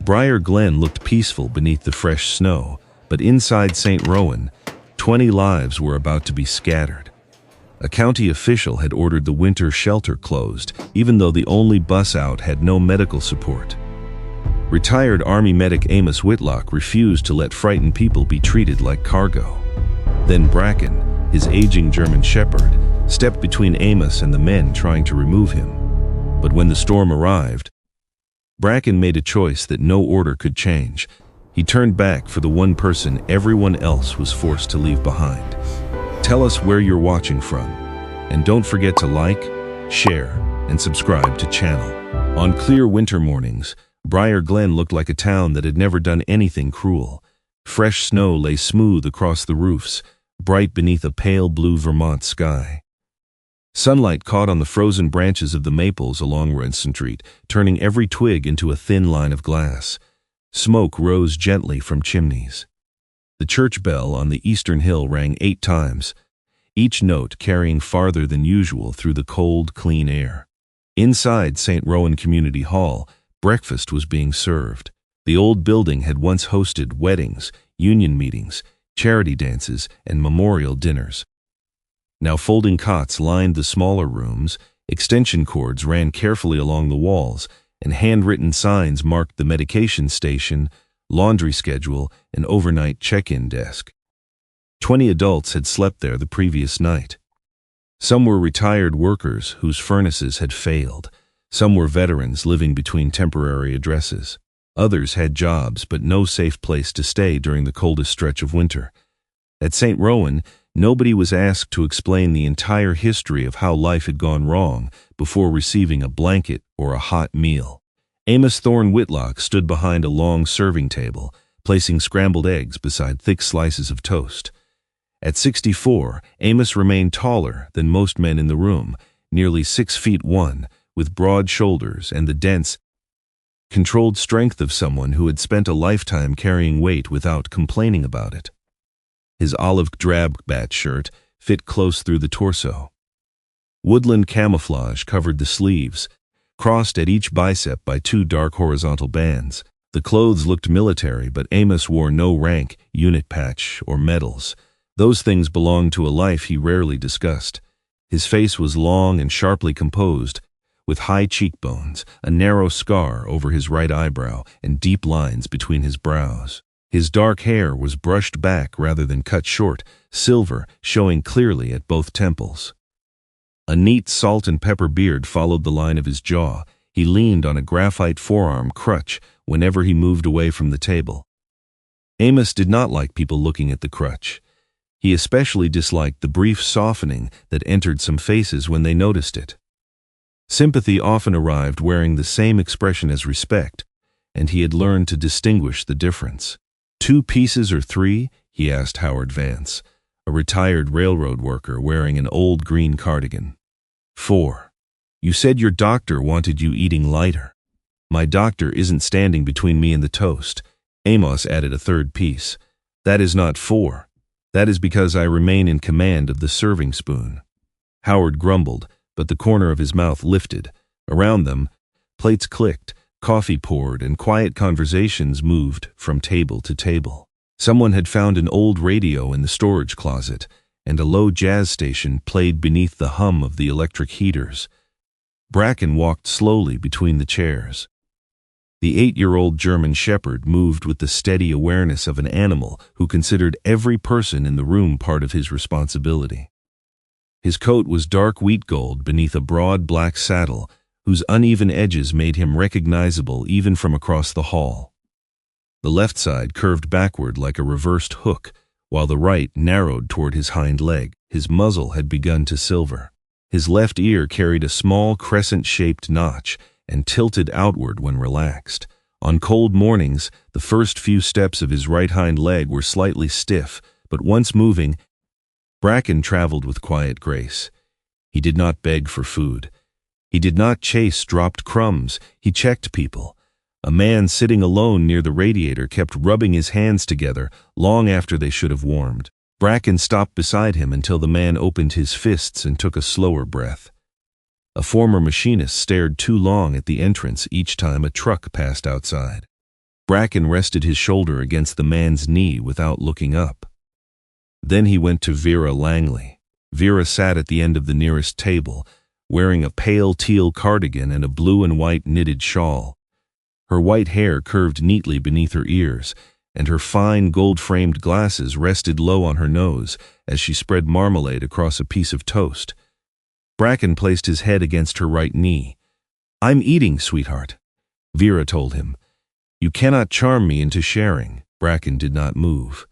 Briar Glen looked peaceful beneath the fresh snow, but inside St. Rowan, 20 lives were about to be scattered. A county official had ordered the winter shelter closed, even though the only bus out had no medical support. Retired Army medic Amos Whitlock refused to let frightened people be treated like cargo. Then Bracken, his aging German shepherd, stepped between Amos and the men trying to remove him. But when the storm arrived, Bracken made a choice that no order could change. He turned back for the one person everyone else was forced to leave behind. Tell us where you're watching from, and don't forget to like, share, and subscribe to channel. On clear winter mornings, Briar Glen looked like a town that had never done anything cruel. Fresh snow lay smooth across the roofs, bright beneath a pale blue Vermont sky. Sunlight caught on the frozen branches of the maples along Renson Street, turning every twig into a thin line of glass. Smoke rose gently from chimneys. The church bell on the eastern hill rang 8 times, each note carrying farther than usual through the cold, clean air. Inside St. Rowan Community Hall, breakfast was being served. The old building had once hosted weddings, union meetings, charity dances, and memorial dinners. Now folding cots lined the smaller rooms, extension cords ran carefully along the walls, and handwritten signs marked the medication station, laundry schedule, and overnight check-in desk. 20 adults had slept there the previous night. Some were retired workers whose furnaces had failed. Some were veterans living between temporary addresses. Others had jobs but no safe place to stay during the coldest stretch of winter. At St. Rowan, nobody was asked to explain the entire history of how life had gone wrong before receiving a blanket or a hot meal. Amos Thorne Whitlock stood behind a long serving table, placing scrambled eggs beside thick slices of toast. At 64, Amos remained taller than most men in the room, nearly 6'1", with broad shoulders and the dense, controlled strength of someone who had spent a lifetime carrying weight without complaining about it. His olive drab bat shirt fit close through the torso. Woodland camouflage covered the sleeves, crossed at each bicep by 2 dark horizontal bands. The clothes looked military, but Amos wore no rank, unit patch, or medals. Those things belonged to a life he rarely discussed. His face was long and sharply composed, with high cheekbones, a narrow scar over his right eyebrow, and deep lines between his brows. His dark hair was brushed back rather than cut short, silver showing clearly at both temples. A neat salt and pepper beard followed the line of his jaw. He leaned on a graphite forearm crutch whenever he moved away from the table. Amos did not like people looking at the crutch. He especially disliked the brief softening that entered some faces when they noticed it. Sympathy often arrived wearing the same expression as respect, and he had learned to distinguish the difference. 2 pieces or 3? He asked Howard Vance, a retired railroad worker wearing an old green cardigan. 4. You said your doctor wanted you eating lighter. My doctor isn't standing between me and the toast. Amos added a 3rd piece. That is not 4. That is because I remain in command of the serving spoon. Howard grumbled, but the corner of his mouth lifted. Around them, plates clicked, coffee poured, and quiet conversations moved from table to table. Someone had found an old radio in the storage closet, and a low jazz station played beneath the hum of the electric heaters. Bracken walked slowly between the chairs. The 8-year-old German shepherd moved with the steady awareness of an animal who considered every person in the room part of his responsibility. His coat was dark wheat gold beneath a broad black saddle, whose uneven edges made him recognizable even from across the hall. The left side curved backward like a reversed hook, while the right narrowed toward his hind leg. His muzzle had begun to silver. His left ear carried a small crescent-shaped notch and tilted outward when relaxed. On cold mornings, the first few steps of his right hind leg were slightly stiff, but once moving, Bracken traveled with quiet grace. He did not beg for food. He did not chase dropped crumbs. He checked people. A man sitting alone near the radiator kept rubbing his hands together long after they should have warmed. Bracken stopped beside him until the man opened his fists and took a slower breath. A former machinist stared too long at the entrance each time a truck passed outside. Bracken rested his shoulder against the man's knee without looking up. Then he went to Vera Langley. Vera sat at the end of the nearest table, wearing a pale teal cardigan and a blue and white knitted shawl. Her white hair curved neatly beneath her ears, and her fine gold-framed glasses rested low on her nose as she spread marmalade across a piece of toast. Bracken placed his head against her right knee. "I'm eating, sweetheart," Vera told him. "You cannot charm me into sharing." Bracken did not move.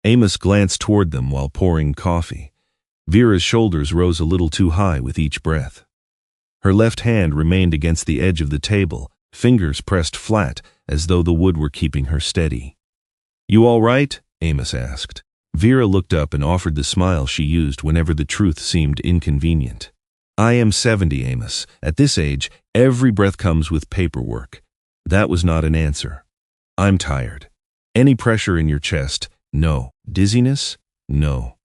Amos glanced toward them while pouring coffee. Vera's shoulders rose a little too high with each breath. Her left hand remained against the edge of the table, fingers pressed flat as though the wood were keeping her steady. "You all right?" Amos asked. Vera looked up and offered the smile she used whenever the truth seemed inconvenient. "I am 70, Amos. At this age, every breath comes with paperwork." That was not an answer. "I'm tired." "Any pressure in your chest?" "No." "Dizziness?" "No."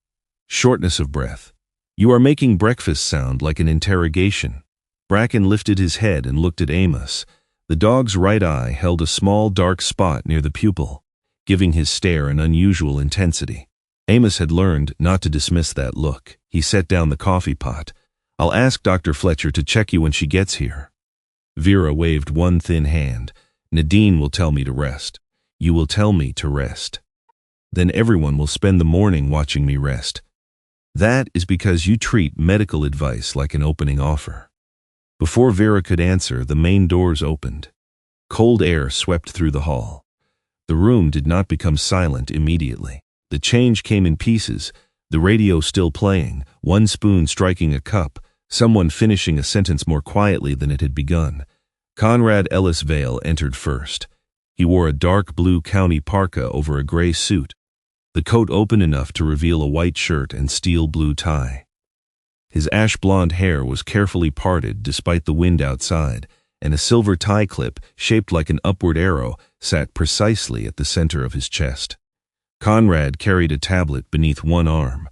"Shortness of breath?" "You are making breakfast sound like an interrogation." Bracken lifted his head and looked at Amos. The dog's right eye held a small dark spot near the pupil, giving his stare an unusual intensity. Amos had learned not to dismiss that look. He set down the coffee pot. "I'll ask Dr. Fletcher to check you when she gets here." Vera waved one thin hand. "Nadine will tell me to rest." "You will tell me to rest. Then everyone will spend the morning watching me rest." "That is because you treat medical advice like an opening offer." Before Vera could answer, the main doors opened. Cold air swept through the hall. The room did not become silent immediately. The change came in pieces, the radio still playing, one spoon striking a cup, someone finishing a sentence more quietly than it had begun. Conrad Ellis Vale entered first. He wore a dark blue county parka over a gray suit, the coat open enough to reveal a white shirt and steel blue tie. His ash-blonde hair was carefully parted despite the wind outside, and a silver tie clip, shaped like an upward arrow, sat precisely at the center of his chest. Conrad carried a tablet beneath one arm.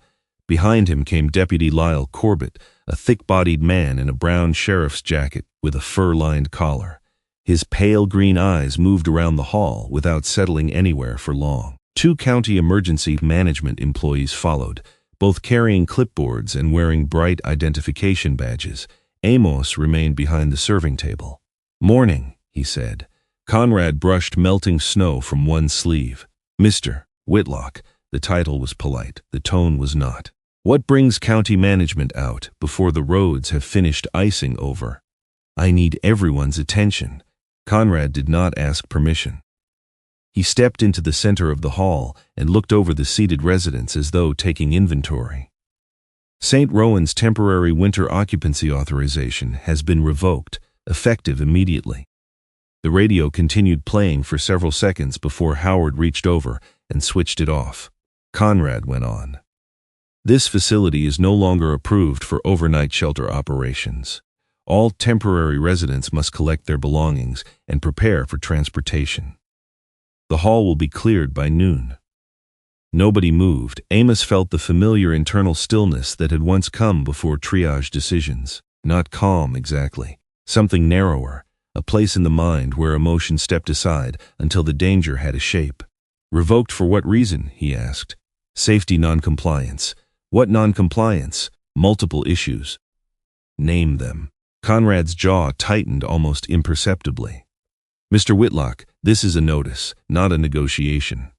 Behind him came Deputy Lyle Corbett, a thick-bodied man in a brown sheriff's jacket with a fur-lined collar. His pale green eyes moved around the hall without settling anywhere for long. 2 county emergency management employees followed, both carrying clipboards and wearing bright identification badges. Amos remained behind the serving table. "Morning," he said. Conrad brushed melting snow from one sleeve. "Mr. Whitlock." The title was polite, the tone was not. "What brings county management out before the roads have finished icing over?" "I need everyone's attention." Conrad did not ask permission. He stepped into the center of the hall and looked over the seated residents as though taking inventory. St. Rowan's temporary winter occupancy authorization has been revoked, effective immediately. The radio continued playing for several seconds before Howard reached over and switched it off. Conrad went on. "This facility is no longer approved for overnight shelter operations. All temporary residents must collect their belongings and prepare for transportation. The hall will be cleared by noon." Nobody moved. Amos felt the familiar internal stillness that had once come before triage decisions. Not calm, exactly. Something narrower, a place in the mind where emotion stepped aside until the danger had a shape. "Revoked for what reason?" he asked. "Safety noncompliance." "What noncompliance?" "Multiple issues." "Name them." Conrad's jaw tightened almost imperceptibly. "Mr. Whitlock, this is a notice, not a negotiation."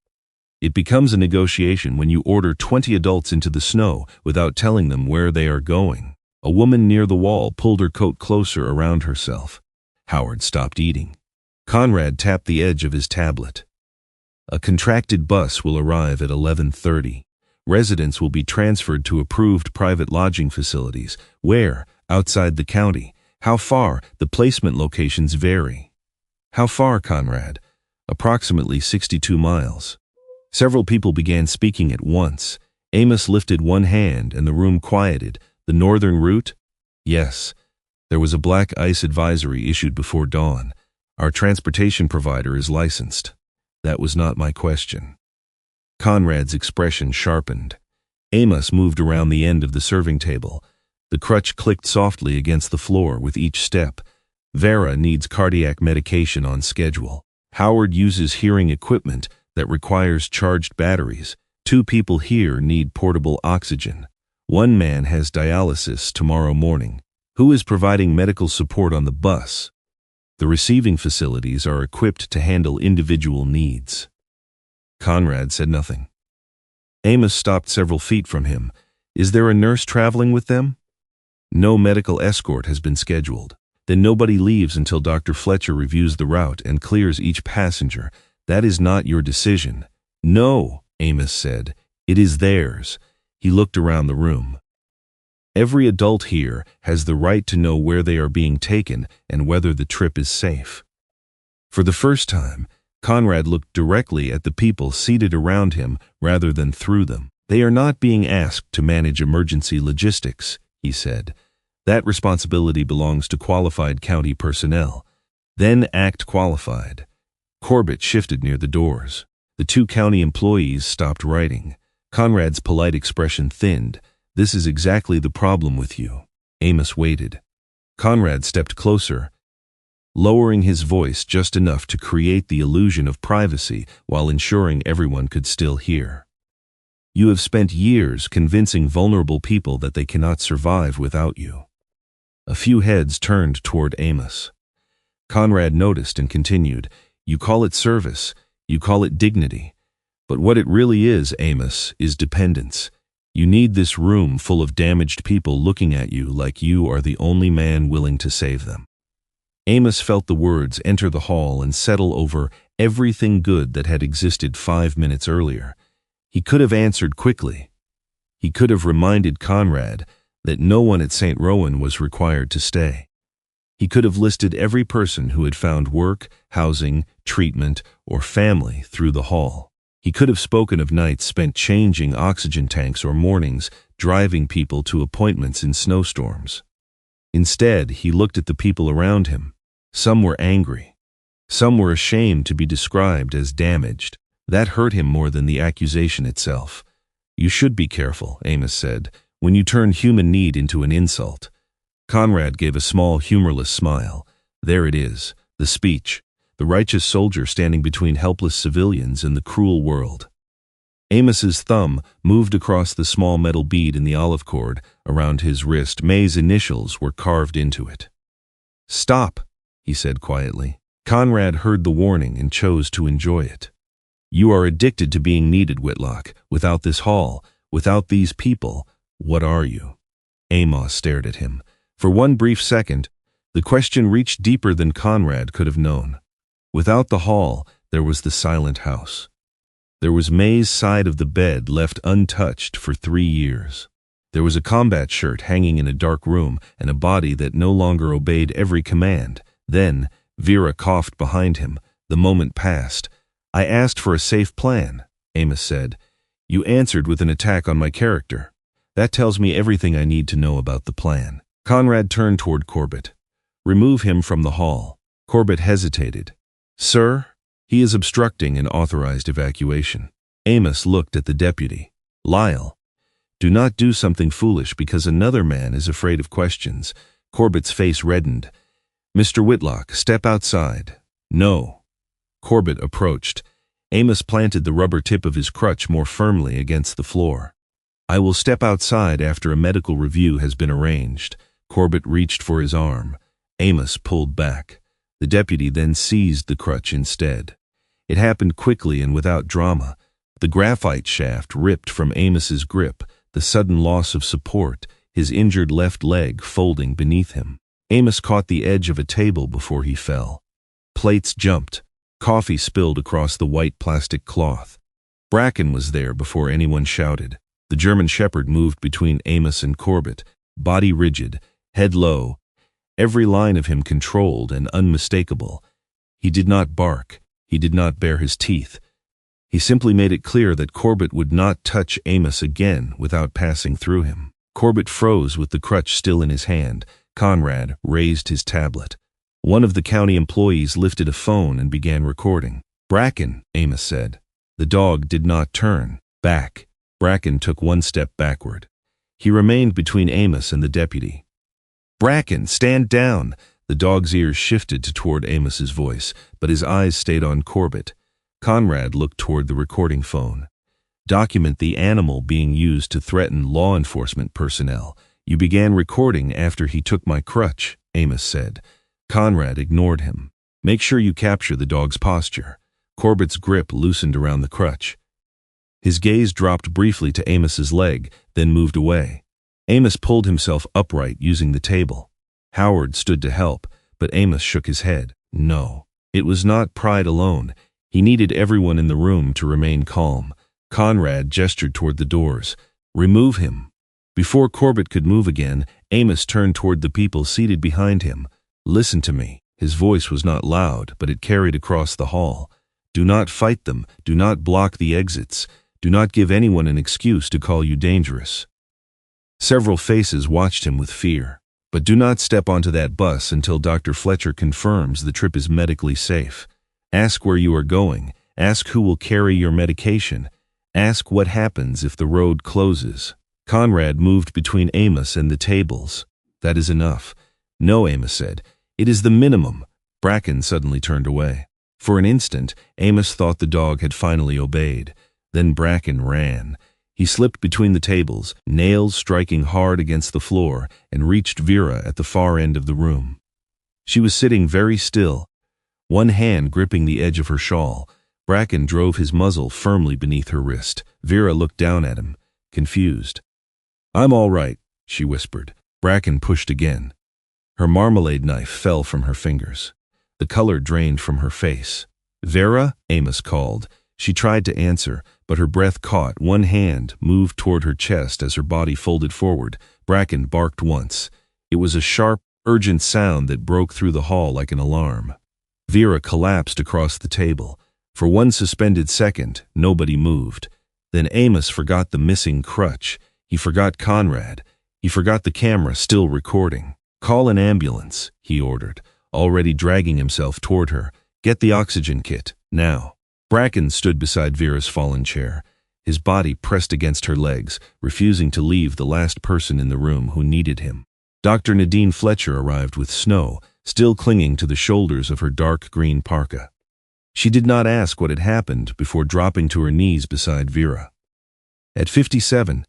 "It becomes a negotiation when you order 20 adults into the snow without telling them where they are going." A woman near the wall pulled her coat closer around herself. Howard stopped eating. Conrad tapped the edge of his tablet. "A contracted bus will arrive at 11:30. Residents will be transferred to approved private lodging facilities. Where? Outside the county. How far? The placement locations vary." "How far, Conrad?" "Approximately 62 miles. Several people began speaking at once. Amos lifted one hand and the room quieted. "The northern route?" "Yes. There was a black ice advisory issued before dawn. Our transportation provider is licensed." "That was not my question." Conrad's expression sharpened. Amos moved around the end of the serving table. The crutch clicked softly against the floor with each step. "Vera needs cardiac medication on schedule." Howard uses hearing equipment that requires charged batteries. 2 people here need portable oxygen. 1 man has dialysis tomorrow morning. Who is providing medical support on the bus? The receiving facilities are equipped to handle individual needs. Conrad said nothing. Amos stopped several feet from him. Is there a nurse traveling with them? No medical escort has been scheduled. Then nobody leaves until Dr. Fletcher reviews the route and clears each passenger. That is not your decision. No, Amos said. It is theirs. He looked around the room. Every adult here has the right to know where they are being taken and whether the trip is safe. For the first time, Conrad looked directly at the people seated around him rather than through them. They are not being asked to manage emergency logistics, he said. That responsibility belongs to qualified county personnel. Then act qualified. Corbett shifted near the doors. The 2 county employees stopped writing. Conrad's polite expression thinned. This is exactly the problem with you. Amos waited. Conrad stepped closer, lowering his voice just enough to create the illusion of privacy while ensuring everyone could still hear. You have spent years convincing vulnerable people that they cannot survive without you. A few heads turned toward Amos. Conrad noticed and continued, You call it service, you call it dignity. But what it really is, Amos, is dependence. You need this room full of damaged people looking at you like you are the only man willing to save them. Amos felt the words enter the hall and settle over everything good that had existed 5 minutes earlier. He could have answered quickly. He could have reminded Conrad that no one at St. Rowan was required to stay. He could have listed every person who had found work, housing, treatment, or family through the hall. He could have spoken of nights spent changing oxygen tanks or mornings driving people to appointments in snowstorms. Instead, he looked at the people around him. Some were angry. Some were ashamed to be described as damaged. That hurt him more than the accusation itself. You should be careful, Amos said, when you turn human need into an insult. Conrad gave a small, humorless smile. There it is, the speech. The righteous soldier standing between helpless civilians and the cruel world. Amos's thumb moved across the small metal bead in the olive cord around his wrist. May's initials were carved into it. Stop, he said quietly. Conrad heard the warning and chose to enjoy it. You are addicted to being needed, Whitlock. Without this hall, without these people, what are you? Amos stared at him. For one brief second, the question reached deeper than Conrad could have known. Without the hall, there was the silent house. There was May's side of the bed left untouched for 3 years. There was a combat shirt hanging in a dark room and a body that no longer obeyed every command. Then, Vera coughed behind him. The moment passed. I asked for a safe plan, Amos said. You answered with an attack on my character. That tells me everything I need to know about the plan. Conrad turned toward Corbett. Remove him from the hall. Corbett hesitated. Sir, he is obstructing an authorized evacuation. Amos looked at the deputy. Lyle, do not do something foolish because another man is afraid of questions. Corbett's face reddened. Mr. Whitlock, step outside. No. Corbett approached. Amos planted the rubber tip of his crutch more firmly against the floor. I will step outside after a medical review has been arranged. Corbett reached for his arm. Amos pulled back. The deputy then seized the crutch instead. It happened quickly and without drama. The graphite shaft ripped from Amos's grip, the sudden loss of support, his injured left leg folding beneath him. Amos caught the edge of a table before he fell. Plates jumped. Coffee spilled across the white plastic cloth. Bracken was there before anyone shouted. The German shepherd moved between Amos and Corbett, body rigid, head low, every line of him controlled and unmistakable. He did not bark. He did not bare his teeth. He simply made it clear that Corbett would not touch Amos again without passing through him. Corbett froze with the crutch still in his hand. Conrad raised his tablet. One of the county employees lifted a phone and began recording. Bracken, Amos said. The dog did not turn. Back. Bracken took 1 step backward. He remained between Amos and the deputy. Bracken, stand down. The dog's ears shifted toward Amos's voice, but his eyes stayed on Corbett. Conrad looked toward the recording phone. Document the animal being used to threaten law enforcement personnel. You began recording after he took my crutch, Amos said. Conrad ignored him. Make sure you capture the dog's posture. Corbett's grip loosened around the crutch. His gaze dropped briefly to Amos's leg, then moved away. Amos pulled himself upright using the table. Howard stood to help, but Amos shook his head. No, it was not pride alone. He needed everyone in the room to remain calm. Conrad gestured toward the doors. Remove him. Before Corbett could move again, Amos turned toward the people seated behind him. Listen to me. His voice was not loud, but it carried across the hall. Do not fight them. Do not block the exits. Do not give anyone an excuse to call you dangerous. Several faces watched him with fear. But do not step onto that bus until Dr. Fletcher confirms the trip is medically safe. Ask where you are going. Ask who will carry your medication. Ask what happens if the road closes. Conrad moved between Amos and the tables. That is enough. No, Amos said. It is the minimum. Bracken suddenly turned away. For an instant, Amos thought the dog had finally obeyed. Then Bracken ran. He slipped between the tables, nails striking hard against the floor, and reached Vera at the far end of the room. She was sitting very still, one hand gripping the edge of her shawl. Bracken drove his muzzle firmly beneath her wrist. Vera looked down at him, confused. I'm all right, she whispered. Bracken pushed again. Her marmalade knife fell from her fingers. The color drained from her face. Vera, Amos called. She tried to answer, but her breath caught. One hand moved toward her chest as her body folded forward. Bracken barked once. It was a sharp, urgent sound that broke through the hall like an alarm. Vera collapsed across the table. For one suspended second, nobody moved. Then Amos forgot the missing crutch. He forgot Conrad. He forgot the camera still recording. Call an ambulance, he ordered, already dragging himself toward her. Get the oxygen kit, now. Bracken stood beside Vera's fallen chair, his body pressed against her legs, refusing to leave the last person in the room who needed him. Dr. Nadine Fletcher arrived with Snow, still clinging to the shoulders of her dark green parka. She did not ask what had happened before dropping to her knees beside Vera. At 57,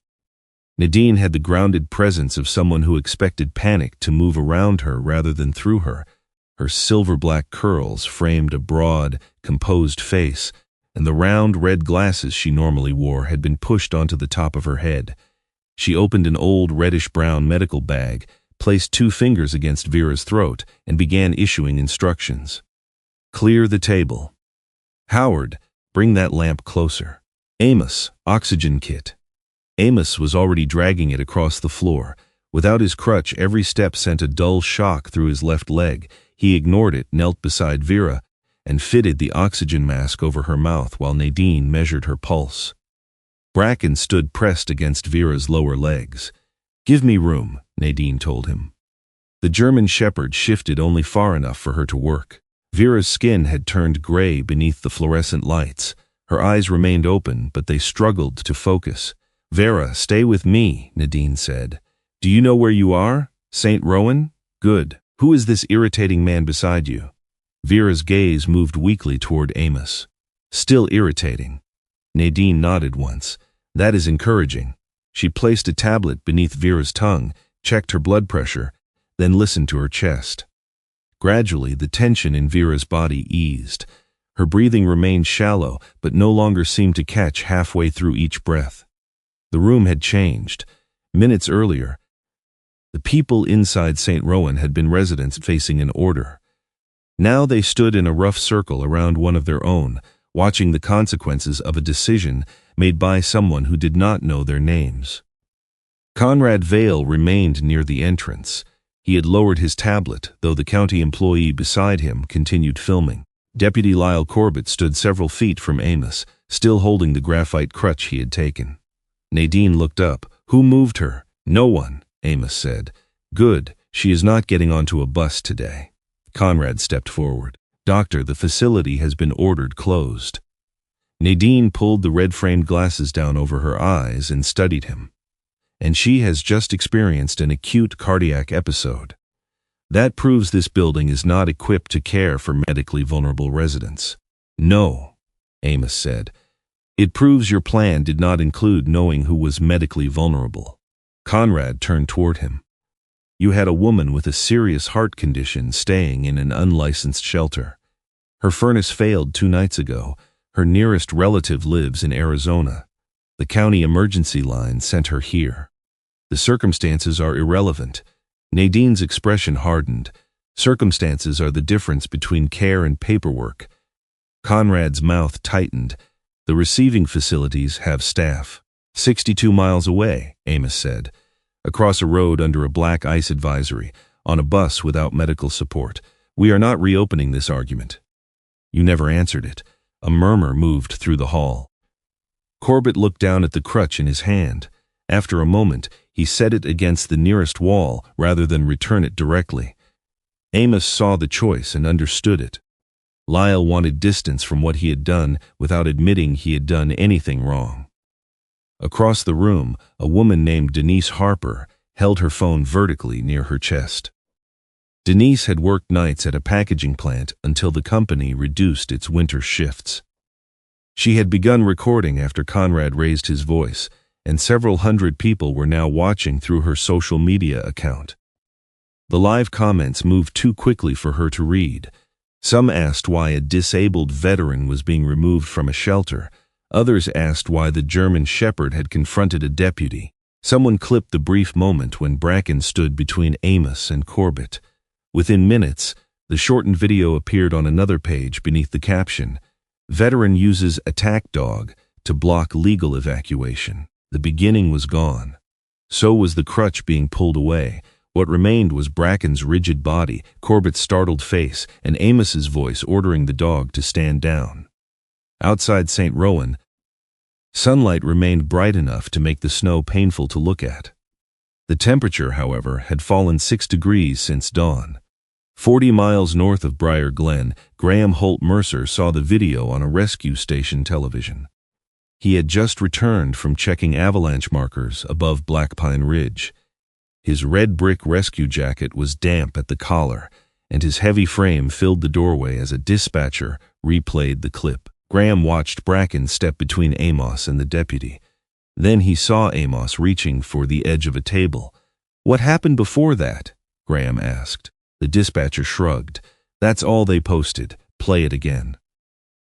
Nadine had the grounded presence of someone who expected panic to move around her rather than through her. Her silver-black curls framed a broad, composed face, and the round red glasses she normally wore had been pushed onto the top of her head. She opened an old reddish-brown medical bag, placed 2 fingers against Vera's throat, and began issuing instructions. Clear the table. Howard, bring that lamp closer. Amos, oxygen kit. Amos was already dragging it across the floor. Without his crutch, every step sent a dull shock through his left leg. He ignored it, knelt beside Vera, and fitted the oxygen mask over her mouth while Nadine measured her pulse. Bracken stood pressed against Vera's lower legs. Give me room, Nadine told him. The German Shepherd shifted only far enough for her to work. Vera's skin had turned gray beneath the fluorescent lights. Her eyes remained open, but they struggled to focus. Vera, stay with me, Nadine said. Do you know where you are? St. Rowan? Good. Who is this irritating man beside you? Vera's gaze moved weakly toward Amos. Still irritating. Nadine nodded once. That is encouraging. She placed a tablet beneath Vera's tongue, checked her blood pressure, then listened to her chest. Gradually, the tension in Vera's body eased. Her breathing remained shallow, but no longer seemed to catch halfway through each breath. The room had changed. Minutes earlier, the people inside St. Rowan had been residents facing an order. Now they stood in a rough circle around one of their own, watching the consequences of a decision made by someone who did not know their names. Conrad Vale remained near the entrance. He had lowered his tablet, though the county employee beside him continued filming. Deputy Lyle Corbett stood several feet from Amos, still holding the graphite crutch he had taken. Nadine looked up. Who moved her? No one, Amos said. Good, she is not getting onto a bus today. Conrad stepped forward. Doctor, the facility has been ordered closed. Nadine pulled the red-framed glasses down over her eyes and studied him. And she has just experienced an acute cardiac episode. That proves this building is not equipped to care for medically vulnerable residents. No, Amos said. It proves your plan did not include knowing who was medically vulnerable. Conrad turned toward him. You had a woman with a serious heart condition staying in an unlicensed shelter. Her furnace failed 2 nights ago. Her nearest relative lives in Arizona. The county emergency line sent her here. The circumstances are irrelevant. Nadine's expression hardened. Circumstances are the difference between care and paperwork. Conrad's mouth tightened. The receiving facilities have staff. 62 miles away, Amos said. Across a road under a black ice advisory, on a bus without medical support. We are not reopening this argument. You never answered it. A murmur moved through the hall. Corbett looked down at the crutch in his hand. After a moment, he set it against the nearest wall rather than return it directly. Amos saw the choice and understood it. Lyle wanted distance from what he had done without admitting he had done anything wrong. Across the room, a woman named Denise Harper held her phone vertically near her chest. Denise had worked nights at a packaging plant until the company reduced its winter shifts. She had begun recording after Conrad raised his voice, and several hundred people were now watching through her social media account. The live comments moved too quickly for her to read. Some asked why a disabled veteran was being removed from a shelter. Others asked why the German Shepherd had confronted a deputy. Someone clipped the brief moment when Bracken stood between Amos and Corbett. Within minutes, the shortened video appeared on another page beneath the caption, "Veteran uses attack dog to block legal evacuation." The beginning was gone. So was the crutch being pulled away. What remained was Bracken's rigid body, Corbett's startled face, and Amos's voice ordering the dog to stand down. Outside St. Rowan, sunlight remained bright enough to make the snow painful to look at. The temperature, however, had fallen 6 degrees since dawn. 40 miles north of Briar Glen, Graham Holt Mercer saw the video on a rescue station television. He had just returned from checking avalanche markers above Black Pine Ridge. His red brick rescue jacket was damp at the collar, and his heavy frame filled the doorway as a dispatcher replayed the clip. Graham watched Bracken step between Amos and the deputy. Then he saw Amos reaching for the edge of a table. "What happened before that?" Graham asked. The dispatcher shrugged. "That's all they posted. Play it again."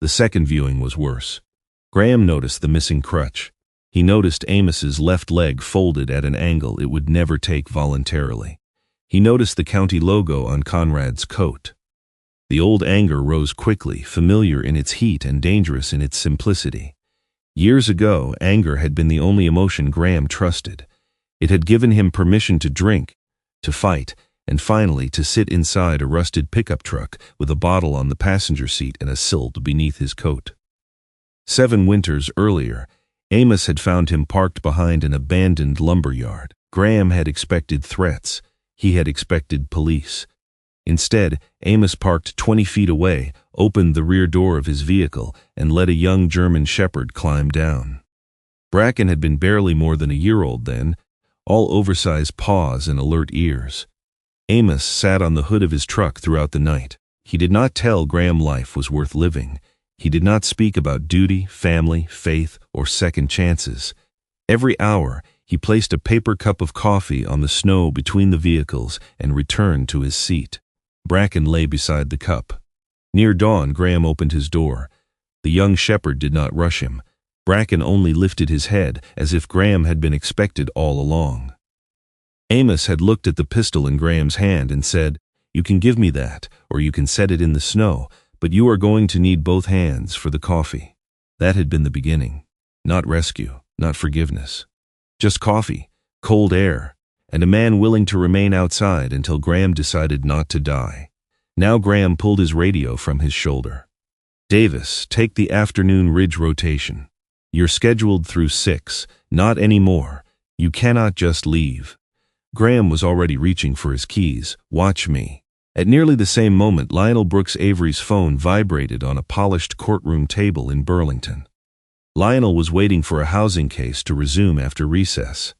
The second viewing was worse. Graham noticed the missing crutch. He noticed Amos's left leg folded at an angle it would never take voluntarily. He noticed the county logo on Conrad's coat. The old anger rose quickly, familiar in its heat and dangerous in its simplicity. Years ago, anger had been the only emotion Graham trusted. It had given him permission to drink, to fight, and finally to sit inside a rusted pickup truck with a bottle on the passenger seat and a silt beneath his coat. 7 winters earlier, Amos had found him parked behind an abandoned lumber yard. Graham had expected threats. He had expected police. Instead, Amos parked 20 feet away, opened the rear door of his vehicle, and let a young German Shepherd climb down. Bracken had been barely more than a year old then, all oversized paws and alert ears. Amos sat on the hood of his truck throughout the night. He did not tell Graham life was worth living. He did not speak about duty, family, faith, or second chances. Every hour, he placed a paper cup of coffee on the snow between the vehicles and returned to his seat. Bracken lay beside the cup. Near dawn, Graham opened his door. The young shepherd did not rush him. Bracken only lifted his head as if Graham had been expected all along. Amos had looked at the pistol in Graham's hand and said, "You can give me that, or you can set it in the snow, but you are going to need both hands for the coffee." That had been the beginning. Not rescue, not forgiveness. Just coffee, cold air, and a man willing to remain outside until Graham decided not to die. Now Graham pulled his radio from his shoulder. "Davis, take the afternoon ridge rotation. You're scheduled through 6, not anymore. You cannot just leave." Graham was already reaching for his keys. "Watch me." At nearly the same moment, Lionel Brooks Avery's phone vibrated on a polished courtroom table in Burlington. Lionel was waiting for a housing case to resume after recess.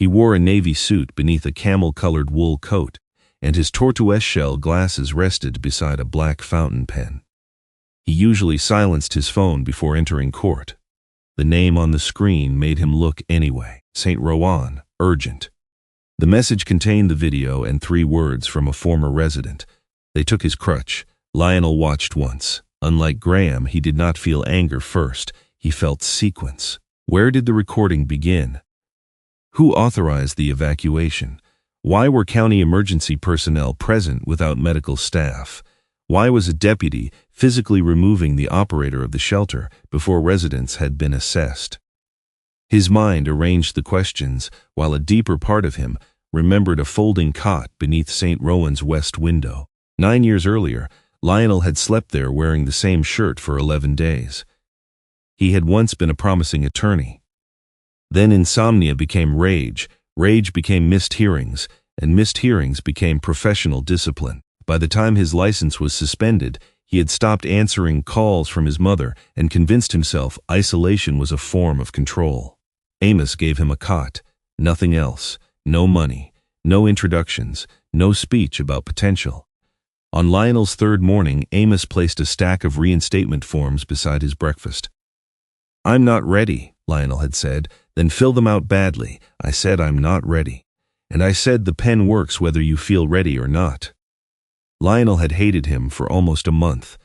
He wore a navy suit beneath a camel-colored wool coat. and his tortoise-shell glasses rested beside a black fountain pen. He usually silenced his phone before entering court. The name on the screen made him look anyway. St. Rowan, urgent. The message contained the video and 3 words from a former resident. They took his crutch. Lionel watched once. Unlike Graham, he did not feel anger first. He felt sequence. Where did the recording begin? Who authorized the evacuation? Why were county emergency personnel present without medical staff? Why was a deputy physically removing the operator of the shelter before residents had been assessed? His mind arranged the questions, while a deeper part of him remembered a folding cot beneath St. Rowan's west window. 9 years earlier, Lionel had slept there wearing the same shirt for 11 days. He had once been a promising attorney. Then insomnia became rage, rage became missed hearings, and missed hearings became professional discipline. By the time his license was suspended, he had stopped answering calls from his mother and convinced himself isolation was a form of control. Amos gave him a cot, nothing else, no money, no introductions, no speech about potential. On Lionel's 3rd morning, Amos placed a stack of reinstatement forms beside his breakfast. "I'm not ready," Lionel had said. "Then fill them out badly." "I said I'm not ready. And I said the pen works whether you feel ready or not." Lionel had hated him for almost a month.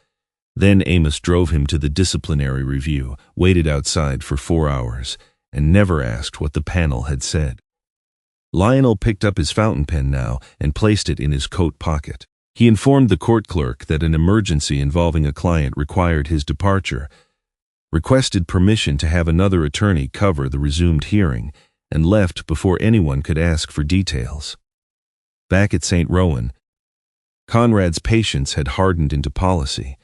Then Amos drove him to the disciplinary review, waited outside for 4 hours, and never asked what the panel had said. Lionel picked up his fountain pen now and placed it in his coat pocket. He informed the court clerk that an emergency involving a client required his departure, requested permission to have another attorney cover the resumed hearing, and left before anyone could ask for details. Back at St. Rowan, Conrad's patience had hardened into policy.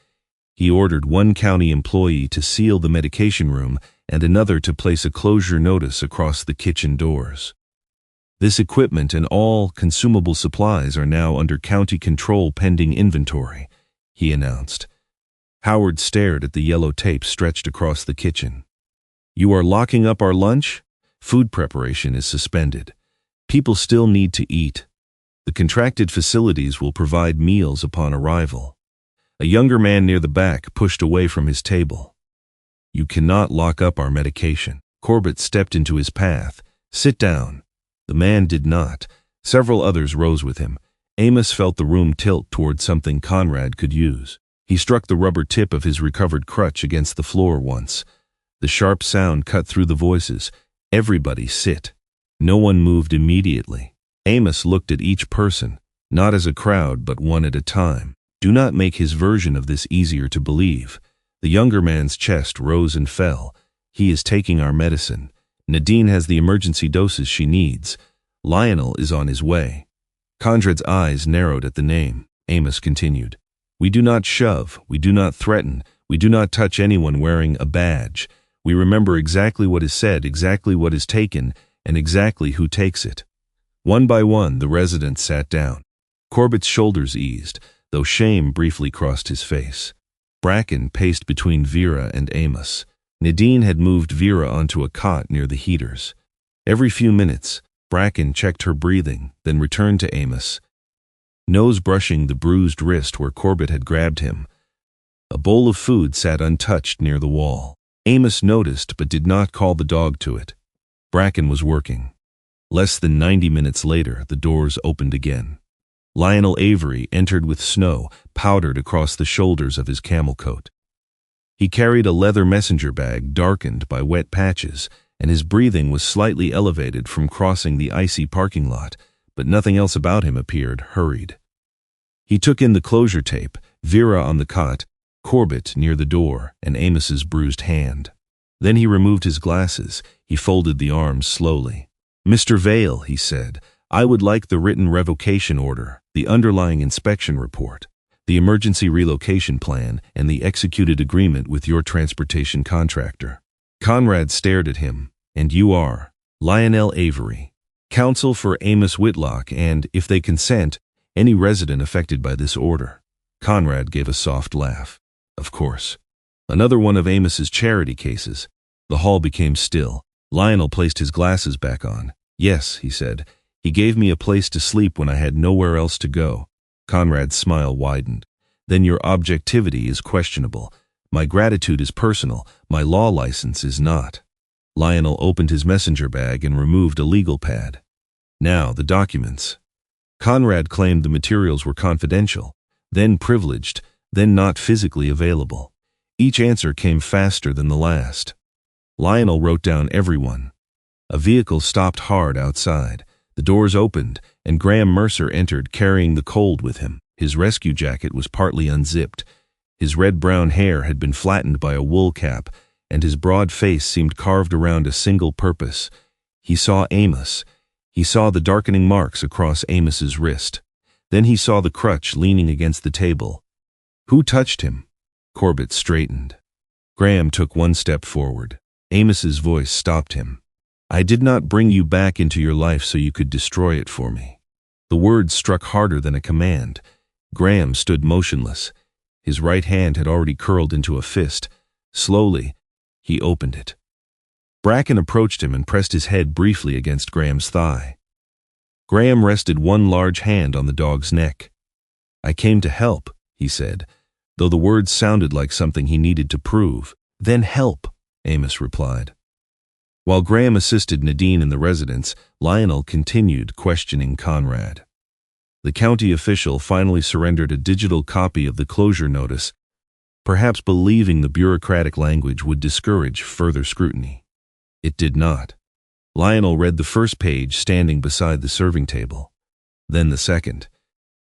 He ordered one county employee to seal the medication room and another to place a closure notice across the kitchen doors. This equipment and all consumable supplies are now under county control pending inventory, he announced. Howard stared at the yellow tape stretched across the kitchen. "You are locking up our lunch? Food preparation is suspended. People still need to eat. The contracted facilities will provide meals upon arrival." A younger man near the back pushed away from his table. "You cannot lock up our medication." Corbett stepped into his path. "Sit down." The man did not. Several others rose with him. Amos felt the room tilt toward something Conrad could use. He struck the rubber tip of his recovered crutch against the floor once. The sharp sound cut through the voices. "Everybody sit." No one moved immediately. Amos looked at each person, not as a crowd but one at a time. Do not make his version of this easier to believe. The younger man's chest rose and fell. "He is taking our medicine. Nadine has the emergency doses she needs. Lionel is on his way." Conrad's eyes narrowed at the name. Amos continued. "We do not shove, we do not threaten, we do not touch anyone wearing a badge. We remember exactly what is said, exactly what is taken, and exactly who takes it." One by one, the residents sat down. Corbett's shoulders eased, though shame briefly crossed his face. Bracken paced between Vera and Amos. Nadine had moved Vera onto a cot near the heaters. Every few minutes, Bracken checked her breathing, then returned to Amos, nose brushing the bruised wrist where Corbett had grabbed him. A bowl of food sat untouched near the wall. Amos noticed but did not call the dog to it. Bracken was working. Less than 90 minutes later, the doors opened again. Lionel Avery entered with snow powdered across the shoulders of his camel coat. He carried a leather messenger bag darkened by wet patches, and his breathing was slightly elevated from crossing the icy parking lot, but nothing else about him appeared hurried. He took in the closure tape, Vera on the cot, Corbett near the door, and Amos's bruised hand. Then he removed his glasses. He folded the arms slowly. "Mr. Vale," he said, "I would like the written revocation order, the underlying inspection report, the emergency relocation plan, and the executed agreement with your transportation contractor." Conrad stared at him. "And you are?" "Lionel Avery, counsel for Amos Whitlock and, if they consent, any resident affected by this order." Conrad gave a soft laugh. "Of course. Another one of Amos's charity cases." The hall became still. Lionel placed his glasses back on. "Yes," he said, He gave me a place to sleep when I had nowhere else to go. Conrad's smile widened. Then your objectivity is questionable. My gratitude is personal. My law license is not. Lionel opened his messenger bag and removed a legal pad. Now, the documents. Conrad claimed the materials were confidential, then privileged, then not physically available. Each answer came faster than the last. Lionel wrote down everyone. A vehicle stopped hard outside. The doors opened, and Graham Mercer entered carrying the cold with him. His rescue jacket was partly unzipped. His red-brown hair had been flattened by a wool cap, and his broad face seemed carved around a single purpose. He saw Amos. He saw the darkening marks across Amos's wrist. Then he saw the crutch leaning against the table. Who touched him? Corbett straightened. Graham took one step forward. Amos's voice stopped him. I did not bring you back into your life so you could destroy it for me. The words struck harder than a command. Graham stood motionless. His right hand had already curled into a fist. Slowly, he opened it. Bracken approached him and pressed his head briefly against Graham's thigh. Graham rested one large hand on the dog's neck. I came to help, he said, though the words sounded like something he needed to prove. Then help, Amos replied. While Graham assisted Nadine in the residence, Lionel continued questioning Conrad. The county official finally surrendered a digital copy of the closure notice, perhaps believing the bureaucratic language would discourage further scrutiny. It did not. Lionel read the first page standing beside the serving table, then the second.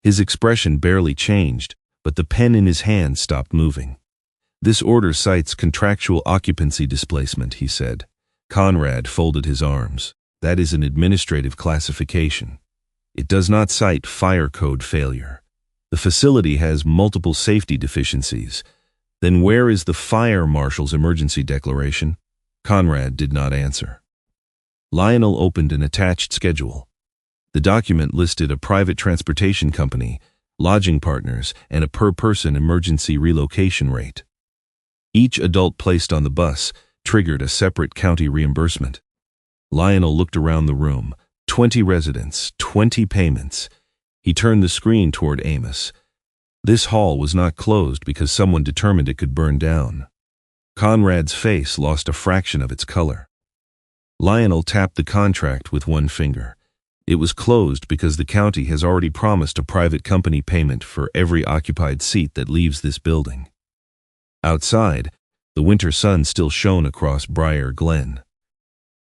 His expression barely changed, but the pen in his hand stopped moving. This order cites contractual occupancy displacement, he said. Conrad folded his arms. That is an administrative classification. It does not cite fire code failure. The facility has multiple safety deficiencies. Then where is the fire marshal's emergency declaration? Conrad did not answer. Lionel opened an attached schedule. The document listed a private transportation company, lodging partners, and a per-person emergency relocation rate. Each adult placed on the bus triggered a separate county reimbursement. Lionel looked around the room. 20 residents, 20 payments. He turned the screen toward Amos. This hall was not closed because someone determined it could burn down. Conrad's face lost a fraction of its color. Lionel tapped the contract with one finger. It was closed because the county has already promised a private company payment for every occupied seat that leaves this building. Outside, the winter sun still shone across Briar Glen.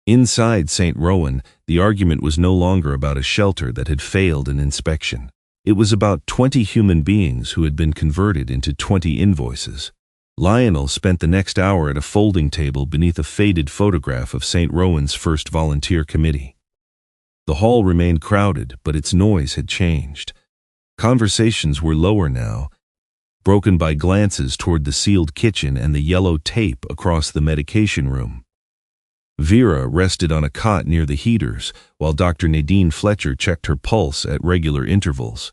Inside St. Rowan, the argument was no longer about a shelter that had failed an inspection. It was about 20 human beings who had been converted into 20 invoices. Lionel spent the next hour at a folding table beneath a faded photograph of St. Rowan's first volunteer committee. The hall remained crowded, but its noise had changed. Conversations were lower now, broken by glances toward the sealed kitchen and the yellow tape across the medication room. Vera rested on a cot near the heaters, while Dr. Nadine Fletcher checked her pulse at regular intervals.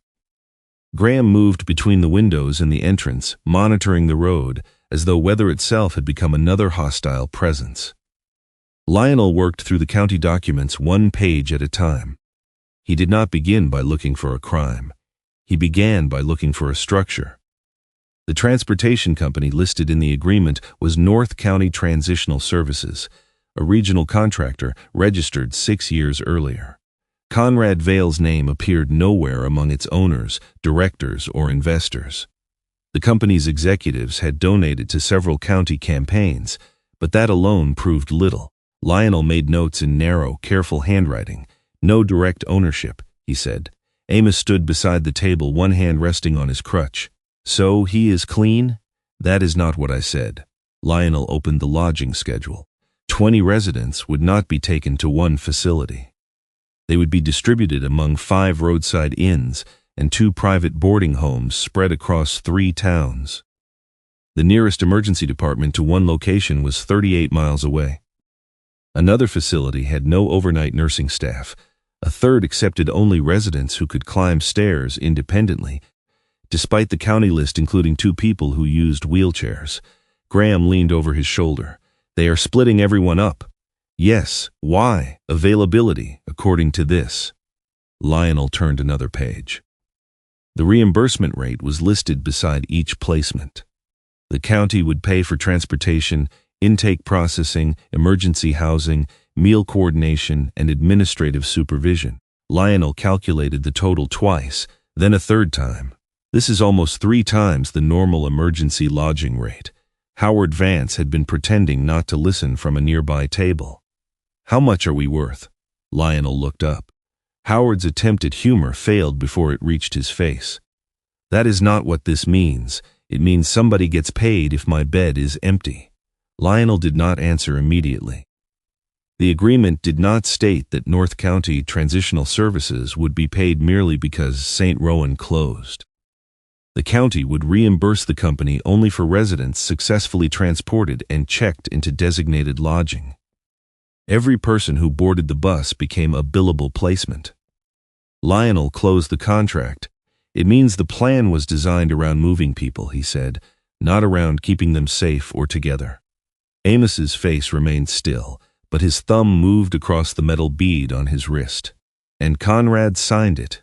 Graham moved between the windows and the entrance, monitoring the road, as though weather itself had become another hostile presence. Lionel worked through the county documents one page at a time. He did not begin by looking for a crime. He began by looking for a structure. The transportation company listed in the agreement was North County Transitional Services, a regional contractor registered 6 years earlier. Conrad Vale's name appeared nowhere among its owners, directors, or investors. The company's executives had donated to several county campaigns, but that alone proved little. Lionel made notes in narrow, careful handwriting. No direct ownership, he said. Amos stood beside the table, one hand resting on his crutch. So he is clean? That is not what I said. Lionel opened the lodging schedule. 20 residents would not be taken to one facility. They would be distributed among 5 roadside inns and 2 private boarding homes spread across 3 towns. The nearest emergency department to one location was 38 miles away. Another facility had no overnight nursing staff. A third accepted only residents who could climb stairs independently, despite the county list including 2 people who used wheelchairs. Graham leaned over his shoulder. They are splitting everyone up. Yes, why? Availability, according to this. Lionel turned another page. The reimbursement rate was listed beside each placement. The county would pay for transportation, intake processing, emergency housing, meal coordination, and administrative supervision. Lionel calculated the total twice, then a third time. This is almost 3 times the normal emergency lodging rate. Howard Vance had been pretending not to listen from a nearby table. How much are we worth? Lionel looked up. Howard's attempt at humor failed before it reached his face. That is not what this means. It means somebody gets paid if my bed is empty. Lionel did not answer immediately. The agreement did not state that North County Transitional Services would be paid merely because St. Rowan closed. The county would reimburse the company only for residents successfully transported and checked into designated lodging. Every person who boarded the bus became a billable placement. Lionel closed the contract. It means the plan was designed around moving people, he said, not around keeping them safe or together. Amos's face remained still, but his thumb moved across the metal bead on his wrist. And Conrad signed it.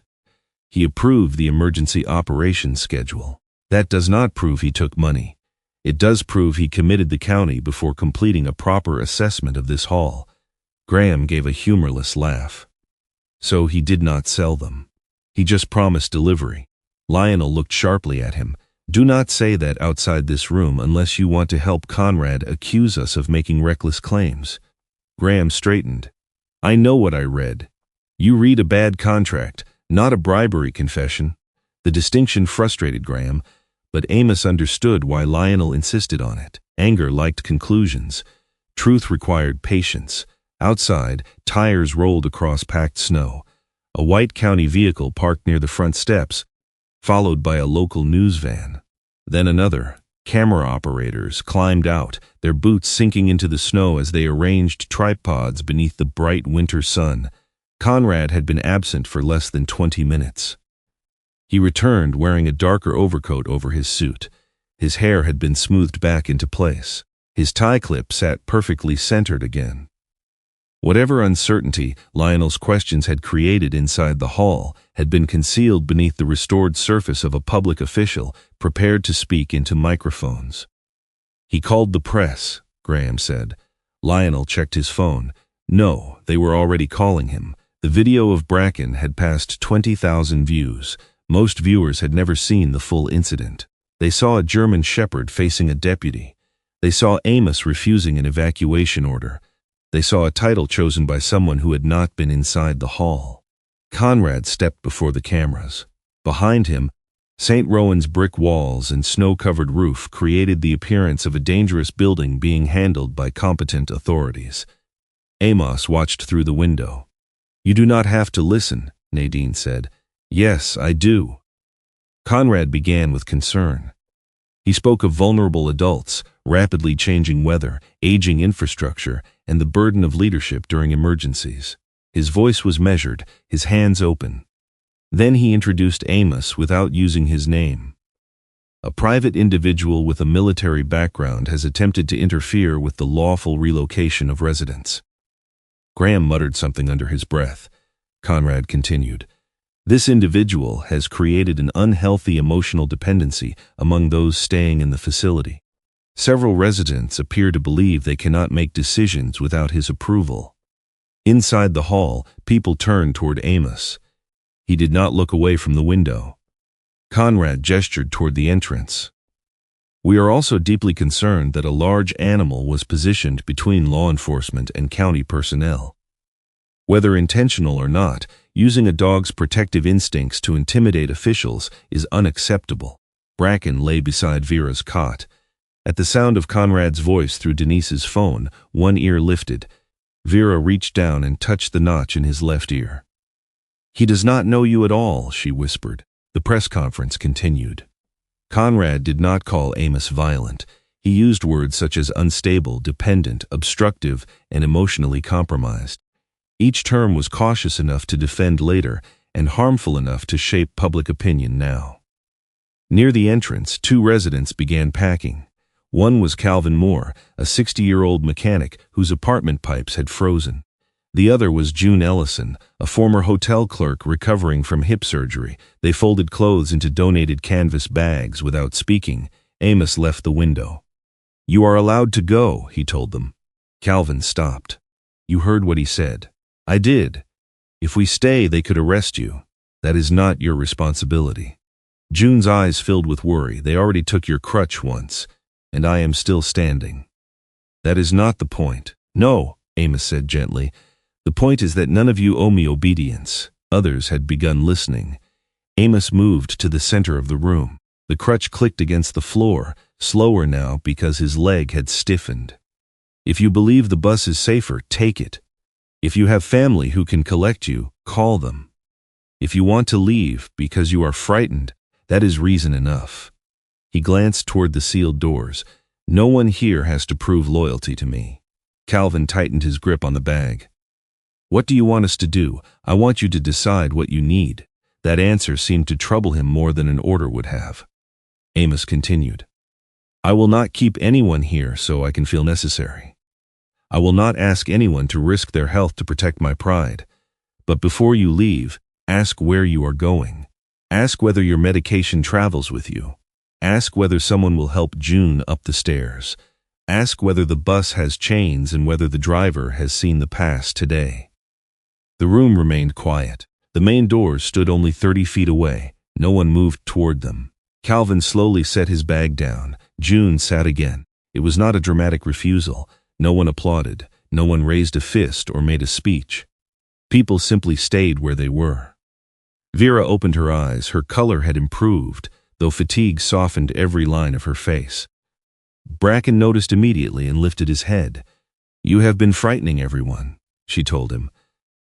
He approved the emergency operations schedule. That does not prove he took money. It does prove he committed the county before completing a proper assessment of this hall. Graham gave a humorless laugh. So he did not sell them. He just promised delivery. Lionel looked sharply at him. Do not say that outside this room unless you want to help Conrad accuse us of making reckless claims. Graham straightened. I know what I read. You read a bad contract, not a bribery confession. The distinction frustrated Graham, but Amos understood why Lionel insisted on it. Anger liked conclusions. Truth required patience. Outside, tires rolled across packed snow. A white county vehicle parked near the front steps, followed by a local news van. Then another. Camera operators climbed out, their boots sinking into the snow as they arranged tripods beneath the bright winter sun. Conrad had been absent for less than 20 minutes. He returned wearing a darker overcoat over his suit. His hair had been smoothed back into place. His tie clip sat perfectly centered again. Whatever uncertainty Lionel's questions had created inside the hall had been concealed beneath the restored surface of a public official prepared to speak into microphones. He called the press, Graham said. Lionel checked his phone. No, they were already calling him. The video of Bracken had passed 20,000 views. Most viewers had never seen the full incident. They saw a German shepherd facing a deputy. They saw Amos refusing an evacuation order. They saw a title chosen by someone who had not been inside the hall. Conrad stepped before the cameras. Behind him, St. Rowan's brick walls and snow-covered roof created the appearance of a dangerous building being handled by competent authorities. Amos watched through the window. You do not have to listen, Nadine said. Yes, I do. Conrad began with concern. He spoke of vulnerable adults, rapidly changing weather, aging infrastructure, and the burden of leadership during emergencies. His voice was measured, his hands open. Then he introduced Amos without using his name. A private individual with a military background has attempted to interfere with the lawful relocation of residents. Graham muttered something under his breath. Conrad continued. This individual has created an unhealthy emotional dependency among those staying in the facility. Several residents appear to believe they cannot make decisions without his approval. Inside the hall, people turned toward Amos. He did not look away from the window. Conrad gestured toward the entrance. We are also deeply concerned that a large animal was positioned between law enforcement and county personnel. Whether intentional or not, using a dog's protective instincts to intimidate officials is unacceptable. Bracken lay beside Vera's cot. At the sound of Conrad's voice through Denise's phone, one ear lifted. Vera reached down and touched the notch in his left ear. He does not know you at all, she whispered. The press conference continued. Conrad did not call Amos violent. He used words such as unstable, dependent, obstructive, and emotionally compromised. Each term was cautious enough to defend later and harmful enough to shape public opinion now. Near the entrance, 2 residents began packing. One was Calvin Moore, a 60-year-old mechanic whose apartment pipes had frozen. The other was June Ellison, a former hotel clerk recovering from hip surgery. They folded clothes into donated canvas bags. Without speaking, Amos left the window. "You are allowed to go," he told them. Calvin stopped. "You heard what he said." "I did. If we stay, they could arrest you. That is not your responsibility." June's eyes filled with worry. "They already took your crutch once, and I am still standing." "That is not the point." "No," Amos said gently. "The point is that none of you owe me obedience." Others had begun listening. Amos moved to the center of the room. The crutch clicked against the floor, slower now because his leg had stiffened. "If you believe the bus is safer, take it. If you have family who can collect you, call them. If you want to leave because you are frightened, that is reason enough." He glanced toward the sealed doors. "No one here has to prove loyalty to me." Calvin tightened his grip on the bag. "What do you want us to do? I want you to decide what you need." That answer seemed to trouble him more than an order would have. Amos continued, "I will not keep anyone here so I can feel necessary. I will not ask anyone to risk their health to protect my pride. But before you leave, ask where you are going. Ask whether your medication travels with you. Ask whether someone will help June up the stairs. Ask whether the bus has chains and whether the driver has seen the past today." The room remained quiet. The main doors stood only 30 feet away. No one moved toward them. Calvin slowly set his bag down. June sat again. It was not a dramatic refusal. No one applauded. No one raised a fist or made a speech. People simply stayed where they were. Vera opened her eyes. Her color had improved, though fatigue softened every line of her face. Bracken noticed immediately and lifted his head. "You have been frightening everyone," she told him.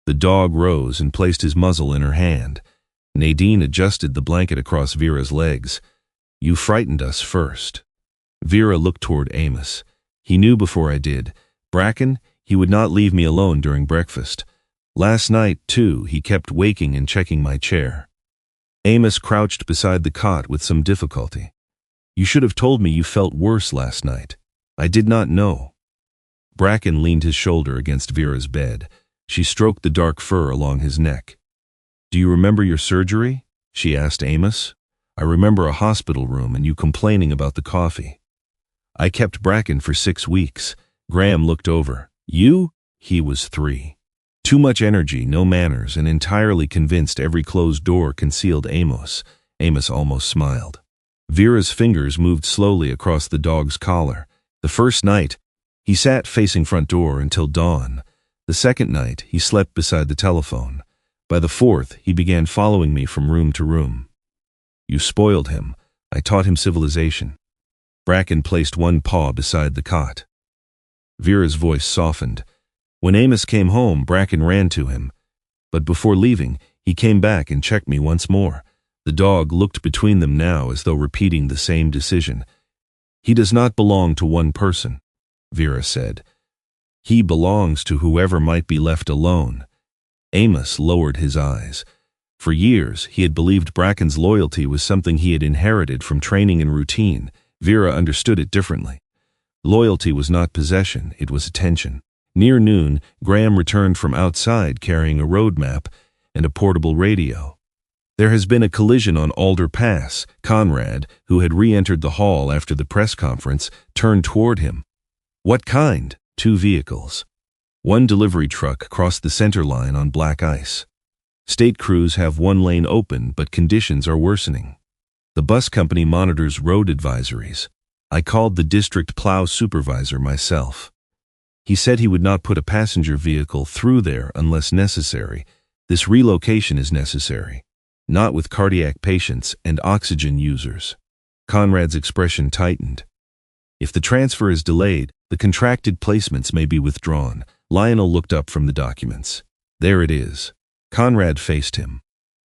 The dog rose and placed his muzzle in her hand. Nadine adjusted the blanket across Vera's legs. "You frightened us first." Vera looked toward Amos. "He knew before I did. Bracken, he would not leave me alone during breakfast. Last night, too, he kept waking and checking my chair." Amos crouched beside the cot with some difficulty. "You should have told me you felt worse last night. I did not know." Bracken leaned his shoulder against Vera's bed. She stroked the dark fur along his neck. "Do you remember your surgery?" she asked Amos. "I remember a hospital room and you complaining about the coffee." "I kept Bracken for 6 weeks. Graham looked over. You?" He was 3. Too much energy, no manners, and entirely convinced every closed door concealed Amos. Amos almost smiled. Vera's fingers moved slowly across the dog's collar. The first night, he sat facing front door until dawn. The second night, he slept beside the telephone. By the fourth, he began following me from room to room. "You spoiled him. I taught him civilization." Bracken placed one paw beside the cot. Vera's voice softened. When Amos came home, Bracken ran to him. But before leaving, he came back and checked me once more. The dog looked between them now as though repeating the same decision. "He does not belong to one person," Vera said. "He belongs to whoever might be left alone." Amos lowered his eyes. For years, he had believed Bracken's loyalty was something he had inherited from training and routine. Vera understood it differently. Loyalty was not possession, it was attention. Near noon, Graham returned from outside carrying a road map and a portable radio. "There has been a collision on Alder Pass." Conrad, who had re-entered the hall after the press conference, turned toward him. "What kind?" "2 vehicles. One delivery truck crossed the center line on black ice. State crews have one lane open, but conditions are worsening. The bus company monitors road advisories. I called the district plow supervisor myself. He said he would not put a passenger vehicle through there unless necessary. This relocation is necessary, not with cardiac patients and oxygen users." Conrad's expression tightened. "If the transfer is delayed, the contracted placements may be withdrawn." Lionel looked up from the documents. "There it is." Conrad faced him.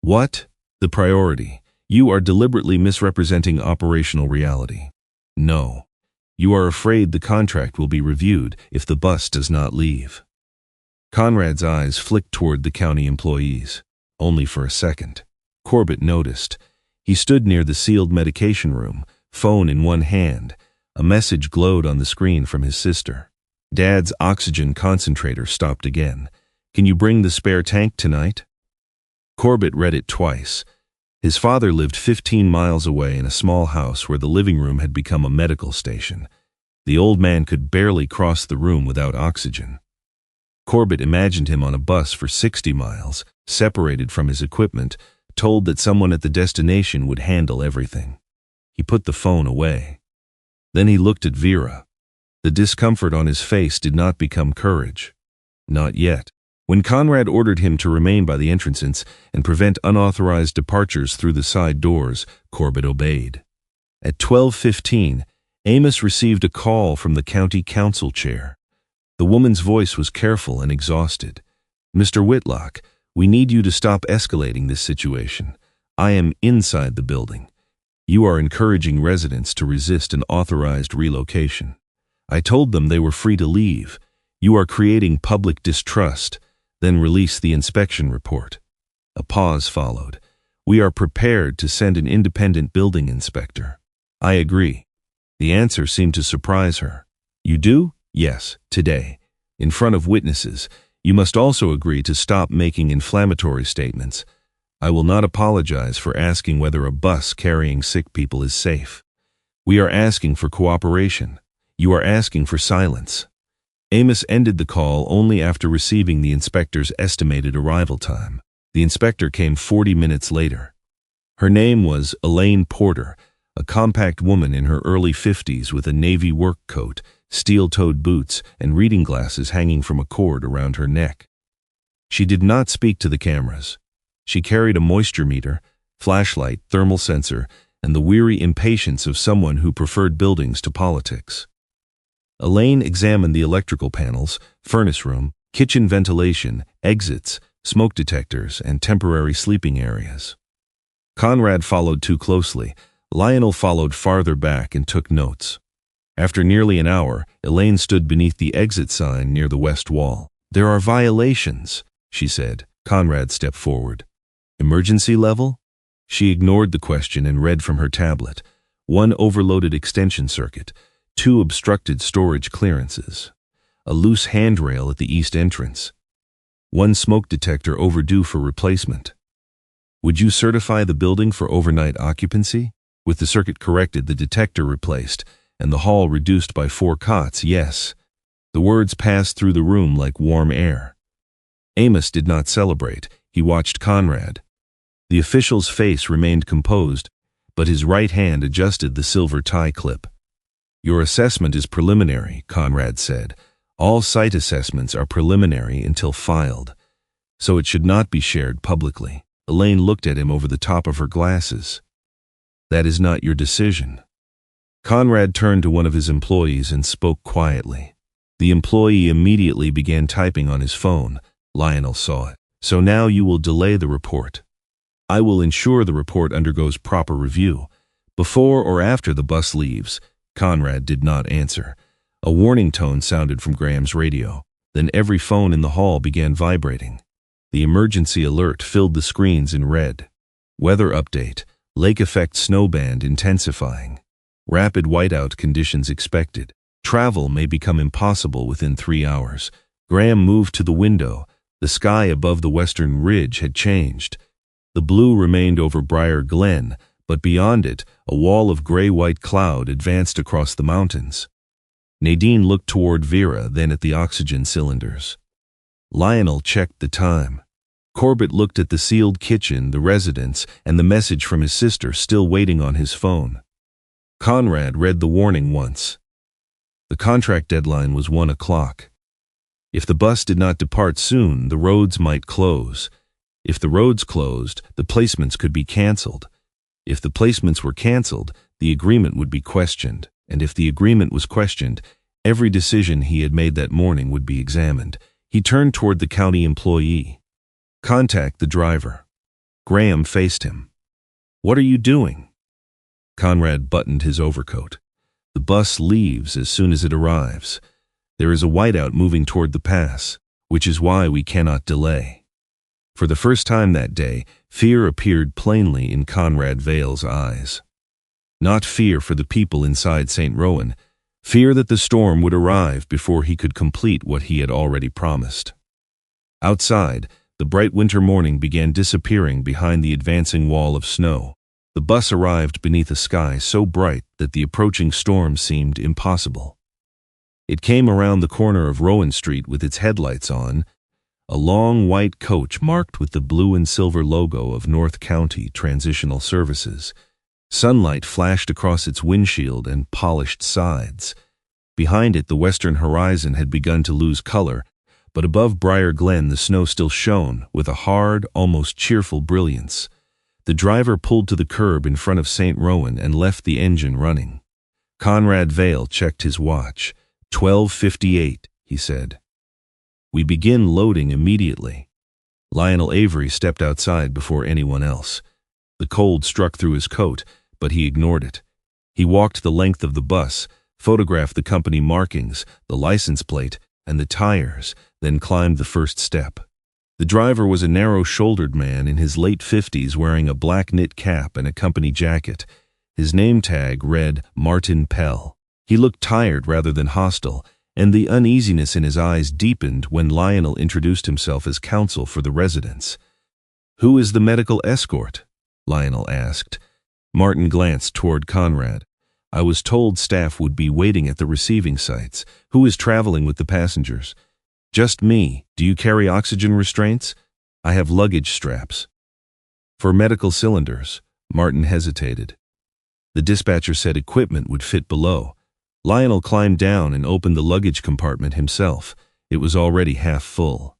"What? The priority. You are deliberately misrepresenting operational reality." "No. You are afraid the contract will be reviewed if the bus does not leave." Conrad's eyes flicked toward the county employees. Only for a second. Corbett noticed. He stood near the sealed medication room, phone in one hand. A message glowed on the screen from his sister. Dad's oxygen concentrator stopped again. Can you bring the spare tank tonight? Corbett read it twice. His father lived 15 miles away in a small house where the living room had become a medical station. The old man could barely cross the room without oxygen. Corbett imagined him on a bus for 60 miles, separated from his equipment, told that someone at the destination would handle everything. He put the phone away. Then he looked at Vera. The discomfort on his face did not become courage. Not yet. When Conrad ordered him to remain by the entrances and prevent unauthorized departures through the side doors, Corbett obeyed. At 12:15, Amos received a call from the county council chair. The woman's voice was careful and exhausted. "Mr. Whitlock, we need you to stop escalating this situation. I am inside the building. You are encouraging residents to resist an authorized relocation. I told them they were free to leave. You are creating public distrust. Then release the inspection report." A pause followed. "We are prepared to send an independent building inspector." "I agree." The answer seemed to surprise her. "You do?" "Yes, today. In front of witnesses. You must also agree to stop making inflammatory statements. I will not apologize for asking whether a bus carrying sick people is safe. We are asking for cooperation. You are asking for silence." Amos ended the call only after receiving the inspector's estimated arrival time. The inspector came 40 minutes later. Her name was Elaine Porter, a compact woman in her early 50s with a navy work coat, steel-toed boots, and reading glasses hanging from a cord around her neck. She did not speak to the cameras. She carried a moisture meter, flashlight, thermal sensor, and the weary impatience of someone who preferred buildings to politics. Elaine examined the electrical panels, furnace room, kitchen ventilation, exits, smoke detectors, and temporary sleeping areas. Conrad followed too closely. Lionel followed farther back and took notes. After nearly an hour, Elaine stood beneath the exit sign near the west wall. "There are violations," she said. Conrad stepped forward. "Emergency level?" She ignored the question and read from her tablet. 1 overloaded extension circuit, 2 obstructed storage clearances, a loose handrail at the east entrance, 1 smoke detector overdue for replacement. "Would you certify the building for overnight occupancy? With the circuit corrected, the detector replaced, and the hall reduced by 4 cots, yes." The words passed through the room like warm air. Amos did not celebrate. He watched Conrad. The official's face remained composed, but his right hand adjusted the silver tie clip. "Your assessment is preliminary," Conrad said. "All site assessments are preliminary until filed, so it should not be shared publicly." Elaine looked at him over the top of her glasses. "That is not your decision." Conrad turned to one of his employees and spoke quietly. The employee immediately began typing on his phone. Lionel saw it. "So now you will delay the report. I will ensure the report undergoes proper review. Before or after the bus leaves." Conrad did not answer. A warning tone sounded from Graham's radio. Then every phone in the hall began vibrating. The emergency alert filled the screens in red. Weather update. Lake effect snow band intensifying. Rapid whiteout conditions expected. Travel may become impossible within 3 hours. Graham moved to the window. The sky above the western ridge had changed. The blue remained over Briar Glen, but beyond it, a wall of gray-white cloud advanced across the mountains. Nadine looked toward Vera, then at the oxygen cylinders. Lionel checked the time. Corbett looked at the sealed kitchen, the residence, and the message from his sister still waiting on his phone. Conrad read the warning once. The contract deadline was 1 o'clock. If the bus did not depart soon, the roads might close. If the roads closed, the placements could be canceled. If the placements were canceled, the agreement would be questioned. And if the agreement was questioned, every decision he had made that morning would be examined. He turned toward the county employee. "Contact the driver." Graham faced him. "What are you doing?" Conrad buttoned his overcoat. "The bus leaves as soon as it arrives. There is a whiteout moving toward the pass, which is why we cannot delay." For the first time that day, fear appeared plainly in Conrad Vale's eyes. Not fear for the people inside St. Rowan, fear that the storm would arrive before he could complete what he had already promised. Outside, the bright winter morning began disappearing behind the advancing wall of snow. The bus arrived beneath a sky so bright that the approaching storm seemed impossible. It came around the corner of Rowan Street with its headlights on, a long white coach marked with the blue and silver logo of North County Transitional Services. Sunlight flashed across its windshield and polished sides. Behind it, the western horizon had begun to lose color, but above Briar Glen the snow still shone with a hard, almost cheerful brilliance. The driver pulled to the curb in front of St. Rowan and left the engine running. Conrad Vale checked his watch. 12:58, he said. We begin loading immediately. Lionel Avery stepped outside before anyone else. The cold struck through his coat, but he ignored it. He walked the length of the bus, photographed the company markings, the license plate, and the tires, then climbed the first step. The driver was a narrow-shouldered man in his late 50s wearing a black knit cap and a company jacket. His name tag read Martin Pell. He looked tired rather than hostile, and the uneasiness in his eyes deepened when Lionel introduced himself as counsel for the residents. "Who is the medical escort?" Lionel asked. Martin glanced toward Conrad. "I was told staff would be waiting at the receiving sites. Who is traveling with the passengers?" "Just me. Do you carry oxygen restraints?" "I have luggage straps." "For medical cylinders." Martin hesitated. The dispatcher said equipment would fit below. Lionel climbed down and opened the luggage compartment himself. It was already half full.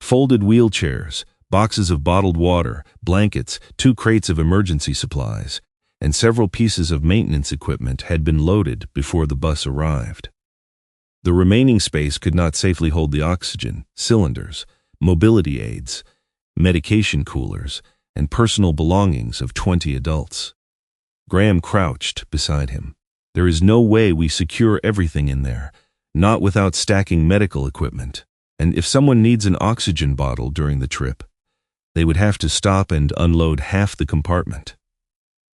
Folded wheelchairs, boxes of bottled water, blankets, 2 crates of emergency supplies, and several pieces of maintenance equipment had been loaded before the bus arrived. The remaining space could not safely hold the oxygen, cylinders, mobility aids, medication coolers, and personal belongings of 20 adults. Graham crouched beside him. "There is no way we secure everything in there, not without stacking medical equipment. And if someone needs an oxygen bottle during the trip, they would have to stop and unload half the compartment."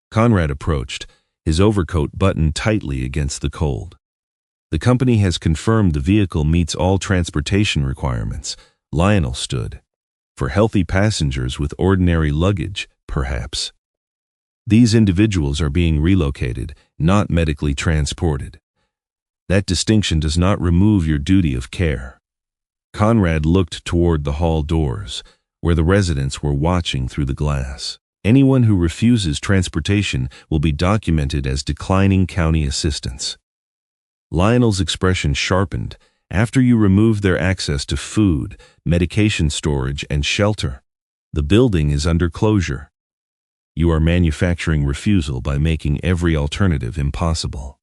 Conrad approached, his overcoat buttoned tightly against the cold. "The company has confirmed the vehicle meets all transportation requirements." Lionel stood. "For healthy passengers with ordinary luggage, perhaps. These individuals are being relocated, not medically transported. That distinction does not remove your duty of care." Conrad looked toward the hall doors, where the residents were watching through the glass. "Anyone who refuses transportation will be documented as declining county assistance." Lionel's expression sharpened. "After you remove their access to food, medication storage, and shelter, the building is under closure. You are manufacturing refusal by making every alternative impossible."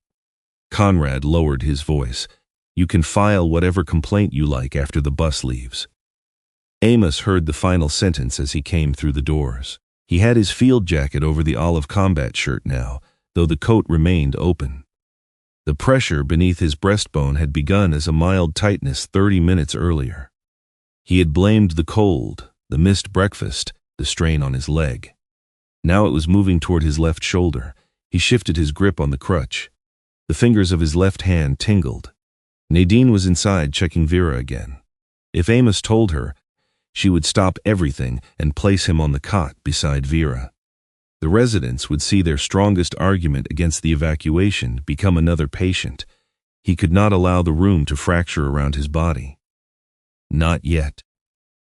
Conrad lowered his voice. "You can file whatever complaint you like after the bus leaves." Amos heard the final sentence as he came through the doors. He had his field jacket over the olive combat shirt now, though the coat remained open. The pressure beneath his breastbone had begun as a mild tightness 30 minutes earlier. He had blamed the cold, the missed breakfast, the strain on his leg. Now it was moving toward his left shoulder. He shifted his grip on the crutch. The fingers of his left hand tingled. Nadine was inside checking Vera again. If Amos told her, she would stop everything and place him on the cot beside Vera. The residents would see their strongest argument against the evacuation become another patient. He could not allow the room to fracture around his body. Not yet.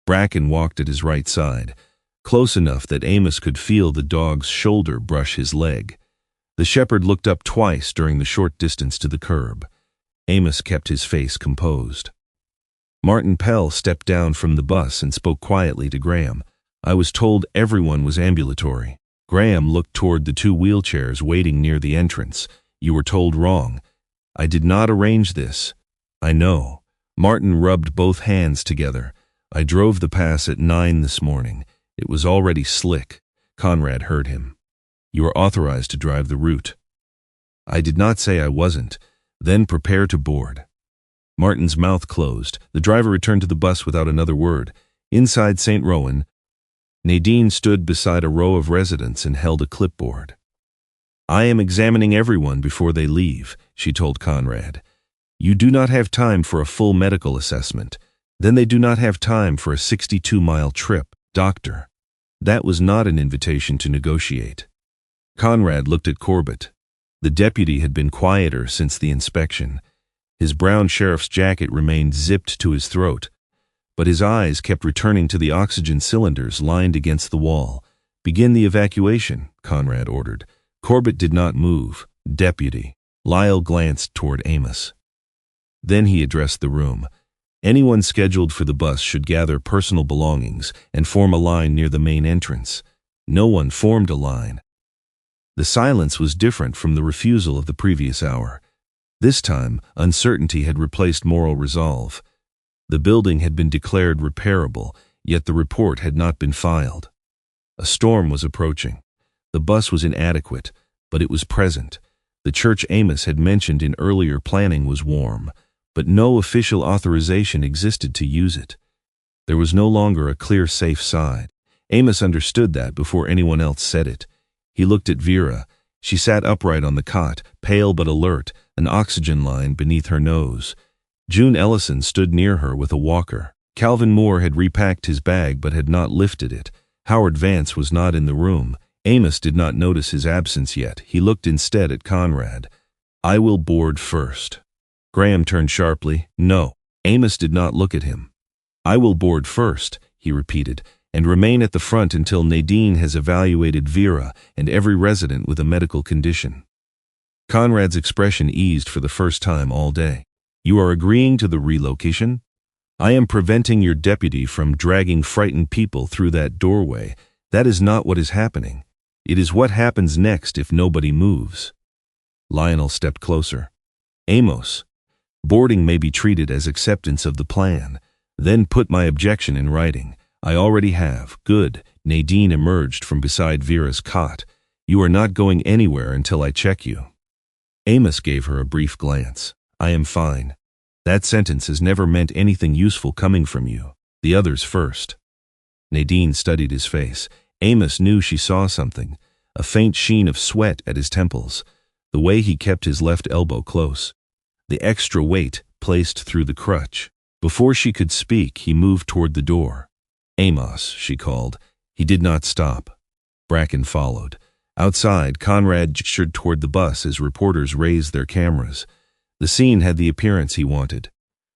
Bracken walked at his right side, close enough that Amos could feel the dog's shoulder brush his leg. The shepherd looked up twice during the short distance to the curb. Amos kept his face composed. Martin Pell stepped down from the bus and spoke quietly to Graham. "I was told everyone was ambulatory." Graham looked toward the 2 wheelchairs waiting near the entrance. "You were told wrong. I did not arrange this." "I know." Martin rubbed both hands together. "I drove the pass at 9 this morning. It was already slick." Conrad heard him. "You are authorized to drive the route." "I did not say I wasn't." "Then prepare to board." Martin's mouth closed. The driver returned to the bus without another word. Inside St. Rowan, Nadine stood beside a row of residents and held a clipboard. "I am examining everyone before they leave," she told Conrad. "You do not have time for a full medical assessment. Then they do not have time for a 62-mile trip, doctor. That was not an invitation to negotiate. Conrad looked at Corbett. The deputy had been quieter since the inspection. His brown sheriff's jacket remained zipped to his throat, but his eyes kept returning to the oxygen cylinders lined against the wall. "Begin the evacuation," Conrad ordered. Corbett did not move. "Deputy." Lyle glanced toward Amos. Then he addressed the room. Anyone scheduled for the bus should gather personal belongings and form a line near the main entrance. No one formed a line. The silence was different from the refusal of the previous hour. This time, uncertainty had replaced moral resolve. The building had been declared repairable, yet the report had not been filed. A storm was approaching. The bus was inadequate, but it was present. The church Amos had mentioned in earlier planning was warm, but no official authorization existed to use it. There was no longer a clear, safe side. Amos understood that before anyone else said it. He looked at Vera. She sat upright on the cot, pale but alert, an oxygen line beneath her nose. June Ellison stood near her with a walker. Calvin Moore had repacked his bag but had not lifted it. Howard Vance was not in the room. Amos did not notice his absence yet. He looked instead at Conrad. "I will board first." Graham turned sharply. "No." Amos did not look at him. "I will board first," he repeated, "and remain at the front until Nadine has evaluated Vera and every resident with a medical condition." Conrad's expression eased for the first time all day. "You are agreeing to the relocation? I am preventing your deputy from dragging frightened people through that doorway. That is not what is happening. It is what happens next if nobody moves." Lionel stepped closer. "Amos, boarding may be treated as acceptance of the plan. Then put my objection in writing. I already have." "Good." Nadine emerged from beside Vera's cot. "You are not going anywhere until I check you." Amos gave her a brief glance. "I am fine. That sentence has never meant anything useful coming from you. The others first." Nadine studied his face. Amos knew she saw something, a faint sheen of sweat at his temples, the way he kept his left elbow close, the extra weight placed through the crutch. Before she could speak, he moved toward the door. "Amos," she called. He did not stop. Bracken followed. Outside, Conrad gestured toward the bus as reporters raised their cameras. The scene had the appearance he wanted.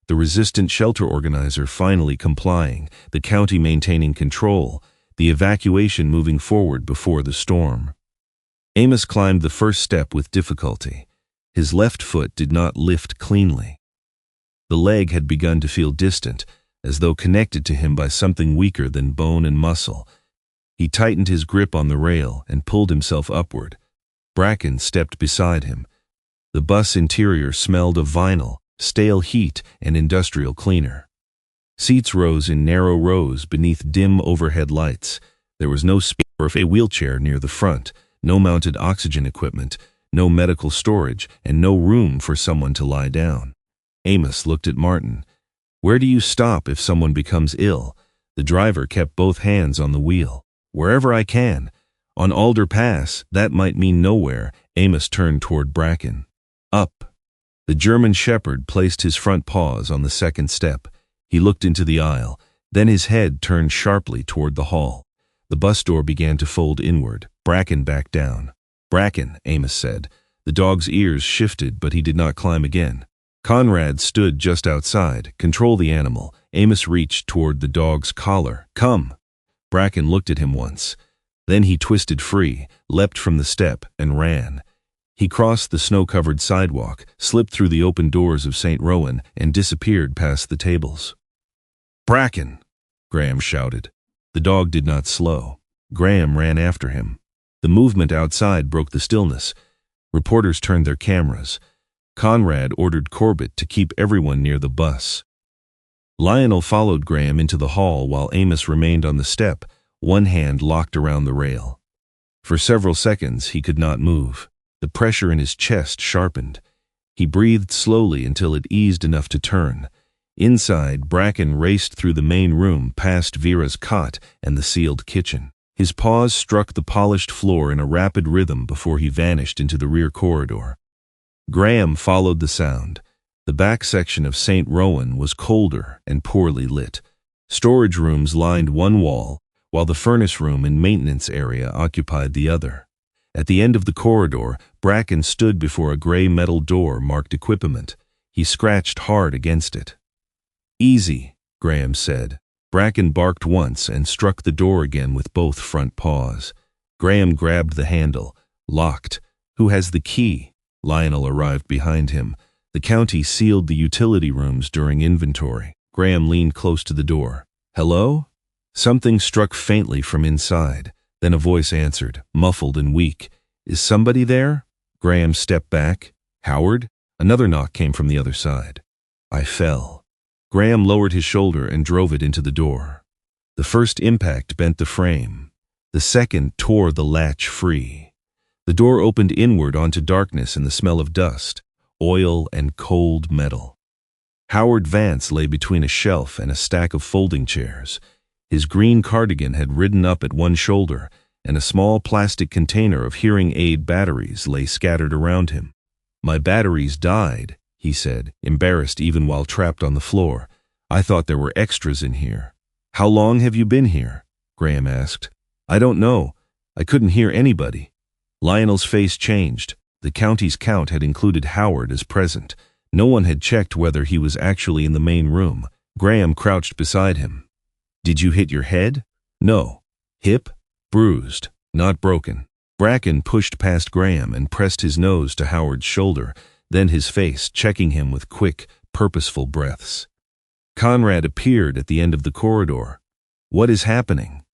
The resistant shelter organizer finally complying, the county maintaining control, the evacuation moving forward before the storm. Amos climbed the first step with difficulty. His left foot did not lift cleanly. The leg had begun to feel distant, as though connected to him by something weaker than bone and muscle. He tightened his grip on the rail and pulled himself upward. Bracken stepped beside him. The bus interior smelled of vinyl, stale heat, and industrial cleaner. Seats rose in narrow rows beneath dim overhead lights. There was no space for a wheelchair near the front, no mounted oxygen equipment, no medical storage, and no room for someone to lie down. Amos looked at Martin. "Where do you stop if someone becomes ill?" The driver kept both hands on the wheel. "Wherever I can. On Alder Pass, that might mean nowhere." Amos turned toward Bracken. "Up." The German shepherd placed his front paws on the second step. He looked into the aisle. Then his head turned sharply toward the hall. The bus door began to fold inward. Bracken backed down. "Bracken," Amos said. The dog's ears shifted, but he did not climb again. Conrad stood just outside. "Control the animal." Amos reached toward the dog's collar. "Come." Bracken looked at him once. Then he twisted free, leapt from the step, and ran. He crossed the snow-covered sidewalk, slipped through the open doors of St. Rowan, and disappeared past the tables. "Bracken!" Graham shouted. The dog did not slow. Graham ran after him. The movement outside broke the stillness. Reporters turned their cameras. Conrad ordered Corbett to keep everyone near the bus. Lionel followed Graham into the hall while Amos remained on the step, one hand locked around the rail. For several seconds he could not move. The pressure in his chest sharpened. He breathed slowly until it eased enough to turn. Inside, Bracken raced through the main room past Vera's cot and the sealed kitchen. His paws struck the polished floor in a rapid rhythm before he vanished into the rear corridor. Graham followed the sound. The back section of St. Rowan was colder and poorly lit. Storage rooms lined one wall, while the furnace room and maintenance area occupied the other. At the end of the corridor, Bracken stood before a gray metal door marked equipment. He scratched hard against it. "Easy," Graham said. Bracken barked once and struck the door again with both front paws. Graham grabbed the handle. Locked. "Who has the key?" Lionel arrived behind him. The county sealed the utility rooms during inventory. Graham leaned close to the door. "Hello?" Something struck faintly from inside. Then a voice answered, muffled and weak. "Is somebody there?" Graham stepped back. "Howard?" Another knock came from the other side. "I fell." Graham lowered his shoulder and drove it into the door. The first impact bent the frame. The second tore the latch free. The door opened inward onto darkness and the smell of dust, oil, and cold metal. Howard Vance lay between a shelf and a stack of folding chairs. His green cardigan had ridden up at one shoulder, and a small plastic container of hearing aid batteries lay scattered around him. "My batteries died," he said, embarrassed even while trapped on the floor. "I thought there were extras in here." "How long have you been here?" Graham asked. "I don't know. I couldn't hear anybody." Lionel's face changed. The county's count had included Howard as present. No one had checked whether he was actually in the main room. Graham crouched beside him. "Did you hit your head?" "No." "Hip?" "Bruised, not broken." Bracken pushed past Graham and pressed his nose to Howard's shoulder, then his face, checking him with quick, purposeful breaths. Conrad appeared at the end of the corridor. "What is happening?"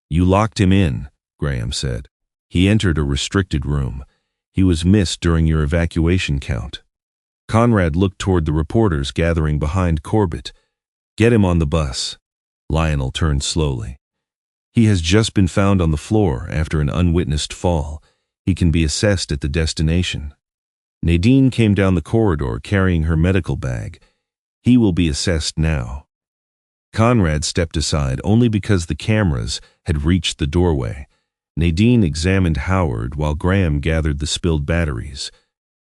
"You locked him in," Graham said. "He entered a restricted room. He was missed during your evacuation count." Conrad looked toward the reporters gathering behind Corbett. "Get him on the bus." Lionel turned slowly. "He has just been found on the floor after an unwitnessed fall. He can be assessed at the destination." Nadine came down the corridor carrying her medical bag. "He will be assessed now." Conrad stepped aside only because the cameras had reached the doorway. Nadine examined Howard while Graham gathered the spilled batteries.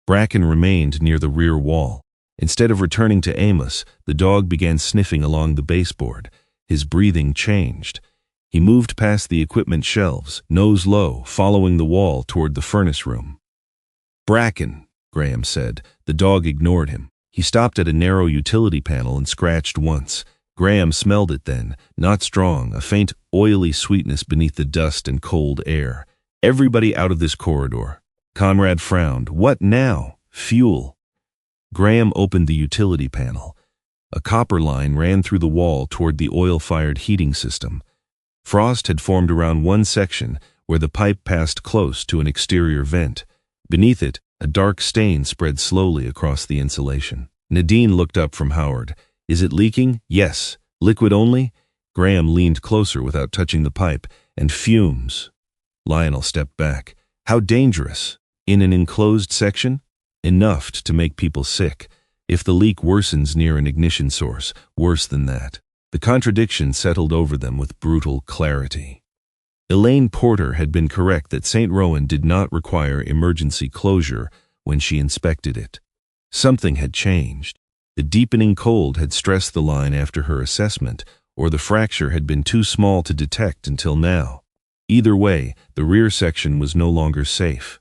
Bracken remained near the rear wall. Instead of returning to Amos, the dog began sniffing along the baseboard. His breathing changed. He moved past the equipment shelves, nose low, following the wall toward the furnace room. "Bracken," Graham said. The dog ignored him. He stopped at a narrow utility panel and scratched once. Graham smelled it then, not strong, a faint, oily sweetness beneath the dust and cold air. "Everybody out of this corridor." Conrad frowned. "What now?" "Fuel." Graham opened the utility panel. A copper line ran through the wall toward the oil-fired heating system. Frost had formed around one section where the pipe passed close to an exterior vent. Beneath it, a dark stain spread slowly across the insulation. Nadine looked up from Howard. "Is it leaking?" "Yes." "Liquid only?" Graham leaned closer without touching the pipe. "And fumes." Lionel stepped back. "How dangerous?" "In an enclosed section?" "Enough to make people sick. If the leak worsens near an ignition source, worse than that." The contradiction settled over them with brutal clarity. Elaine Porter had been correct that St. Rowan did not require emergency closure when she inspected it. Something had changed. The deepening cold had stressed the line after her assessment, or the fracture had been too small to detect until now. Either way, the rear section was no longer safe.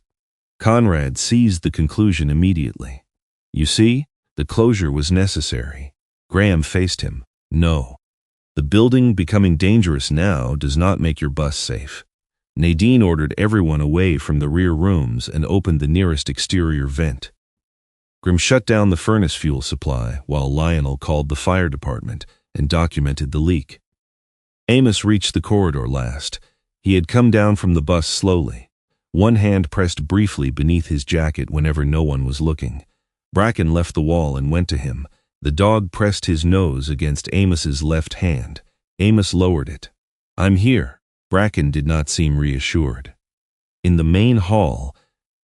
Conrad seized the conclusion immediately. "You see, the closure was necessary." Graham faced him. "No. The building becoming dangerous now does not make your bus safe." Nadine ordered everyone away from the rear rooms and opened the nearest exterior vent. Grim shut down the furnace fuel supply while Lionel called the fire department and documented the leak. Amos reached the corridor last. He had come down from the bus slowly. One hand pressed briefly beneath his jacket whenever no one was looking. Bracken left the wall and went to him. The dog pressed his nose against Amos's left hand. Amos lowered it. "I'm here." Bracken did not seem reassured. In the main hall,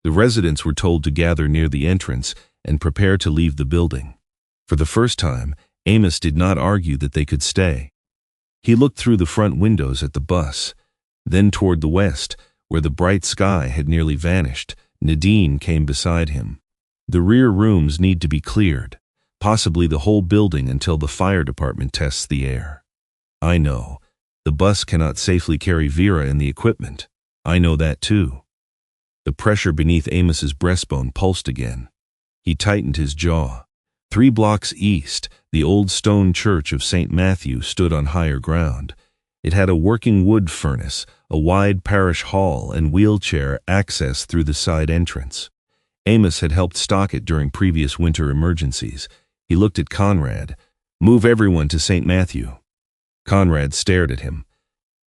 the residents were told to gather near the entrance and prepare to leave the building. For the first time, Amos did not argue that they could stay. He looked through the front windows at the bus, then toward the west, where the bright sky had nearly vanished. Nadine came beside him. "The rear rooms need to be cleared." Possibly the whole building until the fire department tests the air. I know. The bus cannot safely carry Vera and the equipment. I know that too. The pressure beneath Amos's breastbone pulsed again. He tightened his jaw. 3 blocks east, the old stone church of St. Matthew stood on higher ground. It had a working wood furnace, a wide parish hall, and wheelchair access through the side entrance. Amos had helped stock it during previous winter emergencies. He looked at Conrad. "Move everyone to St. Matthew." Conrad stared at him.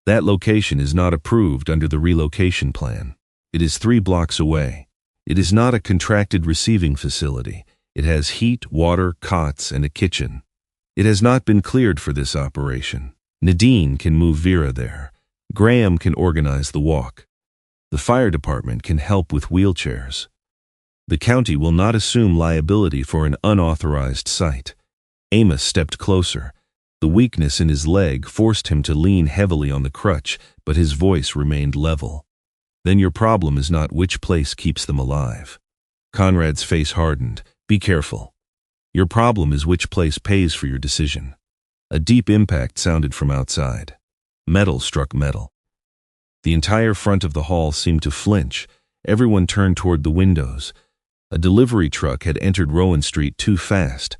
"That location is not approved under the relocation plan. It is 3 blocks away. It is not a contracted receiving facility. It has heat, water, cots, and a kitchen. It has not been cleared for this operation. Nadine can move Vera there. Graham can organize the walk. The fire department can help with wheelchairs. The county will not assume liability for an unauthorized site." Amos stepped closer. The weakness in his leg forced him to lean heavily on the crutch, but his voice remained level. "Then your problem is not which place keeps them alive." Conrad's face hardened. "Be careful. Your problem is which place pays for your decision." A deep impact sounded from outside. Metal struck metal. The entire front of the hall seemed to flinch. Everyone turned toward the windows. A delivery truck had entered Rowan Street too fast.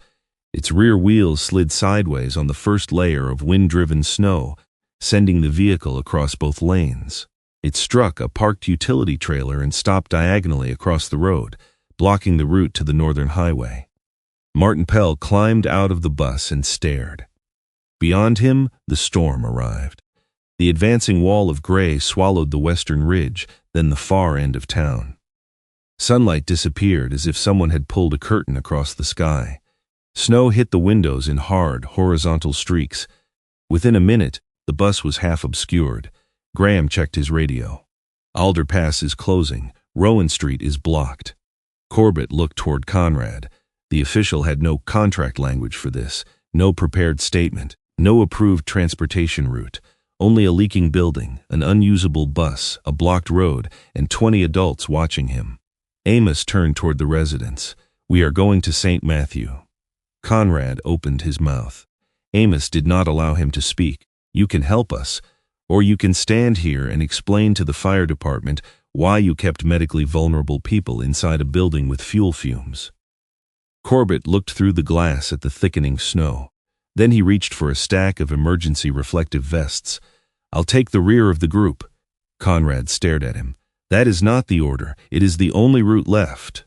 Its rear wheels slid sideways on the first layer of wind-driven snow, sending the vehicle across both lanes. It struck a parked utility trailer and stopped diagonally across the road, blocking the route to the northern highway. Martin Pell climbed out of the bus and stared. Beyond him, the storm arrived. The advancing wall of gray swallowed the western ridge, then the far end of town. Sunlight disappeared as if someone had pulled a curtain across the sky. Snow hit the windows in hard, horizontal streaks. Within a minute, the bus was half obscured. Graham checked his radio. "Alder Pass is closing. Rowan Street is blocked." Corbett looked toward Conrad. The official had no contract language for this, no prepared statement, no approved transportation route, only a leaking building, an unusable bus, a blocked road, and 20 adults watching him. Amos turned toward the residents. "We are going to St. Matthew." Conrad opened his mouth. Amos did not allow him to speak. "You can help us, or you can stand here and explain to the fire department why you kept medically vulnerable people inside a building with fuel fumes." Corbett looked through the glass at the thickening snow. Then he reached for a stack of emergency reflective vests. "I'll take the rear of the group." Conrad stared at him. "That is not the order. It is the only route left."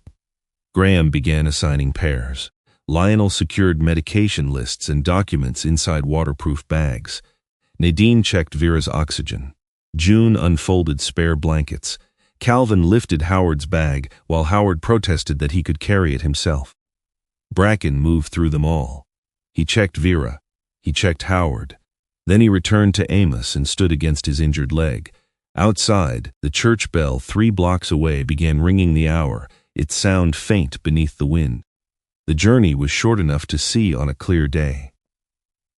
Graham began assigning pairs. Lionel secured medication lists and documents inside waterproof bags. Nadine checked Vera's oxygen. June unfolded spare blankets. Calvin lifted Howard's bag, while Howard protested that he could carry it himself. Bracken moved through them all. He checked Vera. He checked Howard. Then he returned to Amos and stood against his injured leg. Outside, the church bell 3 blocks away began ringing the hour, its sound faint beneath the wind. The journey was short enough to see on a clear day.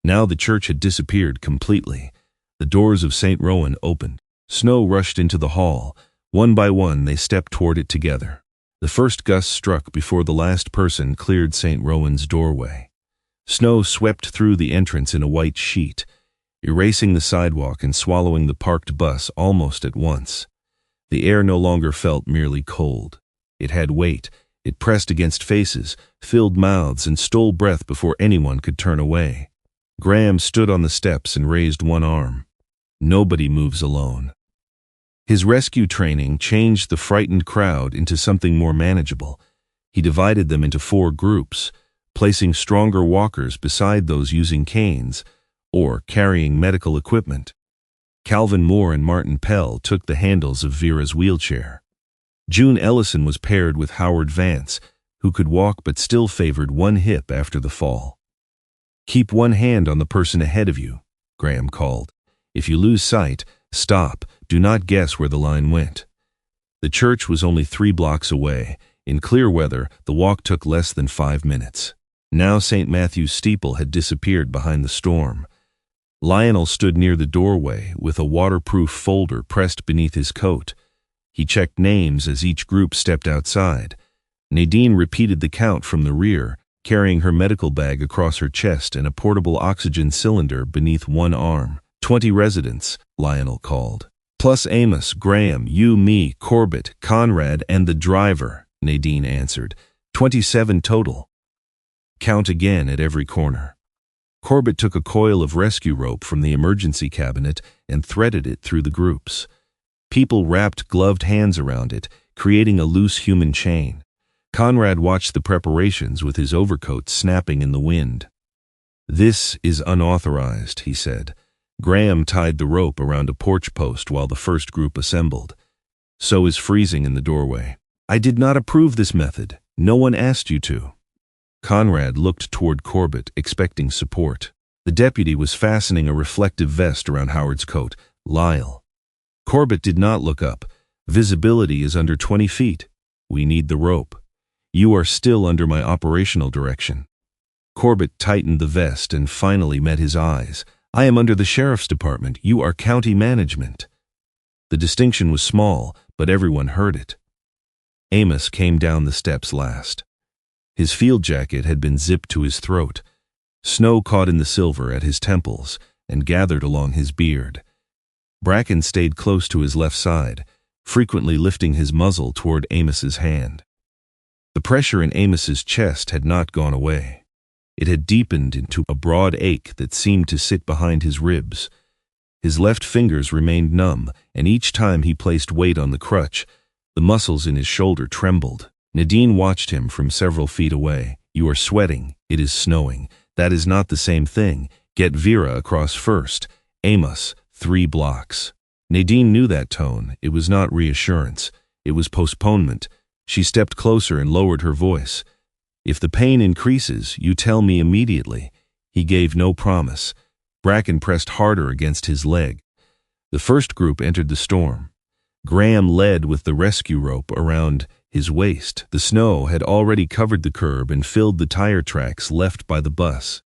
Now the church had disappeared completely. The doors of St. Rowan opened. Snow rushed into the hall. One by one they stepped toward it together. The first gust struck before the last person cleared St. Rowan's doorway. Snow swept through the entrance in a white sheet, erasing the sidewalk and swallowing the parked bus almost at once. The air no longer felt merely cold. It had weight. It pressed against faces, filled mouths, and stole breath before anyone could turn away. Graham stood on the steps and raised one arm. Nobody moves alone. His rescue training changed the frightened crowd into something more manageable. He divided them into 4 groups, placing stronger walkers beside those using canes or carrying medical equipment. Calvin Moore and Martin Pell took the handles of Vera's wheelchair. June Ellison was paired with Howard Vance, who could walk but still favored one hip after the fall. "Keep one hand on the person ahead of you," Graham called. "If you lose sight, stop. Do not guess where the line went." The church was only 3 blocks away. In clear weather, the walk took less than 5 minutes. Now St. Matthew's steeple had disappeared behind the storm. Lionel stood near the doorway with a waterproof folder pressed beneath his coat. He checked names as each group stepped outside. Nadine repeated the count from the rear, carrying her medical bag across her chest and a portable oxygen cylinder beneath one arm. 20 residents, Lionel called. Plus Amos, Graham, you, me, Corbett, Conrad, and the driver, Nadine answered. 27 total. Count again at every corner. Corbett took a coil of rescue rope from the emergency cabinet and threaded it through the groups. People wrapped gloved hands around it, creating a loose human chain. Conrad watched the preparations with his overcoat snapping in the wind. "This is unauthorized," he said. Graham tied the rope around a porch post while the first group assembled. "So is freezing in the doorway." "I did not approve this method. No one asked you to." Conrad looked toward Corbett, expecting support. The deputy was fastening a reflective vest around Howard's coat. "Lyle." Corbett did not look up. "Visibility is under 20 feet. We need the rope. You are still under my operational direction." Corbett tightened the vest and finally met his eyes. "I am under the sheriff's department. You are county management." The distinction was small, but everyone heard it. Amos came down the steps last. His field jacket had been zipped to his throat. Snow caught in the silver at his temples and gathered along his beard. Bracken stayed close to his left side, frequently lifting his muzzle toward Amos's hand. The pressure in Amos's chest had not gone away. It had deepened into a broad ache that seemed to sit behind his ribs. His left fingers remained numb, and each time he placed weight on the crutch, the muscles in his shoulder trembled. Nadine watched him from several feet away. "You are sweating. It is snowing. That is not the same thing. Get Vera across first. Amos, 3 blocks." Nadine knew that tone. It was not reassurance. It was postponement. She stepped closer and lowered her voice. "If the pain increases, you tell me immediately." He gave no promise. Bracken pressed harder against his leg. The first group entered the storm. Graham led with the rescue rope around his waist. The snow had already covered the curb and filled the tire tracks left by the bus.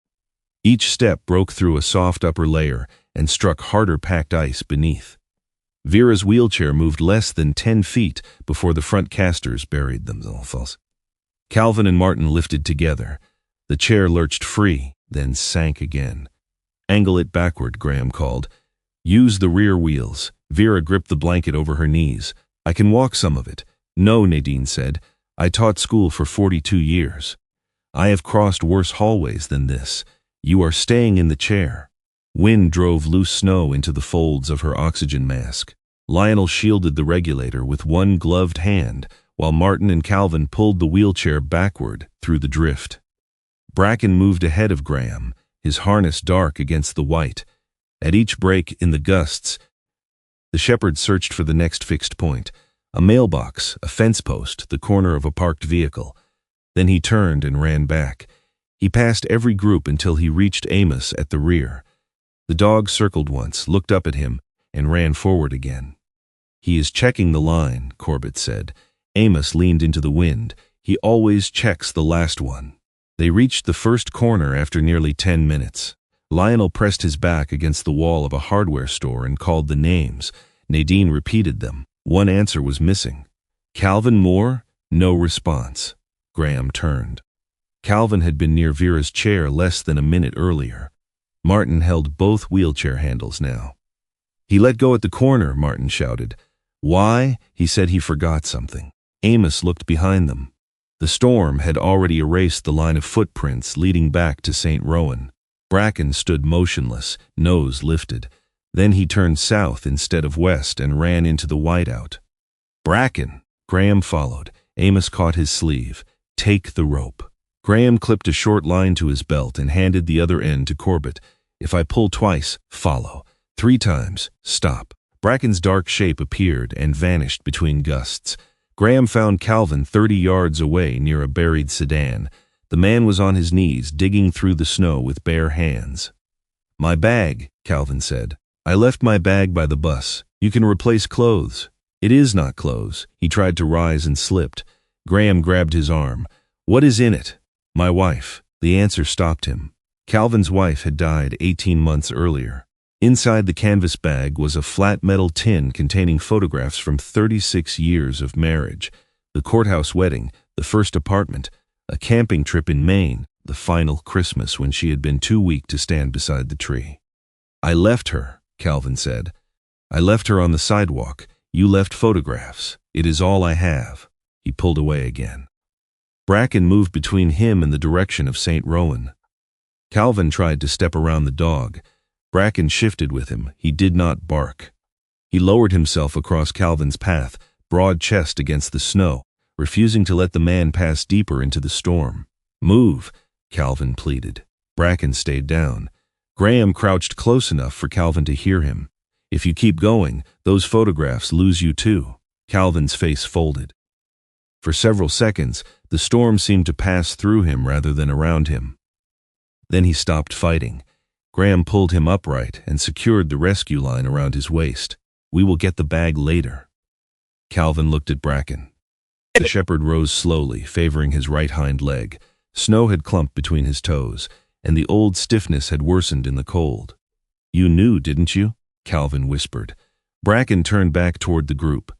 Each step broke through a soft upper layer and struck harder packed ice beneath. Vera's wheelchair moved less than 10 feet before the front casters buried themselves. Calvin and Martin lifted together. The chair lurched free, then sank again. "Angle it backward," Graham called. "Use the rear wheels." Vera gripped the blanket over her knees. "I can walk some of it." "No," Nadine said. "I taught school for 42 years. I have crossed worse hallways than this. You are staying in the chair." Wind drove loose snow into the folds of her oxygen mask. Lionel shielded the regulator with one gloved hand, while Martin and Calvin pulled the wheelchair backward through the drift. Bracken moved ahead of Graham, his harness dark against the white. At each break in the gusts, the shepherd searched for the next fixed point, a mailbox, a fence post, the corner of a parked vehicle. Then he turned and ran back. He passed every group until he reached Amos at the rear. The dog circled once, looked up at him, and ran forward again. "He is checking the line," Corbett said. Amos leaned into the wind. "He always checks the last one." They reached the first corner after nearly 10 minutes. Lionel pressed his back against the wall of a hardware store and called the names. Nadine repeated them. One answer was missing. "Calvin Moore?" No response. Graham turned. Calvin had been near Vera's chair less than a minute earlier. Martin held both wheelchair handles now. "He let go at the corner," Martin shouted. "Why?" He said he forgot something. Amos looked behind them. The storm had already erased the line of footprints leading back to St. Rowan. Bracken stood motionless, nose lifted. Then he turned south instead of west and ran into the whiteout. "Bracken!" Graham followed. Amos caught his sleeve. "Take the rope." Graham clipped a short line to his belt and handed the other end to Corbett. "If I pull twice, follow. 3 times, stop." Bracken's dark shape appeared and vanished between gusts. Graham found Calvin 30 yards away near a buried sedan. The man was on his knees, digging through the snow with bare hands. "My bag," Calvin said. "I left my bag by the bus. You can replace clothes." "It is not clothes." He tried to rise and slipped. Graham grabbed his arm. "What is in it?" "My wife." The answer stopped him. Calvin's wife had died 18 months earlier. Inside the canvas bag was a flat metal tin containing photographs from 36 years of marriage, the courthouse wedding, the first apartment, A camping trip in Maine, the final Christmas when she had been too weak to stand beside the tree. I left her, Calvin said. I left her on the sidewalk. You left photographs. It is all I have. He pulled away again. Bracken moved between him and the direction of St. Rowan. Calvin tried to step around the dog. Bracken shifted with him. He did not bark. He lowered himself across Calvin's path, broad chest against the snow, refusing to let the man pass deeper into the storm. Move, Calvin pleaded. Bracken stayed down. Graham crouched close enough for Calvin to hear him. If you keep going, those photographs lose you too. Calvin's face folded. For several seconds, the storm seemed to pass through him rather than around him. Then he stopped fighting. Graham pulled him upright and secured the rescue line around his waist. We will get the bag later. Calvin looked at Bracken. The shepherd rose slowly, favoring his right hind leg. Snow had clumped between his toes, and the old stiffness had worsened in the cold. You knew, didn't you? Calvin whispered. Bracken turned back toward the group.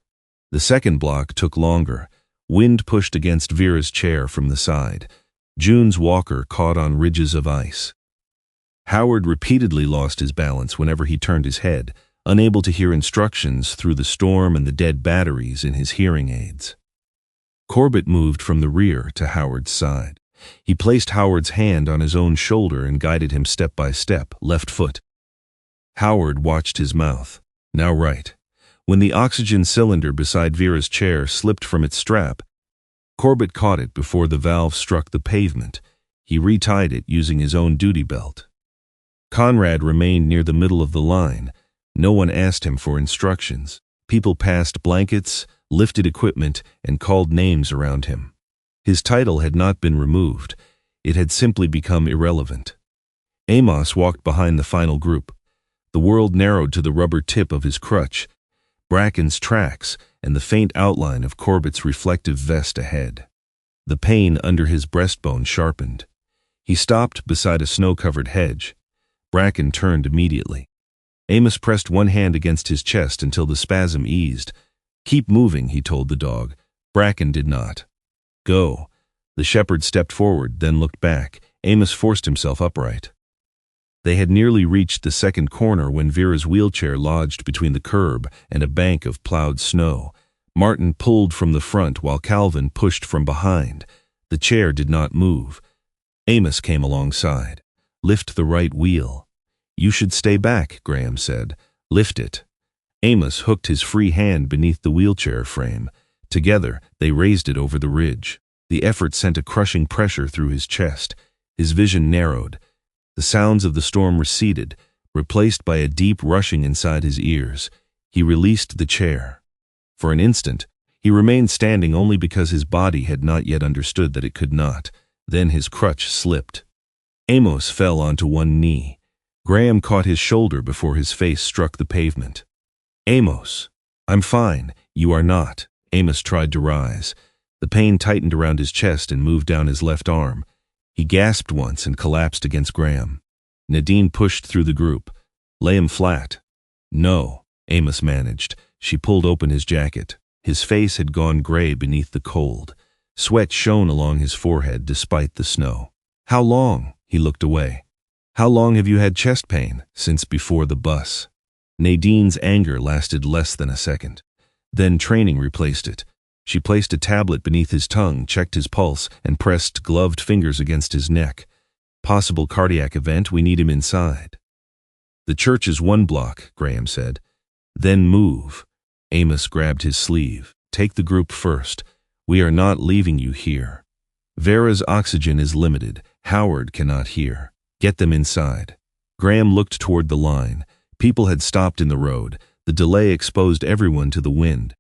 The second block took longer. Wind pushed against Vera's chair from the side. June's walker caught on ridges of ice. Howard repeatedly lost his balance whenever he turned his head, unable to hear instructions through the storm and the dead batteries in his hearing aids. Corbett moved from the rear to Howard's side. He placed Howard's hand on his own shoulder and guided him step by step, left foot. Howard watched his mouth. Now right. When the oxygen cylinder beside Vera's chair slipped from its strap, Corbett caught it before the valve struck the pavement. He retied it using his own duty belt. Conrad remained near the middle of the line. No one asked him for instructions. People passed blankets, lifted equipment, and called names around him. His title had not been removed. It had simply become irrelevant. Amos walked behind the final group. The world narrowed to the rubber tip of his crutch, Bracken's tracks, and the faint outline of Corbett's reflective vest ahead. The pain under his breastbone sharpened. He stopped beside a snow-covered hedge. Bracken turned immediately. Amos pressed one hand against his chest until the spasm eased. Keep moving, he told the dog. Bracken did not. Go. The shepherd stepped forward, then looked back. Amos forced himself upright. They had nearly reached the second corner when Vera's wheelchair lodged between the curb and a bank of plowed snow. Martin pulled from the front while Calvin pushed from behind. The chair did not move. Amos came alongside. Lift the right wheel. You should stay back, Graham said. Lift it. Amos hooked his free hand beneath the wheelchair frame. Together, they raised it over the ridge. The effort sent a crushing pressure through his chest. His vision narrowed. The sounds of the storm receded, replaced by a deep rushing inside his ears. He released the chair. For an instant, he remained standing only because his body had not yet understood that it could not. Then his crutch slipped. Amos fell onto one knee. Graham caught his shoulder before his face struck the pavement. Amos. I'm fine. You are not. Amos tried to rise. The pain tightened around his chest and moved down his left arm. He gasped once and collapsed against Graham. Nadine pushed through the group. Lay him flat. No, Amos managed. She pulled open his jacket. His face had gone gray beneath the cold. Sweat shone along his forehead despite the snow. How long? He looked away. How long have you had chest pain? Since before the bus. Nadine's anger lasted less than a second. Then training replaced it. She placed a tablet beneath his tongue, checked his pulse, and pressed gloved fingers against his neck. Possible cardiac event, we need him inside. The church is 1 block, Graham said. Then move. Amos grabbed his sleeve. Take the group first. We are not leaving you here. Vera's oxygen is limited. Howard cannot hear. Get them inside. Graham looked toward the line. People had stopped in the road. The delay exposed everyone to the wind.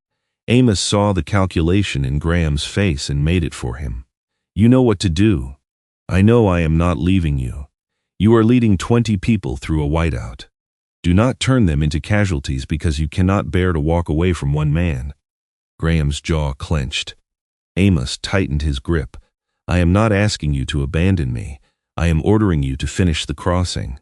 Amos saw the calculation in Graham's face and made it for him. You know what to do. I know I am not leaving you. You are leading 20 people through a whiteout. Do not turn them into casualties because you cannot bear to walk away from one man. Graham's jaw clenched. Amos tightened his grip. I am not asking you to abandon me. I am ordering you to finish the crossing.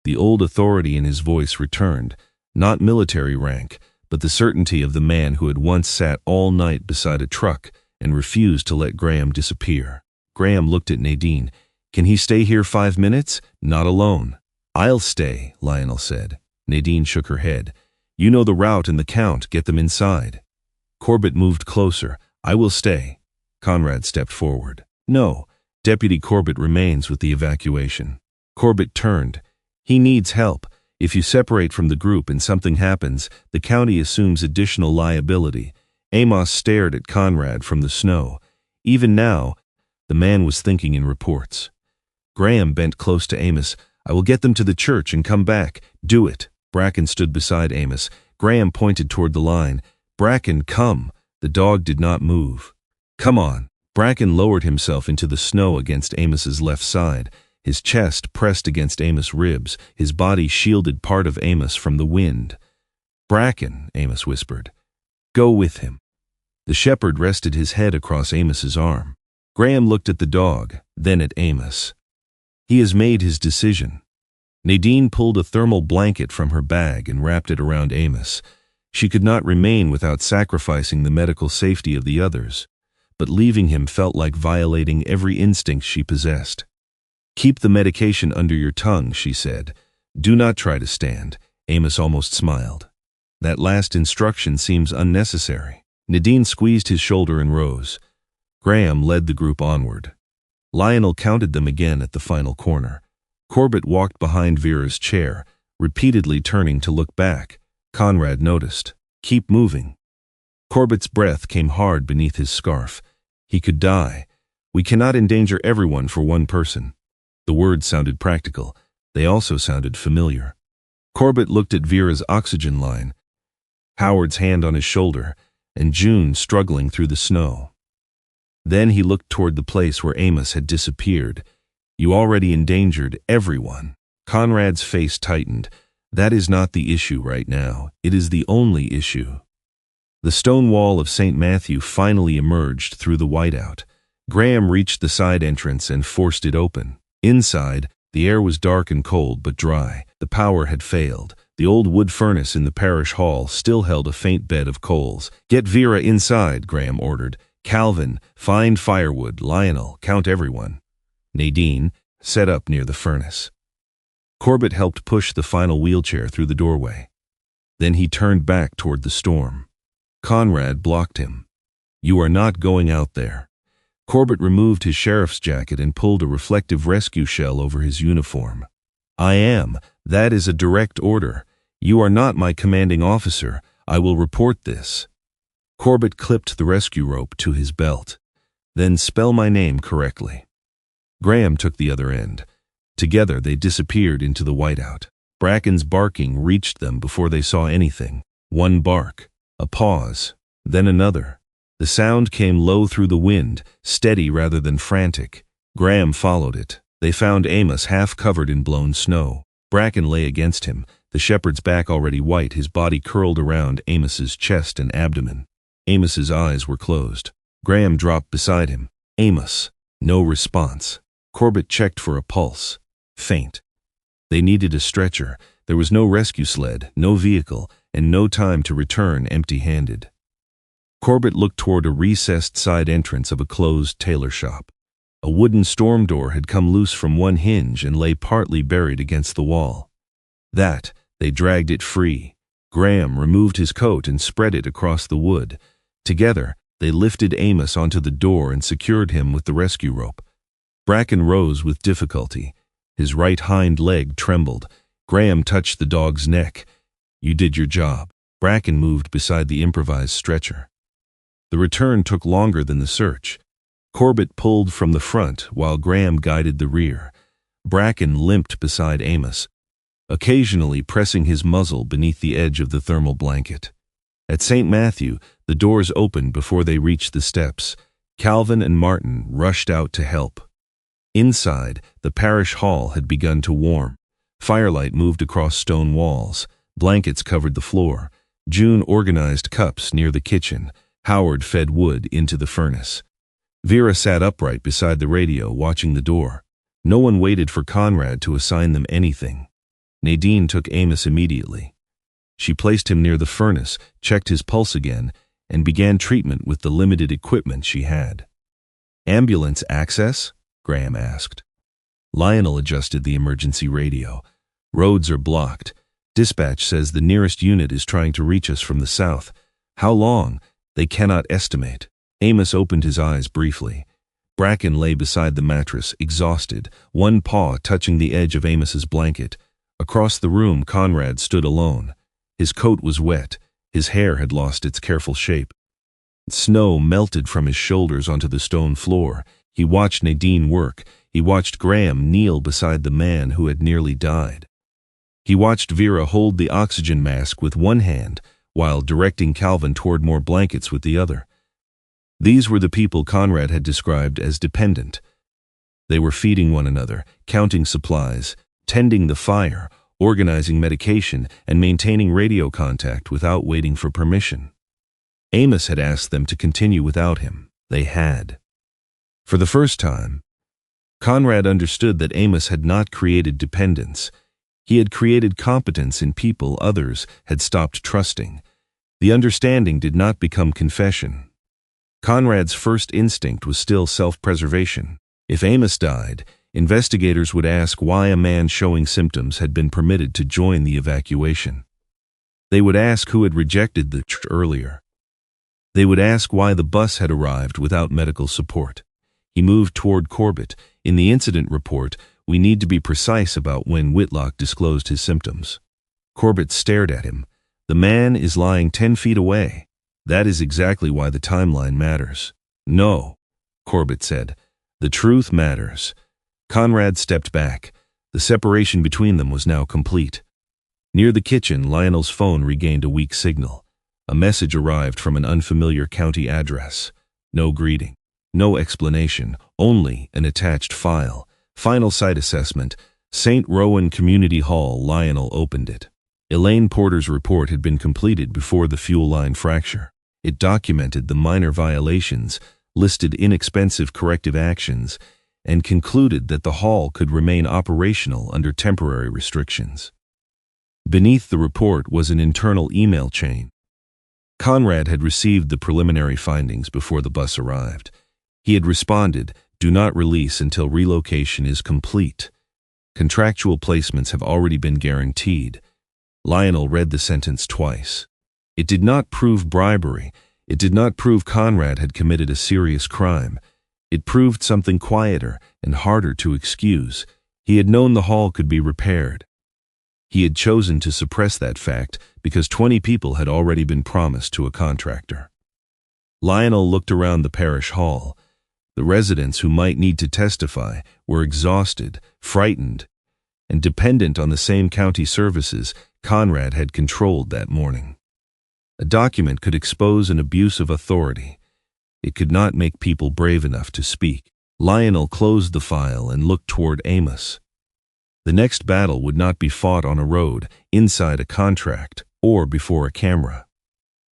The old authority in his voice returned, not military rank, but the certainty of the man who had once sat all night beside a truck and refused to let Graham disappear. Graham looked at Nadine. Can he stay here 5 minutes? Not alone. I'll stay, Lionel said. Nadine shook her head. You know the route and the count. Get them inside. Corbett moved closer. I will stay. Conrad stepped forward. No. Deputy Corbett remains with the evacuation. Corbett turned. He needs help. If you separate from the group and something happens, the county assumes additional liability. Amos stared at Conrad from the snow. Even now, the man was thinking in reports. Graham bent close to Amos. I will get them to the church and come back. Do it. Bracken stood beside Amos. Graham pointed toward the line. Bracken, come. The dog did not move. Come on. Bracken lowered himself into the snow against Amos's left side. His chest pressed against Amos' ribs. His body shielded part of Amos from the wind. Bracken, Amos whispered. Go with him. The shepherd rested his head across Amos's arm. Graham looked at the dog, then at Amos. He has made his decision. Nadine pulled a thermal blanket from her bag and wrapped it around Amos. She could not remain without sacrificing the medical safety of the others, but leaving him felt like violating every instinct she possessed. Keep the medication under your tongue, she said. Do not try to stand. Amos almost smiled. That last instruction seems unnecessary. Nadine squeezed his shoulder and rose. Graham led the group onward. Lionel counted them again at the final corner. Corbett walked behind Vera's chair, repeatedly turning to look back. Conrad noticed. Keep moving. Corbett's breath came hard beneath his scarf. He could die. We cannot endanger everyone for one person. The words sounded practical. They also sounded familiar. Corbett looked at Vera's oxygen line, Howard's hand on his shoulder, and June struggling through the snow. Then he looked toward the place where Amos had disappeared. You already endangered everyone. Conrad's face tightened. That is not the issue right now. It is the only issue. The stone wall of St. Matthew finally emerged through the whiteout. Graham reached the side entrance and forced it open. Inside, the air was dark and cold but dry. The power had failed. The old wood furnace in the parish hall still held a faint bed of coals. Get Vera inside, Graham ordered. Calvin, find firewood. Lionel, count everyone. Nadine, set up near the furnace. Corbett helped push the final wheelchair through the doorway. Then he turned back toward the storm. Conrad blocked him. You are not going out there. Corbett removed his sheriff's jacket and pulled a reflective rescue shell over his uniform. I am. That is a direct order. You are not my commanding officer. I will report this. Corbett clipped the rescue rope to his belt. Then spell my name correctly. Graham took the other end. Together they disappeared into the whiteout. Bracken's barking reached them before they saw anything. One bark, a pause, then another. The sound came low through the wind, steady rather than frantic. Graham followed it. They found Amos half covered in blown snow. Bracken lay against him, the shepherd's back already white, his body curled around Amos's chest and abdomen. Amos's eyes were closed. Graham dropped beside him. Amos. No response. Corbett checked for a pulse. Faint. They needed a stretcher. There was no rescue sled, no vehicle, and no time to return empty-handed. Corbett looked toward a recessed side entrance of a closed tailor shop. A wooden storm door had come loose from one hinge and lay partly buried against the wall. They dragged it free. Graham removed his coat and spread it across the wood. Together, they lifted Amos onto the door and secured him with the rescue rope. Bracken rose with difficulty. His right hind leg trembled. Graham touched the dog's neck. You did your job. Bracken moved beside the improvised stretcher. The return took longer than the search. Corbett pulled from the front while Graham guided the rear. Bracken limped beside Amos, occasionally pressing his muzzle beneath the edge of the thermal blanket. At St. Matthew, the doors opened before they reached the steps. Calvin and Martin rushed out to help. Inside, the parish hall had begun to warm. Firelight moved across stone walls. Blankets covered the floor. June organized cups near the kitchen. Howard fed wood into the furnace. Vera sat upright beside the radio, watching the door. No one waited for Conrad to assign them anything. Nadine took Amos immediately. She placed him near the furnace, checked his pulse again, and began treatment with the limited equipment she had. Ambulance access? Graham asked. Lionel adjusted the emergency radio. Roads are blocked. Dispatch says the nearest unit is trying to reach us from the south. How long? They cannot estimate. Amos opened his eyes briefly. Bracken lay beside the mattress, exhausted, one paw touching the edge of Amos's blanket. Across the room, Conrad stood alone. His coat was wet. His hair had lost its careful shape. Snow melted from his shoulders onto the stone floor. He watched Nadine work. He watched Graham kneel beside the man who had nearly died. He watched Vera hold the oxygen mask with one hand while directing Calvin toward more blankets with the other. These were the people Conrad had described as dependent. They were feeding one another, counting supplies, tending the fire, organizing medication, and maintaining radio contact without waiting for permission. Amos had asked them to continue without him. They had. For the first time, Conrad understood that Amos had not created dependence. He had created competence in people others had stopped trusting. The understanding did not become confession. Conrad's first instinct was still self-preservation. If Amos died, investigators would ask why a man showing symptoms had been permitted to join the evacuation. They would ask who had rejected the church earlier. They would ask why the bus had arrived without medical support. He moved toward Corbett. In the incident report, we need to be precise about when Whitlock disclosed his symptoms. Corbett stared at him. The man is lying 10 feet away. That is exactly why the timeline matters. No, Corbett said. The truth matters. Conrad stepped back. The separation between them was now complete. Near the kitchen, Lionel's phone regained a weak signal. A message arrived from an unfamiliar county address. No greeting. No explanation. Only an attached file. Final site assessment. St. Rowan Community Hall. Lionel opened it. Elaine Porter's report had been completed before the fuel line fracture. It documented the minor violations, listed inexpensive corrective actions, and concluded that the hall could remain operational under temporary restrictions. Beneath the report was an internal email chain. Conrad had received the preliminary findings before the bus arrived. He had responded, "Do not release until relocation is complete. Contractual placements have already been guaranteed." Lionel read the sentence twice. It did not prove bribery. It did not prove Conrad had committed a serious crime. It proved something quieter and harder to excuse. He had known the hall could be repaired. He had chosen to suppress that fact because 20 people had already been promised to a contractor. Lionel looked around the parish hall. The residents who might need to testify were exhausted, frightened, and dependent on the same county services Conrad had controlled that morning. A document could expose an abuse of authority. It could not make people brave enough to speak. Lionel closed the file and looked toward Amos. The next battle would not be fought on a road, inside a contract, or before a camera.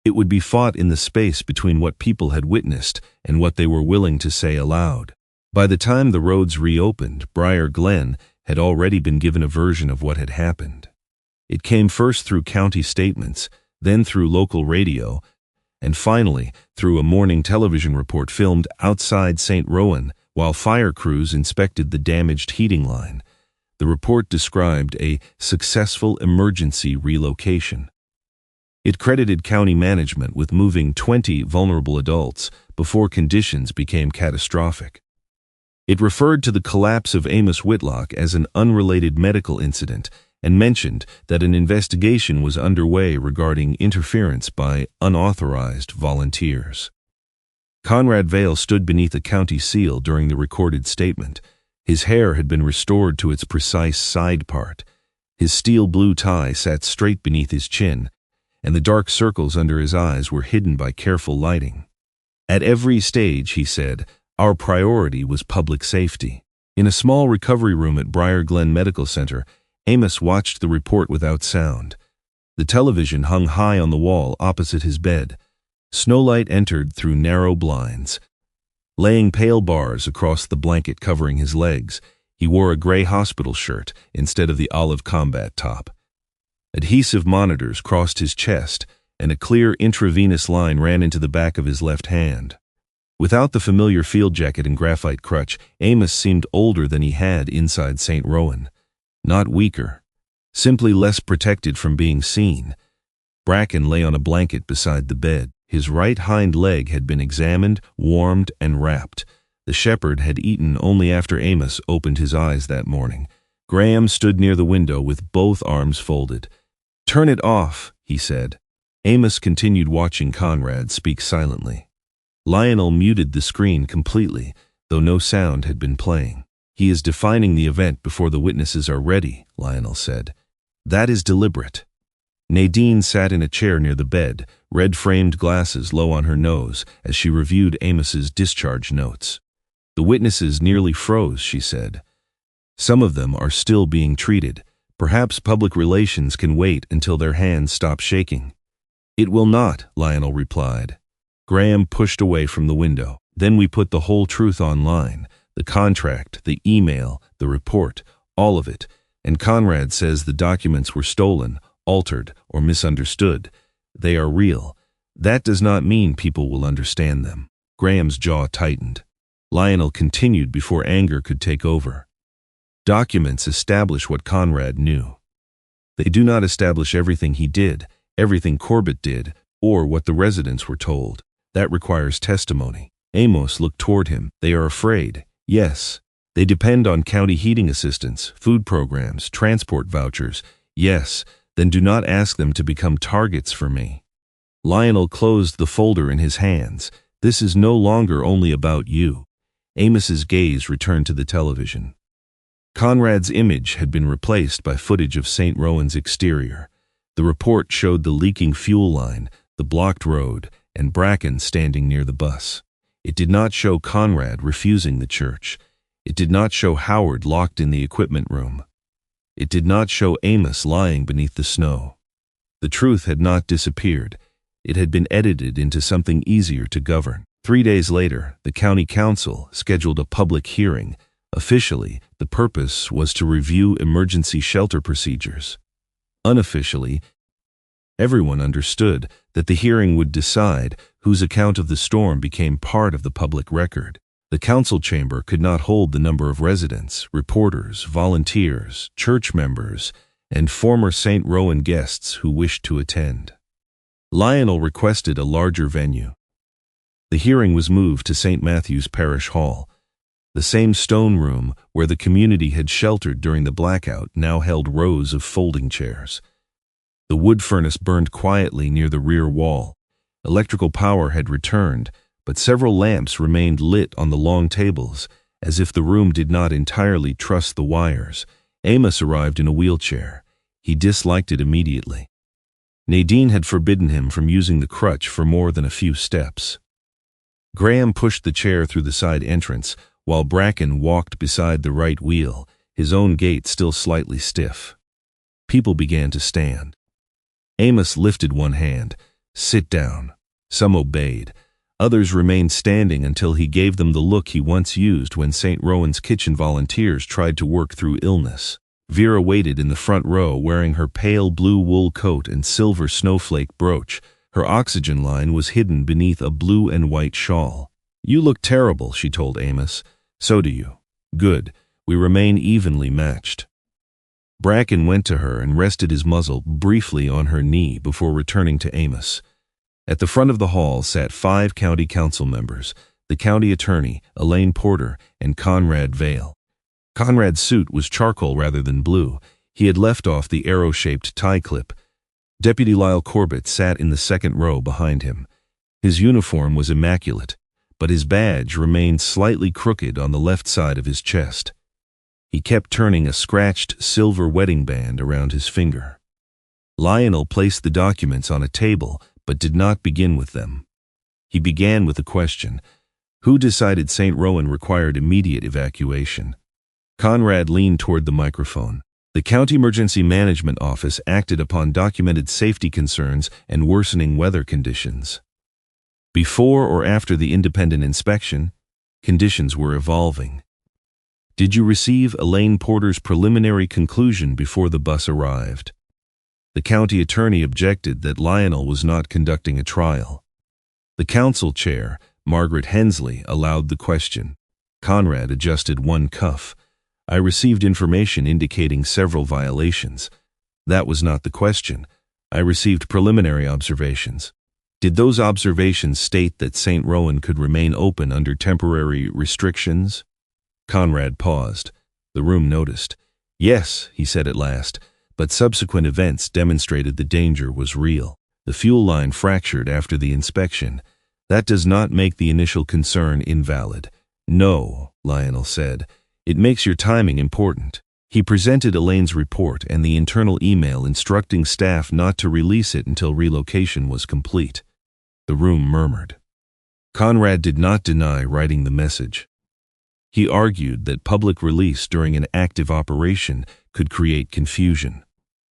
It would be fought in the space between what people had witnessed and what they were willing to say aloud. By the time the roads reopened, Briar Glen had already been given a version of what had happened. It came first through county statements, then through local radio, and finally through a morning television report filmed outside St. Rowan while fire crews inspected the damaged heating line. The report described a successful emergency relocation. It credited county management with moving 20 vulnerable adults before conditions became catastrophic. It referred to the collapse of Amos Whitlock as an unrelated medical incident and mentioned that an investigation was underway regarding interference by unauthorized volunteers. Conrad Vale stood beneath a county seal during the recorded statement. His hair had been restored to its precise side part. His steel blue tie sat straight beneath his chin, and the dark circles under his eyes were hidden by careful lighting. At every stage, he said, our priority was public safety. In a small recovery room at Briar Glen Medical Center, Amos watched the report without sound. The television hung high on the wall opposite his bed. Snowlight entered through narrow blinds. Laying pale bars across the blanket covering his legs, he wore a gray hospital shirt instead of the olive combat top. Adhesive monitors crossed his chest, and a clear intravenous line ran into the back of his left hand. Without the familiar field jacket and graphite crutch, Amos seemed older than he had inside St. Rowan. Not weaker, simply less protected from being seen. Bracken lay on a blanket beside the bed. His right hind leg had been examined, warmed, and wrapped. The shepherd had eaten only after Amos opened his eyes that morning. Graham stood near the window with both arms folded. "Turn it off," he said. Amos continued watching Conrad speak silently. Lionel muted the screen completely, though no sound had been playing. "He is defining the event before the witnesses are ready," Lionel said. "That is deliberate." Nadine sat in a chair near the bed, red-framed glasses low on her nose, as she reviewed Amos's discharge notes. "The witnesses nearly froze," she said. "Some of them are still being treated. Perhaps public relations can wait until their hands stop shaking." "It will not," Lionel replied. Graham pushed away from the window. "Then we put the whole truth online. The contract, the email, the report, all of it. And Conrad says the documents were stolen, altered, or misunderstood. They are real. That does not mean people will understand them." Graham's jaw tightened. Lionel continued before anger could take over. "Documents establish what Conrad knew. They do not establish everything he did, everything Corbett did, or what the residents were told. That requires testimony." Amos looked toward him. "They are afraid." "Yes. They depend on county heating assistance, food programs, transport vouchers." "Yes. Then do not ask them to become targets for me." Lionel closed the folder in his hands. "This is no longer only about you." Amos's gaze returned to the television. Conrad's image had been replaced by footage of St. Rowan's exterior. The report showed the leaking fuel line, the blocked road, and Bracken standing near the bus. It did not show Conrad refusing the church. It did not show Howard locked in the equipment room. It did not show Amos lying beneath the snow. The truth had not disappeared. It had been edited into something easier to govern. 3 days later, the county council scheduled a public hearing. Officially, the purpose was to review emergency shelter procedures. Unofficially, everyone understood that the hearing would decide whose account of the storm became part of the public record. The council chamber could not hold the number of residents, reporters, volunteers, church members, and former St. Rowan guests who wished to attend. Lionel requested a larger venue. The hearing was moved to St. Matthew's Parish Hall. The same stone room where the community had sheltered during the blackout now held rows of folding chairs. The wood furnace burned quietly near the rear wall. Electrical power had returned, but several lamps remained lit on the long tables, as if the room did not entirely trust the wires. Amos arrived in a wheelchair. He disliked it immediately. Nadine had forbidden him from using the crutch for more than a few steps. Graham pushed the chair through the side entrance, while Bracken walked beside the right wheel, his own gait still slightly stiff. People began to stand. Amos lifted one hand. "Sit down." Some obeyed. Others remained standing until he gave them the look he once used when St. Rowan's kitchen volunteers tried to work through illness. Vera waited in the front row wearing her pale blue wool coat and silver snowflake brooch. Her oxygen line was hidden beneath a blue and white shawl. "You look terrible," she told Amos. "So do you." "Good. We remain evenly matched." Bracken went to her and rested his muzzle briefly on her knee before returning to Amos. At the front of the hall sat 5 county council members, the county attorney, Elaine Porter, and Conrad Vale. Conrad's suit was charcoal rather than blue. He had left off the arrow-shaped tie clip. Deputy Lyle Corbett sat in the second row behind him. His uniform was immaculate, but his badge remained slightly crooked on the left side of his chest. He kept turning a scratched silver wedding band around his finger. Lionel placed the documents on a table, but did not begin with them. He began with a question. Who decided St. Rowan required immediate evacuation? Conrad leaned toward the microphone. The County Emergency Management Office acted upon documented safety concerns and worsening weather conditions. Before or after the independent inspection, conditions were evolving. Did you receive Elaine Porter's preliminary conclusion before the bus arrived? The county attorney objected that Lionel was not conducting a trial. The council chair, Margaret Hensley allowed the question. Conrad adjusted one cuff. I received information indicating several violations. That was not the question. I received preliminary observations. Did those observations state that St. Rowan could remain open under temporary restrictions? Conrad paused. The room noticed. Yes, he said at last, but subsequent events demonstrated the danger was real. The fuel line fractured after the inspection. That does not make the initial concern invalid. No, Lionel said. It makes your timing important. He presented Elaine's report and the internal email instructing staff not to release it until relocation was complete. The room murmured. Conrad did not deny writing the message. He argued that public release during an active operation could create confusion.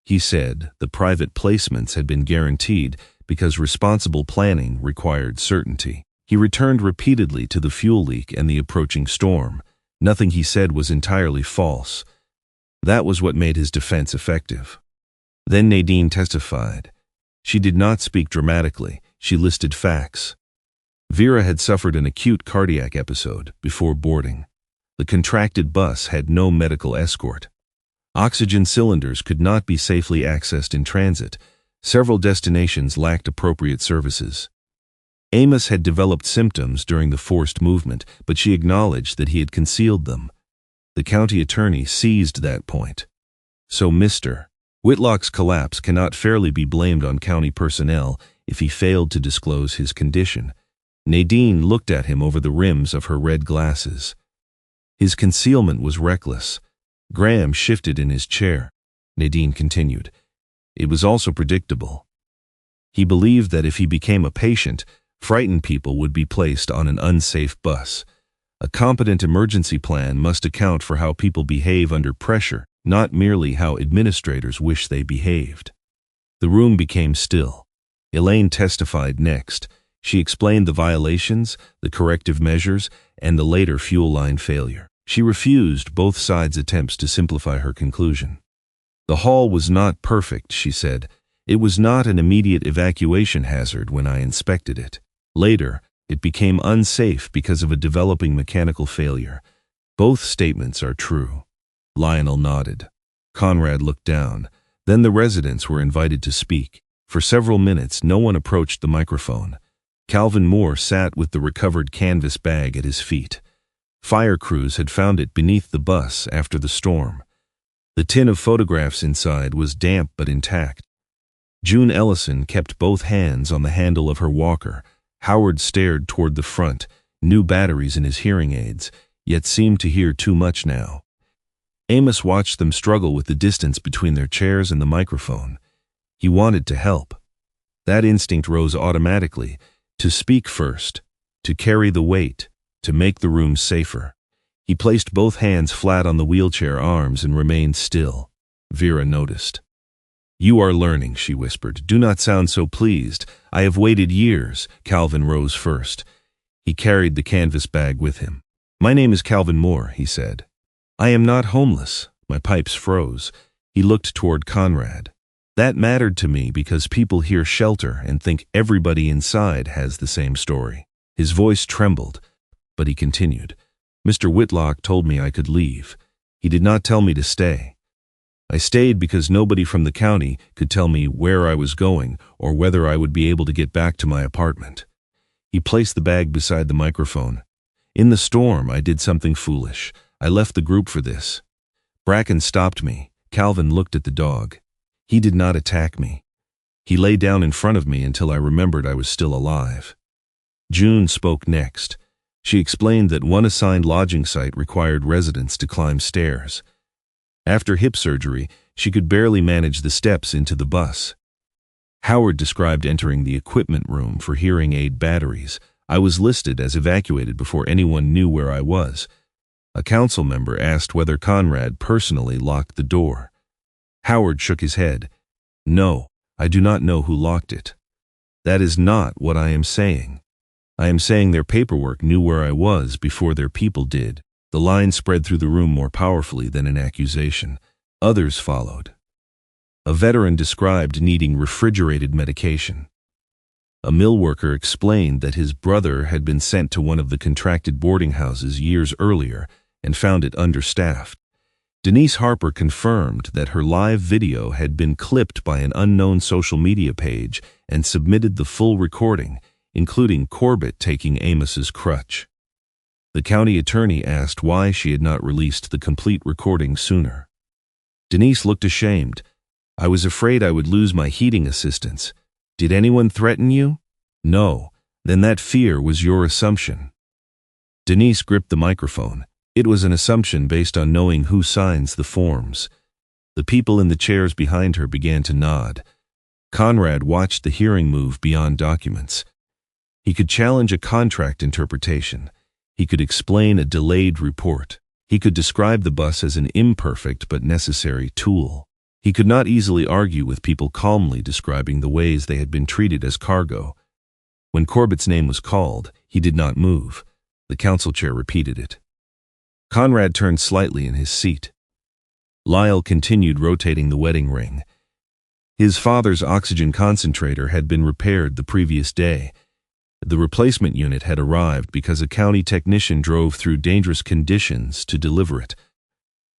He said the private placements had been guaranteed because responsible planning required certainty. He returned repeatedly to the fuel leak and the approaching storm. Nothing he said was entirely false. That was what made his defense effective. Then Nadine testified. She did not speak dramatically. She listed facts. Vera had suffered an acute cardiac episode before boarding. The contracted bus had no medical escort. Oxygen cylinders could not be safely accessed in transit. Several destinations lacked appropriate services. Amos had developed symptoms during the forced movement, but she acknowledged that he had concealed them. The county attorney seized that point. So Mr. Whitlock's collapse cannot fairly be blamed on county personnel if he failed to disclose his condition. Nadine looked at him over the rims of her red glasses. His concealment was reckless. Graham shifted in his chair. Nadine continued. It was also predictable. He believed that if he became a patient, frightened people would be placed on an unsafe bus. A competent emergency plan must account for how people behave under pressure, not merely how administrators wish they behaved. The room became still. Elaine testified next. She explained the violations, the corrective measures, and the later fuel line failure. She refused both sides' attempts to simplify her conclusion. The hall was not perfect, she said. It was not an immediate evacuation hazard when I inspected it. Later, it became unsafe because of a developing mechanical failure. Both statements are true. Lionel nodded. Conrad looked down. Then the residents were invited to speak. For several minutes, no one approached the microphone. Calvin Moore sat with the recovered canvas bag at his feet. Fire crews had found it beneath the bus after the storm. The tin of photographs inside was damp but intact. June Ellison kept both hands on the handle of her walker. Howard stared toward the front, new batteries in his hearing aids, yet seemed to hear too much now. Amos watched them struggle with the distance between their chairs and the microphone. He wanted to help. That instinct rose automatically, to speak first, to carry the weight, to make the room safer. He placed both hands flat on the wheelchair arms and remained still. Vera noticed. You are learning, she whispered. Do not sound so pleased. I have waited years. Calvin rose first. He carried the canvas bag with him. My name is Calvin Moore, he said. I am not homeless. My pipes froze. He looked toward Conrad. That mattered to me because people hear shelter and think everybody inside has the same story. His voice trembled, but he continued. Mr. Whitlock told me I could leave. He did not tell me to stay. I stayed because nobody from the county could tell me where I was going or whether I would be able to get back to my apartment. He placed the bag beside the microphone. In the storm, I did something foolish. I left the group for this. Bracken stopped me. Calvin looked at the dog. He did not attack me. He lay down in front of me until I remembered I was still alive. June spoke next. She explained that one assigned lodging site required residents to climb stairs. After hip surgery, she could barely manage the steps into the bus. Howard described entering the equipment room for hearing aid batteries. I was listed as evacuated before anyone knew where I was. A council member asked whether Conrad personally locked the door. Howard shook his head. No, I do not know who locked it. That is not what I am saying. I am saying their paperwork knew where I was before their people did. The line spread through the room more powerfully than an accusation. Others followed. A veteran described needing refrigerated medication. A mill worker explained that his brother had been sent to one of the contracted boarding houses years earlier and found it understaffed. Denise Harper confirmed that her live video had been clipped by an unknown social media page and submitted the full recording, including Corbett taking Amos's crutch. The county attorney asked why she had not released the complete recording sooner. Denise looked ashamed. "I was afraid I would lose my heating assistance. Did anyone threaten you?" "No. Then that fear was your assumption." Denise gripped the microphone. It was an assumption based on knowing who signs the forms. The people in the chairs behind her began to nod. Conrad watched the hearing move beyond documents. He could challenge a contract interpretation. He could explain a delayed report. He could describe the bus as an imperfect but necessary tool. He could not easily argue with people calmly describing the ways they had been treated as cargo. When Corbett's name was called, he did not move. The council chair repeated it. Conrad turned slightly in his seat. Lyle continued rotating the wedding ring. His father's oxygen concentrator had been repaired the previous day. The replacement unit had arrived because a county technician drove through dangerous conditions to deliver it.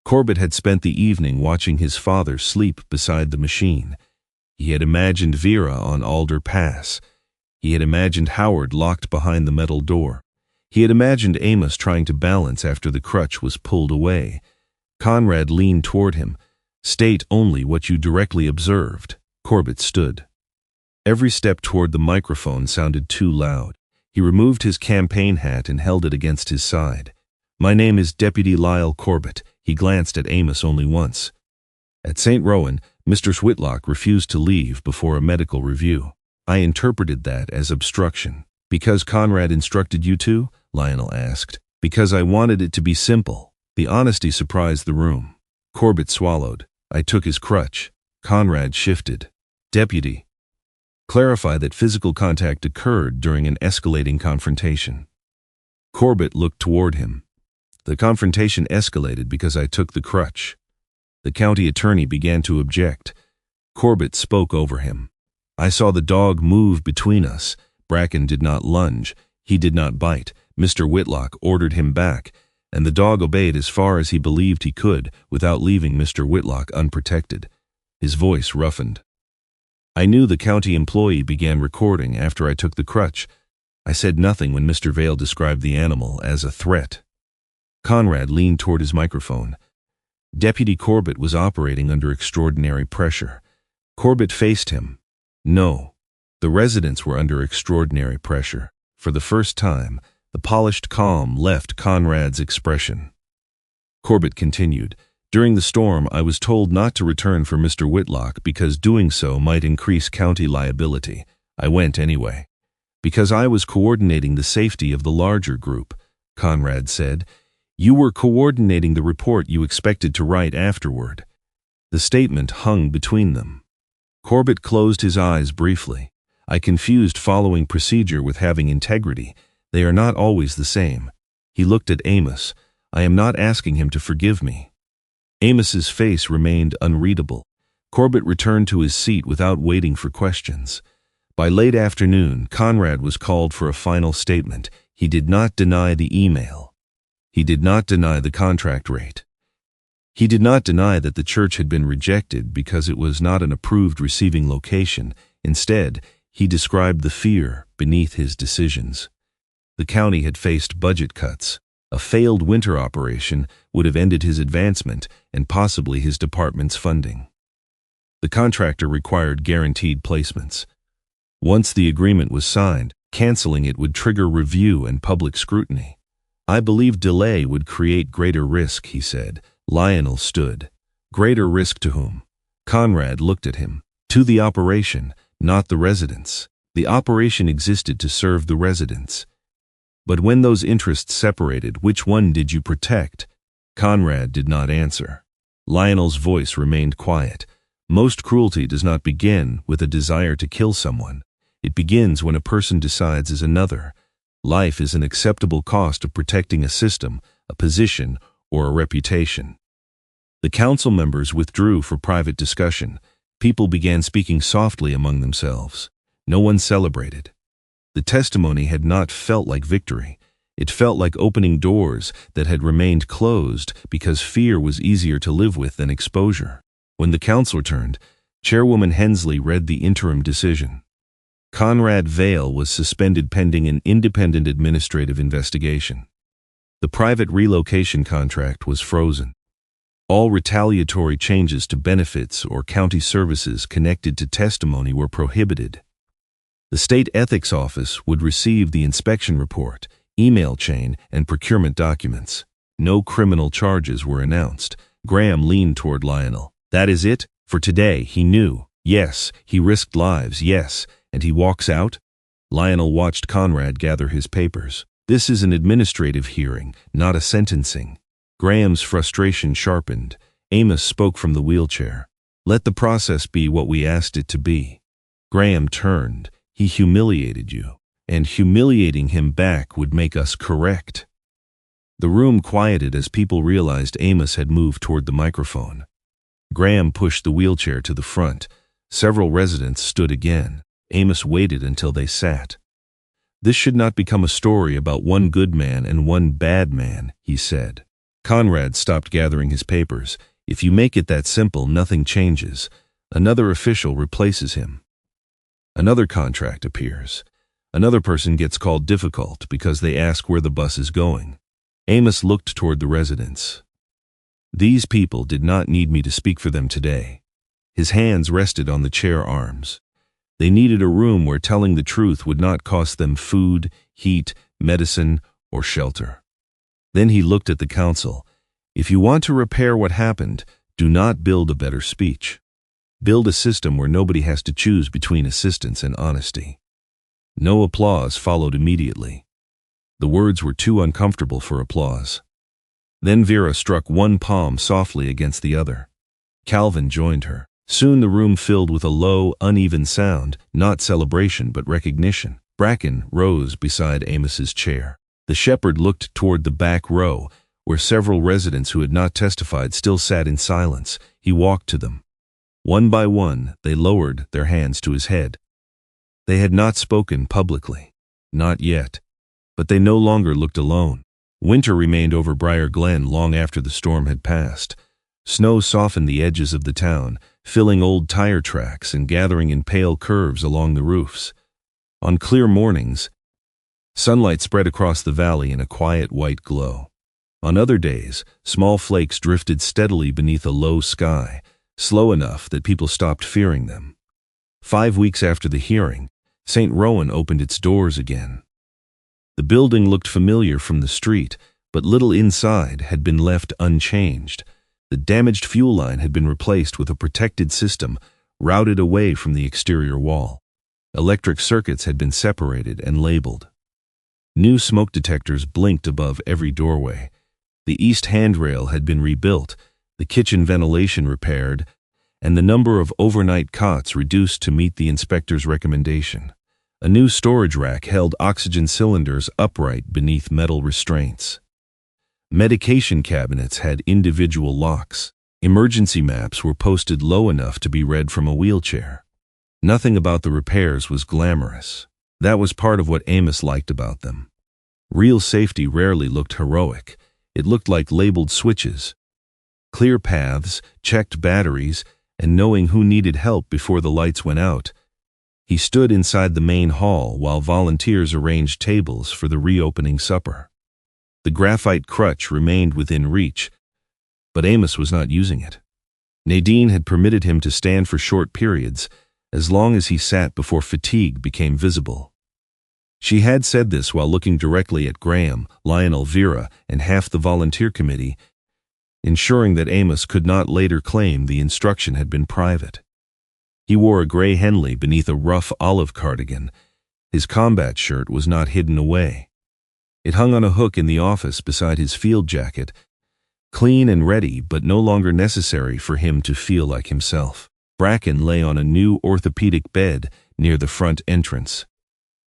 Corbett had spent the evening watching his father sleep beside the machine. He had imagined Vera on Alder Pass. He had imagined Howard locked behind the metal door. He had imagined Amos trying to balance after the crutch was pulled away. Conrad leaned toward him. "State only what you directly observed." Corbett stood. Every step toward the microphone sounded too loud. He removed his campaign hat and held it against his side. "My name is Deputy Lyle Corbett." He glanced at Amos only once. "At St. Rowan, Mr. Whitlock refused to leave before a medical review. I interpreted that as obstruction." "Because Conrad instructed you to?" Lionel asked. "Because I wanted it to be simple." The honesty surprised the room. Corbett swallowed. "I took his crutch." Conrad shifted. "Deputy, clarify that physical contact occurred during an escalating confrontation." Corbett looked toward him. "The confrontation escalated because I took the crutch." The county attorney began to object. Corbett spoke over him. "I saw the dog move between us. Bracken did not lunge. He did not bite. Mr. Whitlock ordered him back, and the dog obeyed as far as he believed he could without leaving Mr. Whitlock unprotected." His voice roughened. "I knew the county employee began recording after I took the crutch. I said nothing when Mr. Vale described the animal as a threat." Conrad leaned toward his microphone. Deputy Corbett was operating under extraordinary pressure. Corbett faced him. "No, the residents were under extraordinary pressure." For the first time, the polished calm left Conrad's expression. Corbett continued, "During the storm, I was told not to return for Mr. Whitlock because doing so might increase county liability. I went anyway. Because I was coordinating the safety of the larger group," Conrad said. "You were coordinating the report you expected to write afterward." The statement hung between them. Corbett closed his eyes briefly. "I confused following procedure with having integrity. They are not always the same." He looked at Amos. "I am not asking him to forgive me." Amos's face remained unreadable. Corbett returned to his seat without waiting for questions. By late afternoon, Conrad was called for a final statement. He did not deny the email. He did not deny the contract rate. He did not deny that the church had been rejected because it was not an approved receiving location. Instead, he described the fear beneath his decisions. The county had faced budget cuts. A failed winter operation would have ended his advancement and possibly his department's funding. The contractor required guaranteed placements. Once the agreement was signed, canceling it would trigger review and public scrutiny. "I believe delay would create greater risk," he said. Lionel stood. "Greater risk to whom?" Conrad looked at him. "To the operation, not the residents. The operation existed to serve the residents. But when those interests separated, which one did you protect?" Conrad did not answer. Lionel's voice remained quiet. "Most cruelty does not begin with a desire to kill someone. It begins when a person decides as another. Life is an acceptable cost of protecting a system, a position, or a reputation." The council members withdrew for private discussion. People began speaking softly among themselves. No one celebrated. The testimony had not felt like victory. It felt like opening doors that had remained closed because fear was easier to live with than exposure. When the council returned, Chairwoman Hensley read the interim decision. Conrad Vale was suspended pending an independent administrative investigation. The private relocation contract was frozen. All retaliatory changes to benefits or county services connected to testimony were prohibited. The State Ethics Office would receive the inspection report, email chain, and procurement documents. No criminal charges were announced. Graham leaned toward Lionel. That is it? For today, he knew. Yes, he risked lives, yes. And he walks out? Lionel watched Conrad gather his papers. This is an administrative hearing, not a sentencing. Graham's frustration sharpened. Amos spoke from the wheelchair. Let the process be what we asked it to be. Graham turned. He humiliated you. And humiliating him back would make us correct. The room quieted as people realized Amos had moved toward the microphone. Graham pushed the wheelchair to the front. Several residents stood again. Amos waited until they sat. This should not become a story about one good man and one bad man, he said. Conrad stopped gathering his papers. If you make it that simple, nothing changes. Another official replaces him. Another contract appears. Another person gets called difficult because they ask where the bus is going. Amos looked toward the residents. These people did not need me to speak for them today. His hands rested on the chair arms. They needed a room where telling the truth would not cost them food, heat, medicine, or shelter. Then he looked at the council. If you want to repair what happened, do not build a better speech. Build a system where nobody has to choose between assistance and honesty. No applause followed immediately. The words were too uncomfortable for applause. Then Vera struck one palm softly against the other. Calvin joined her. Soon the room filled with a low, uneven sound, not celebration but recognition. Bracken rose beside Amos's chair. The shepherd looked toward the back row, where several residents who had not testified still sat in silence. He walked to them. One by one, they lowered their hands to his head. They had not spoken publicly. Not yet. But they no longer looked alone. Winter remained over Briar Glen long after the storm had passed. Snow softened the edges of the town, filling old tire tracks and gathering in pale curves along the roofs. On clear mornings, sunlight spread across the valley in a quiet white glow. On other days, small flakes drifted steadily beneath a low sky, slow enough that people stopped fearing them. 5 weeks after the hearing, St. Rowan opened its doors again. The building looked familiar from the street, but little inside had been left unchanged. The damaged fuel line had been replaced with a protected system routed away from the exterior wall. Electric circuits had been separated and labeled. New smoke detectors blinked above every doorway. The east handrail had been rebuilt, the kitchen ventilation repaired, and the number of overnight cots reduced to meet the inspector's recommendation. A new storage rack held oxygen cylinders upright beneath metal restraints. Medication cabinets had individual locks. Emergency maps were posted low enough to be read from a wheelchair. Nothing about the repairs was glamorous. That was part of what Amos liked about them. Real safety rarely looked heroic. It looked like labeled switches. Clear paths, checked batteries, and knowing who needed help before the lights went out. He stood inside the main hall while volunteers arranged tables for the reopening supper. The graphite crutch remained within reach, but Amos was not using it. Nadine had permitted him to stand for short periods, as long as he sat before fatigue became visible. She had said this while looking directly at Graham, Lionel, Vera, and half the volunteer committee, ensuring that Amos could not later claim the instruction had been private. He wore a gray Henley beneath a rough olive cardigan. His combat shirt was not hidden away. It hung on a hook in the office beside his field jacket, clean and ready but no longer necessary for him to feel like himself. Bracken lay on a new orthopedic bed near the front entrance.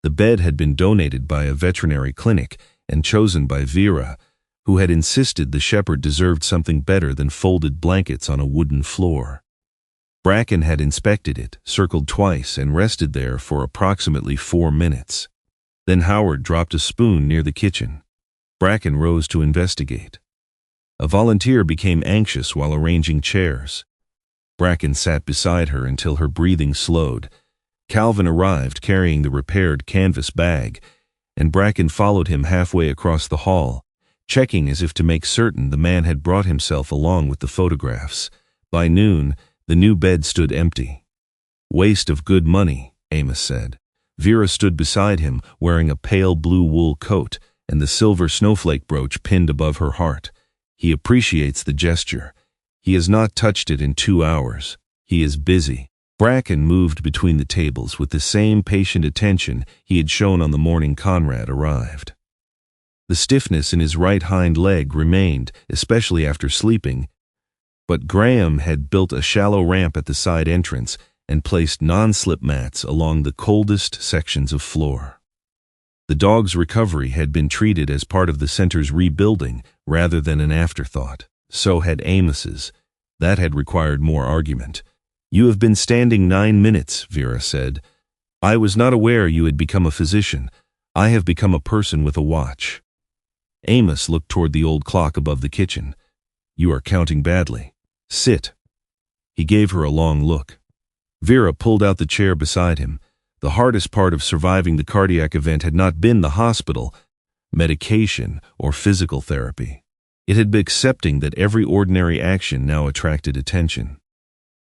The bed had been donated by a veterinary clinic and chosen by Vera, who had insisted the shepherd deserved something better than folded blankets on a wooden floor. Bracken had inspected it, circled twice, and rested there for approximately 4 minutes. Then Howard dropped a spoon near the kitchen. Bracken rose to investigate. A volunteer became anxious while arranging chairs. Bracken sat beside her until her breathing slowed. Calvin arrived carrying the repaired canvas bag, and Bracken followed him halfway across the hall, checking as if to make certain the man had brought himself along with the photographs. By noon, the new bed stood empty. "Waste of good money," Amos said. Vera stood beside him, wearing a pale blue wool coat and the silver snowflake brooch pinned above her heart. He appreciates the gesture. He has not touched it in 2 hours. He is busy. Bracken moved between the tables with the same patient attention he had shown on the morning Conrad arrived. The stiffness in his right hind leg remained, especially after sleeping, but Graham had built a shallow ramp at the side entrance and placed non-slip mats along the coldest sections of floor. The dog's recovery had been treated as part of the center's rebuilding rather than an afterthought. So had Amos's. That had required more argument. "You have been standing 9 minutes," Vera said. "I was not aware you had become a physician. I have become a person with a watch." Amos looked toward the old clock above the kitchen. "You are counting badly. Sit." He gave her a long look. Vera pulled out the chair beside him. The hardest part of surviving the cardiac event had not been the hospital, medication, or physical therapy. It had been accepting that every ordinary action now attracted attention.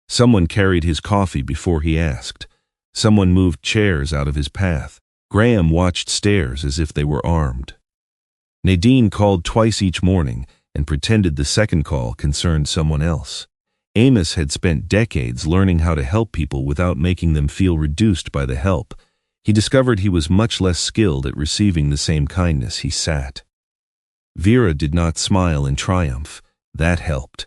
Someone carried his coffee before he asked. Someone moved chairs out of his path. Graham watched stairs as if they were armed. Nadine called twice each morning and pretended the second call concerned someone else. Amos had spent decades learning how to help people without making them feel reduced by the help. He discovered he was much less skilled at receiving the same kindness. He sat. Vera did not smile in triumph. That helped.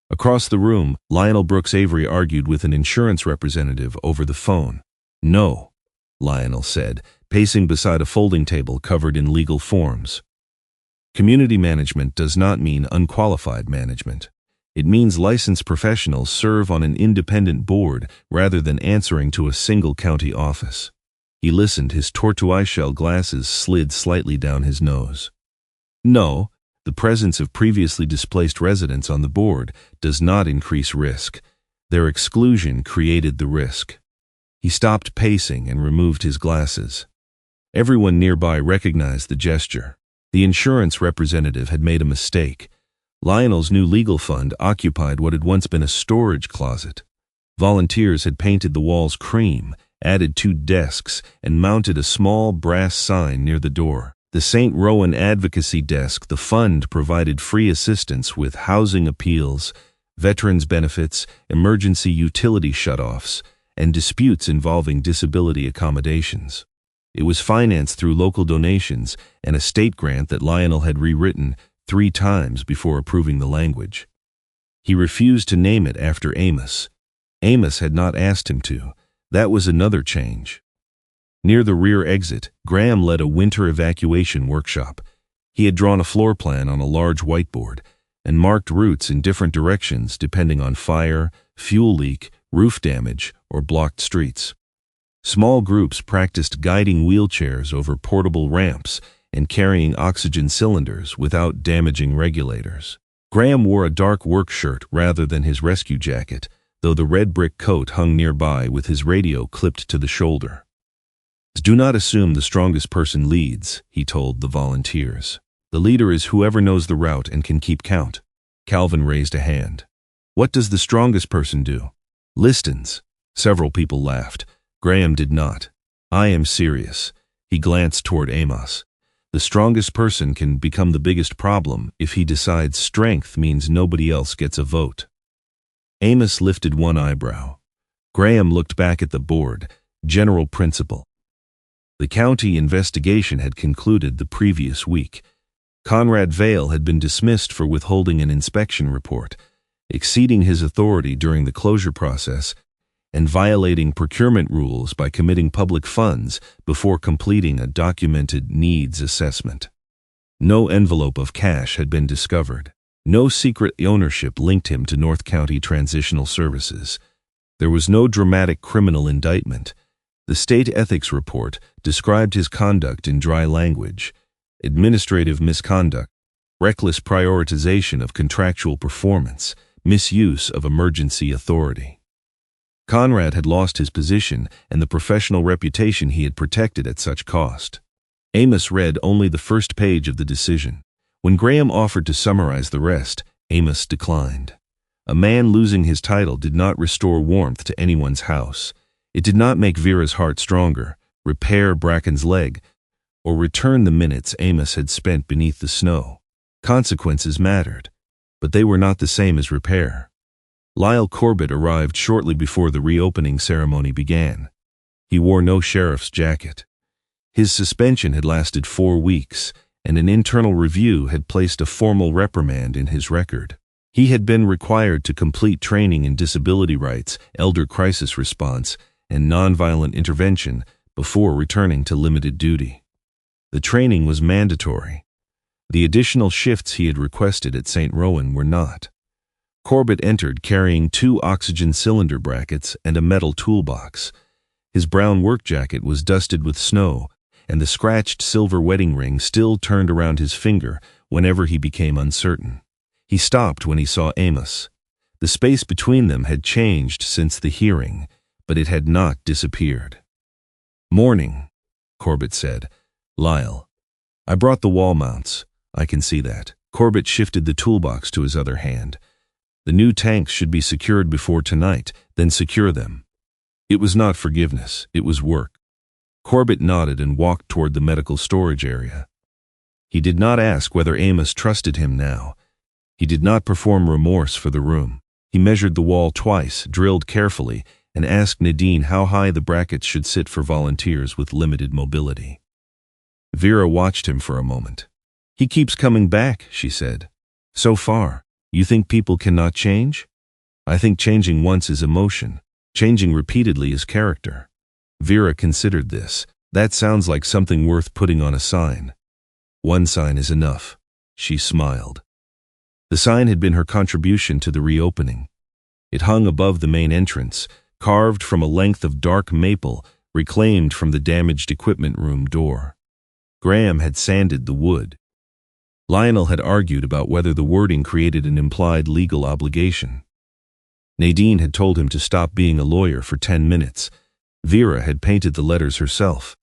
Across the room, Lionel Brooks Avery argued with an insurance representative over the phone. "No," Lionel said, pacing beside a folding table covered in legal forms. "Community management does not mean unqualified management. It means licensed professionals serve on an independent board rather than answering to a single county office." He listened, his tortoise-shell glasses slid slightly down his nose. "No, the presence of previously displaced residents on the board does not increase risk. Their exclusion created the risk." He stopped pacing and removed his glasses. Everyone nearby recognized the gesture. The insurance representative had made a mistake. Lionel's new legal fund occupied what had once been a storage closet. Volunteers had painted the walls cream, added 2 desks, and mounted a small brass sign near the door. The St. Rowan Advocacy Desk. The fund provided free assistance with housing appeals, veterans benefits, emergency utility shutoffs, and disputes involving disability accommodations. It was financed through local donations and a state grant that Lionel had rewritten 3 times before approving the language. He refused to name it after Amos. Amos had not asked him to. That was another change. Near the rear exit, Graham led a winter evacuation workshop. He had drawn a floor plan on a large whiteboard and marked routes in different directions depending on fire, fuel leak, roof damage, or blocked streets. Small groups practiced guiding wheelchairs over portable ramps and carrying oxygen cylinders without damaging regulators. Graham wore a dark work shirt rather than his rescue jacket, though the red brick coat hung nearby with his radio clipped to the shoulder. "Do not assume the strongest person leads," he told the volunteers. "The leader is whoever knows the route and can keep count." Calvin raised a hand. "What does the strongest person do?" "Listens." Several people laughed. Graham did not. "I am serious." He glanced toward Amos. "The strongest person can become the biggest problem if he decides strength means nobody else gets a vote." Amos lifted one eyebrow. Graham looked back at the board. General principle. The county investigation had concluded the previous week. Conrad Vale had been dismissed for withholding an inspection report, exceeding his authority during the closure process, and violating procurement rules by committing public funds before completing a documented needs assessment. No envelope of cash had been discovered. No secret ownership linked him to North County Transitional Services. There was no dramatic criminal indictment. The state ethics report described his conduct in dry language: administrative misconduct, reckless prioritization of contractual performance, misuse of emergency authority. Conrad had lost his position and the professional reputation he had protected at such cost. Amos read only the first page of the decision. When Graham offered to summarize the rest, Amos declined. A man losing his title did not restore warmth to anyone's house. It did not make Vera's heart stronger, repair Bracken's leg, or return the minutes Amos had spent beneath the snow. Consequences mattered, but they were not the same as repair. Lyle Corbett arrived shortly before the reopening ceremony began. He wore no sheriff's jacket. His suspension had lasted 4 weeks, and an internal review had placed a formal reprimand in his record. He had been required to complete training in disability rights, elder crisis response, and nonviolent intervention before returning to limited duty. The training was mandatory. The additional shifts he had requested at St. Rowan were not. Corbett entered carrying 2 oxygen cylinder brackets and a metal toolbox. His brown work jacket was dusted with snow, and the scratched silver wedding ring still turned around his finger whenever he became uncertain. He stopped when he saw Amos. The space between them had changed since the hearing, but it had not disappeared. "Morning," Corbett said. "Lyle, I brought the wall mounts. I can see that." Corbett shifted the toolbox to his other hand. "The new tanks should be secured before tonight, then secure them." It was not forgiveness, it was work. Corbett nodded and walked toward the medical storage area. He did not ask whether Amos trusted him now. He did not perform remorse for the room. He measured the wall twice, drilled carefully, and asked Nadine how high the brackets should sit for volunteers with limited mobility. Vera watched him for a moment. "He keeps coming back," she said. "So far, you think people cannot change? I think changing once is emotion. Changing repeatedly is character." Vera considered this. "That sounds like something worth putting on a sign." "One sign is enough," she smiled. The sign had been her contribution to the reopening. It hung above the main entrance, carved from a length of dark maple reclaimed from the damaged equipment room door. Graham had sanded the wood. Lionel had argued about whether the wording created an implied legal obligation. Nadine had told him to stop being a lawyer for 10 minutes. Vera had painted the letters herself.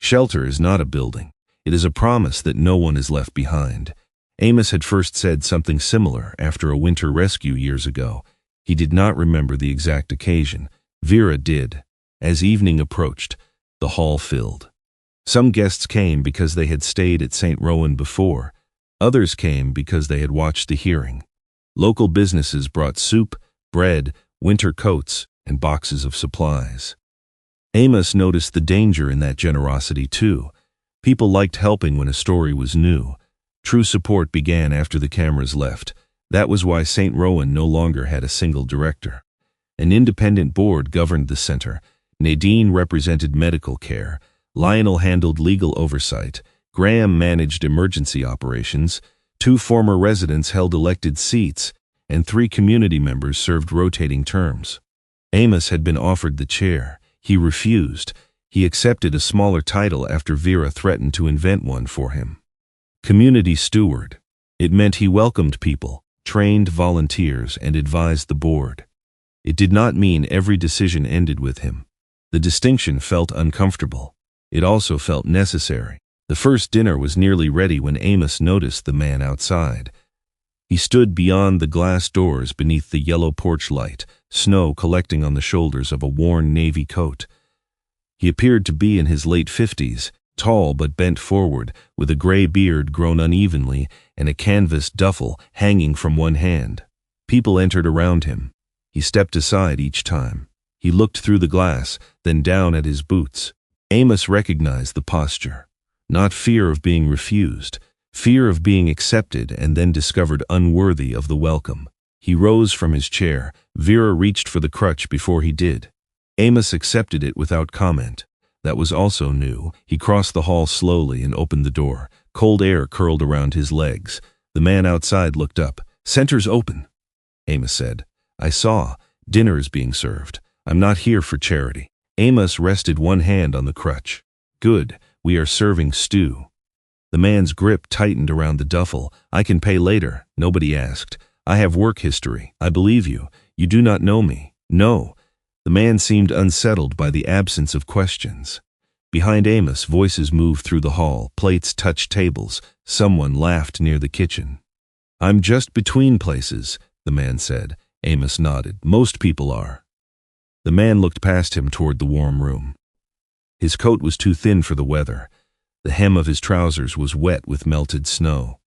Shelter is not a building. It is a promise that no one is left behind. Amos had first said something similar after a winter rescue years ago. He did not remember the exact occasion. Vera did. As evening approached, the hall filled. Some guests came because they had stayed at St. Rowan before. Others came because they had watched the hearing. Local businesses brought soup, bread, winter coats, and boxes of supplies. Amos noticed the danger in that generosity too. People liked helping when a story was new. True support began after the cameras left. That was why St. Rowan no longer had a single director. An independent board governed the center. Nadine represented medical care. Lionel handled legal oversight. Graham managed emergency operations. 2 former residents held elected seats, and 3 community members served rotating terms. Amos had been offered the chair. He refused. He accepted a smaller title after Vera threatened to invent one for him. Community steward. It meant he welcomed people, trained volunteers, and advised the board. It did not mean every decision ended with him. The distinction felt uncomfortable. It also felt necessary. The first dinner was nearly ready when Amos noticed the man outside. He stood beyond the glass doors beneath the yellow porch light, snow collecting on the shoulders of a worn navy coat. He appeared to be in his late 50s, tall but bent forward, with a gray beard grown unevenly and a canvas duffel hanging from one hand. People entered around him. He stepped aside each time. He looked through the glass, then down at his boots. Amos recognized the posture. Not fear of being refused, fear of being accepted and then discovered unworthy of the welcome. He rose from his chair. Vera reached for the crutch before he did. Amos accepted it without comment. That was also new. He crossed the hall slowly and opened the door. Cold air curled around his legs. The man outside looked up. "Center's open," Amos said. "I saw. Dinner is being served. I'm not here for charity." Amos rested one hand on the crutch. Good, we are serving stew. The man's grip tightened around the duffel. I can pay later, nobody asked. I have work history. I believe you. You do not know me. No. The man seemed unsettled by the absence of questions. Behind Amos, voices moved through the hall. Plates touched tables. Someone laughed near the kitchen. I'm just between places, the man said. Amos nodded. Most people are. The man looked past him toward the warm room. His coat was too thin for the weather. The hem of his trousers was wet with melted snow.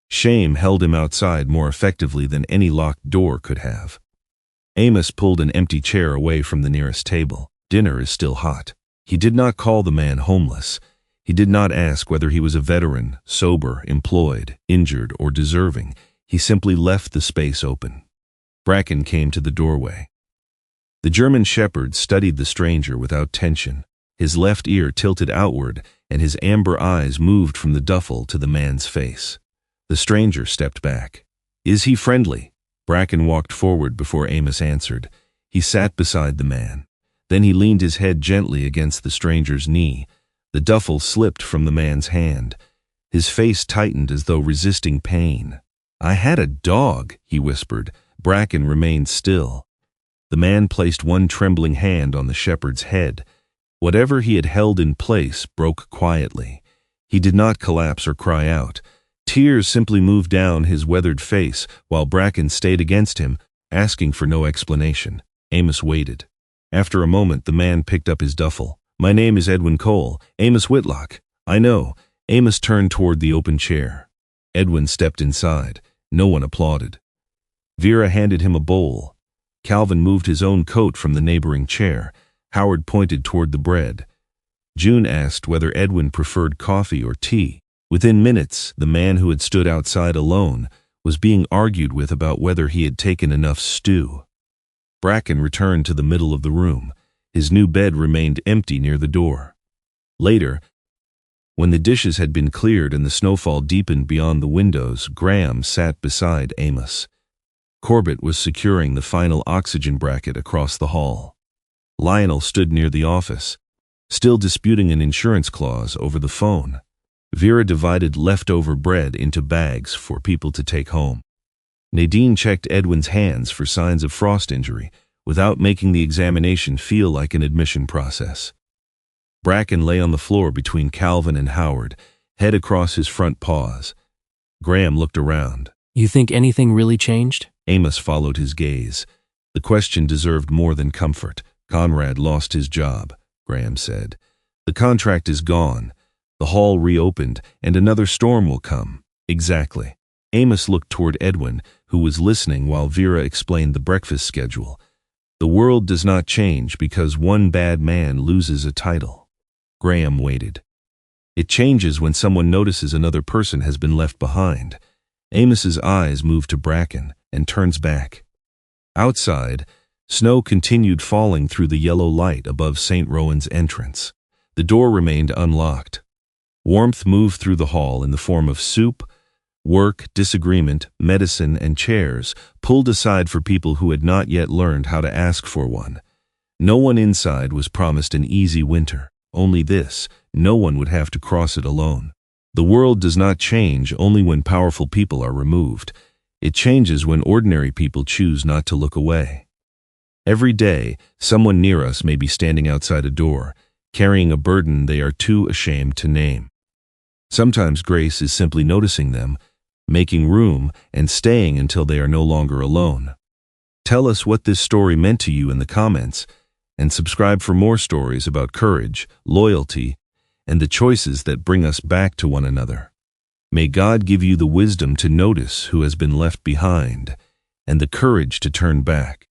Shame held him outside more effectively than any locked door could have. Amos pulled an empty chair away from the nearest table. Dinner is still hot. He did not call the man homeless. He did not ask whether he was a veteran, sober, employed, injured, or deserving. He simply left the space open. Bracken came to the doorway. The German shepherd studied the stranger without tension. His left ear tilted outward, and his amber eyes moved from the duffel to the man's face. The stranger stepped back. Is he friendly? Bracken walked forward before Amos answered. He sat beside the man. Then he leaned his head gently against the stranger's knee. The duffel slipped from the man's hand. His face tightened as though resisting pain. I had a dog, he whispered. Bracken remained still. The man placed one trembling hand on the shepherd's head. Whatever he had held in place broke quietly. He did not collapse or cry out. Tears simply moved down his weathered face while Bracken stayed against him, asking for no explanation. Amos waited. After a moment, the man picked up his duffel. My name is Edwin Cole, Amos Whitlock. I know. Amos turned toward the open chair. Edwin stepped inside. No one applauded. Vera handed him a bowl. Calvin moved his own coat from the neighboring chair. Howard pointed toward the bread. June asked whether Edwin preferred coffee or tea. Within minutes, the man who had stood outside alone was being argued with about whether he had taken enough stew. Bracken returned to the middle of the room. His new bed remained empty near the door. Later, when the dishes had been cleared and the snowfall deepened beyond the windows, Graham sat beside Amos. Corbett was securing the final oxygen bracket across the hall. Lionel stood near the office, still disputing an insurance clause over the phone. Vera divided leftover bread into bags for people to take home. Nadine checked Edwin's hands for signs of frost injury without making the examination feel like an admission process. Bracken lay on the floor between Calvin and Howard, head across his front paws. Graham looked around. You think anything really changed? Amos followed his gaze. The question deserved more than comfort. Conrad lost his job, Graham said. The contract is gone. The hall reopened, and another storm will come. Exactly. Amos looked toward Edwin, who was listening while Vera explained the breakfast schedule. The world does not change because one bad man loses a title. Graham waited. It changes when someone notices another person has been left behind. Amos's eyes moved to Bracken and turns back. Outside, snow continued falling through the yellow light above St. Rowan's entrance. The door remained unlocked. Warmth moved through the hall in the form of soup, work, disagreement, medicine, and chairs, pulled aside for people who had not yet learned how to ask for one. No one inside was promised an easy winter. Only this, no one would have to cross it alone. The world does not change only when powerful people are removed. It changes when ordinary people choose not to look away. Every day, someone near us may be standing outside a door, carrying a burden they are too ashamed to name. Sometimes grace is simply noticing them, making room, and staying until they are no longer alone. Tell us what this story meant to you in the comments, and subscribe for more stories about courage, loyalty, and the choices that bring us back to one another. May God give you the wisdom to notice who has been left behind, and the courage to turn back.